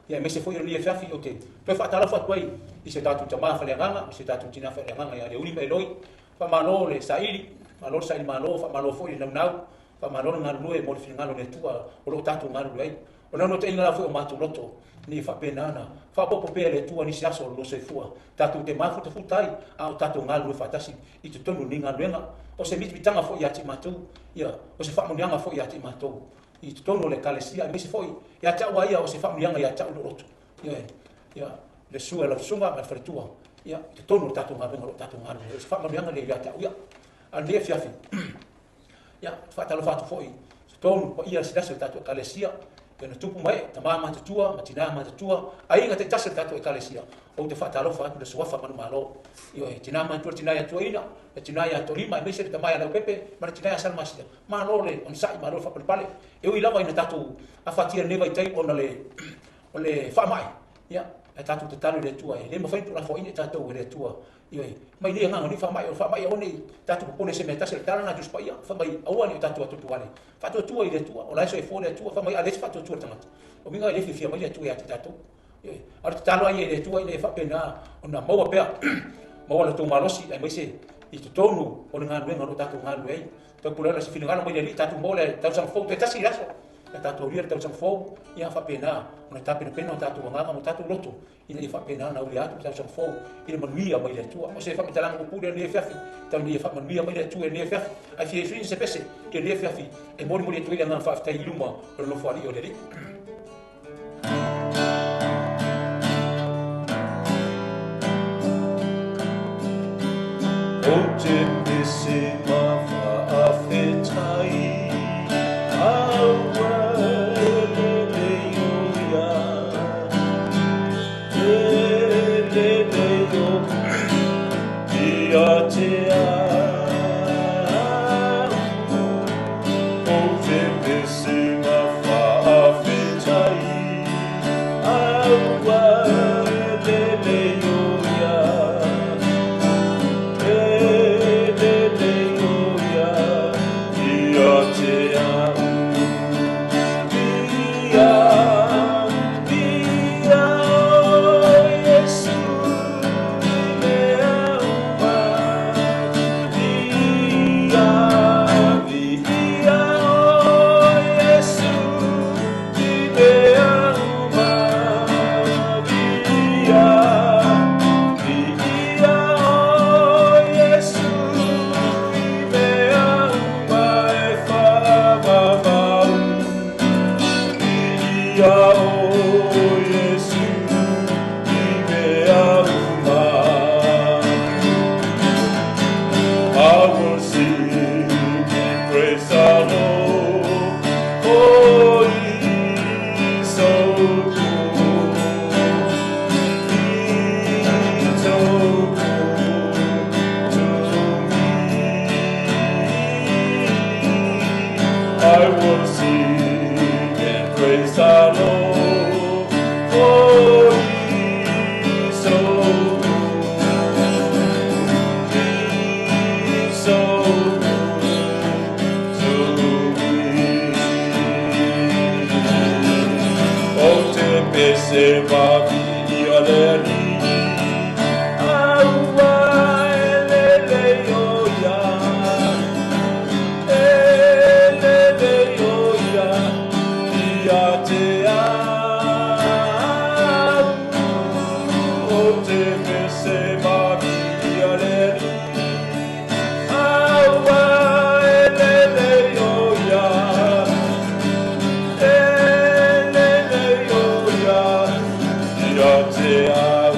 Ia me se foi le whiawhi o te pe whatala whatuai i se tātou tamaha whalenga, i se tātou tina whalenga ia le uri mai loi. Whamano le sairi, malo sairi malo, whamalo foi le nau, whamalo ngā lue mo le whingalo le tua o lo tātou ngā lue ai. O nano te inga la foi o mātou loto ni whapenana. Whapopo pēr le tua ni se aso lo se fua. Tātou te mafu te futai a o tātou ngā lue whatasi i te tonu ni ngā luenga. O se mititanga foi i ati mātou. Ia, o se whamunianga foi i ati mātou. I te tono le kalesia, misi foi, ia tau ia o se whamrianga ia tau roto. Ia, le sua la sunga ma fretua. Ia, te tono tatu ngā renga ro tatu ngā renga, se whamrianga le ia tau ia. An le fiafi. Ia, whatalo whatu foi, se tono pa ia se dasa tatu kalesia, kena tupu mai, ta mama te tua, ma tina ma te tua, a inga te tasa tatu kalesia. O te whatalo whatu le suafa manu malo. Ia, tina ma tua tina ia tua ina, e tina ia torima, e meise te mai ala pepe, ma tina ia salmasia. Ma lo le, on sai, ma lo whapalipale. E ui lawa ina tatu, a whatia neva i tei, ona le whamai. Ia, e tatu te tanu le tua, e le mawhaitu la fo ine tatu le tua. Ia, mai lia nganga ni whamai, o ne tatu popone se me tasa le tala na juspa ia, whamai awani o tatu atu tuale. Whatu tua i le tua, o laiso e fo le tua, whamai alesi whatu tua tangata. O minga e lefi fia mai le tua ia te tatu. Ia, ar te talo ai e le tua i le whapena, ona maua pea, maua la tō malosi, ai mai se, i te tonu, o le ngā nuenga ro tatu ngā nuei. Tau pulana se whingana mai le li tatu mo le Tausaga Fou te tasi raso. Le tatu ria le Tausaga Fou ia whapena. Ona tapena pena o tatu nganga mo tatu loto. Ina i whapena na uri atu Tausaga Fou. Ina manuia mai le tua. O se whapetalanga ko pūrea le whiafi. Tau ni e whamanuia mai le tua le whiafi. Ai fie fie se pese ke le whiafi. E mori mori e tuile ngā whaftai iluma o le lofo ali o le li. O te pese ma whaafetai, aua leleo ia te au. O te pese ma whaafetai, aua leleo ia. I will sing and praise the Lord, for He is so good. He is so good to me. O te pese mavi o le ni, aua ele o ya. Yeah.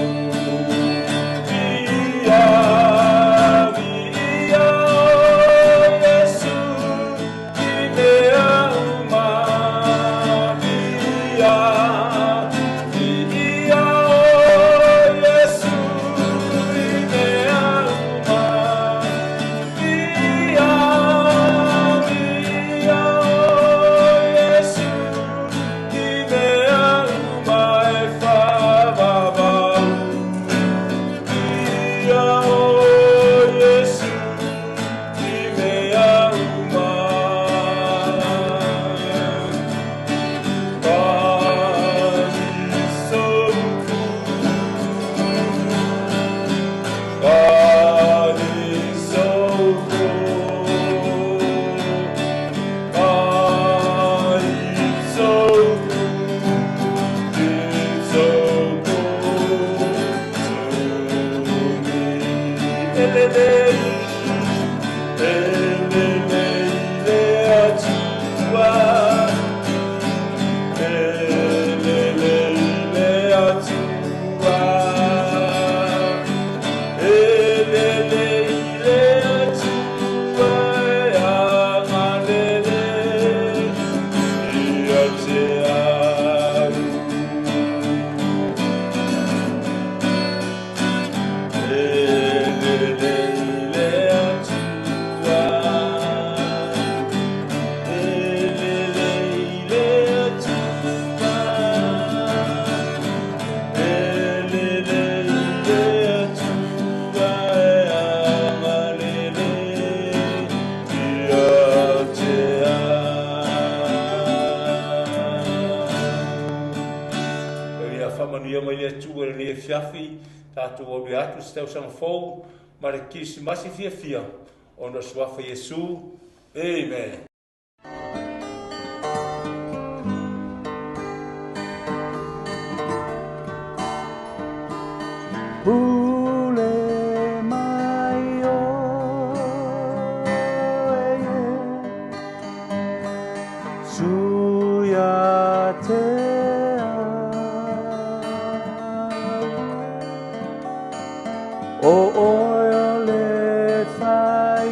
whamanuia mai lea tua le fiafi, tātou o le atu se Tausaga Fou, ma le kisimasi fia o na suafa Iesu. Amen. Hule mai o suya te o le fai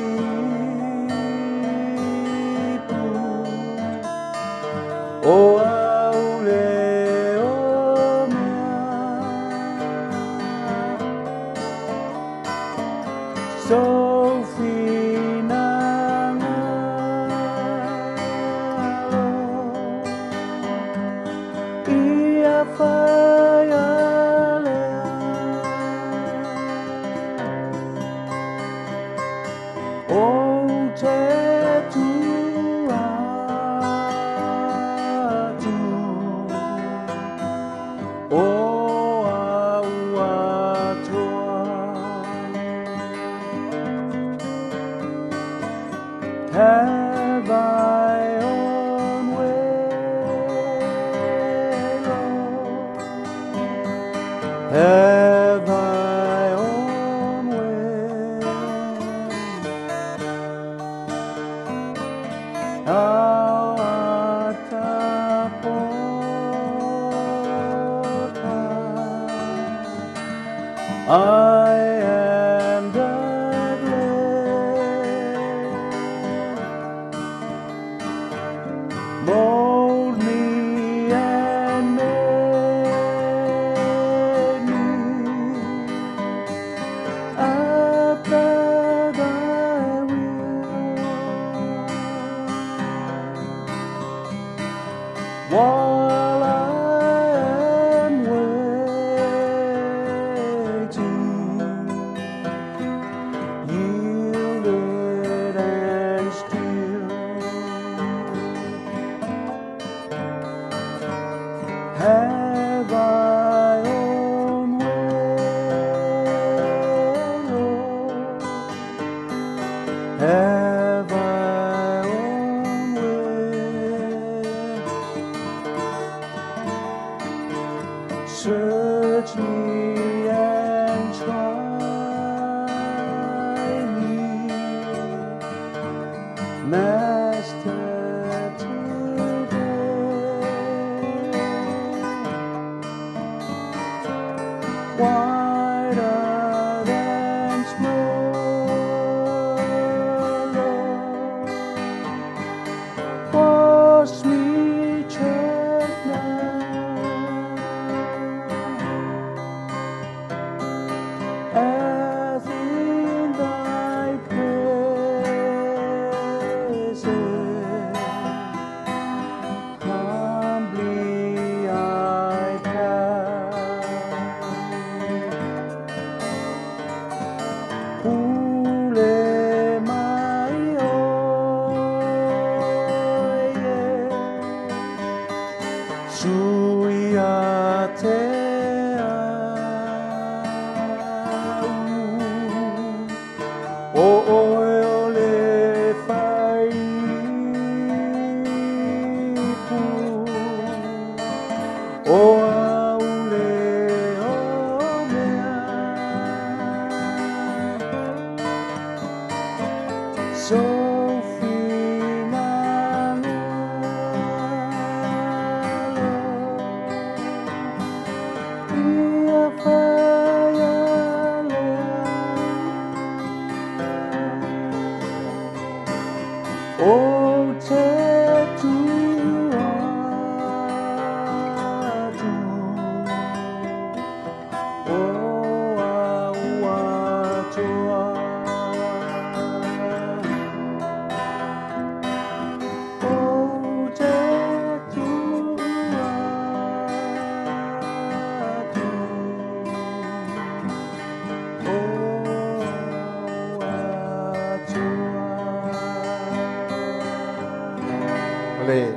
o au le o Sofina ia faiale o te tua tu o au atua have I own way, Lord? Have I own way? How art thou I am the mold me and make me after thy will. While I am waiting, yielded and still, have I own way, Lord? Have I own way? Search me and try me, Master, whiter than snow, Lord, wash me chestnut as in thy presence humbly I Hule mai oe suia te au o oe o le fai pu o au le o mea Sofina ia faiale o te tua tu o au atua Oleh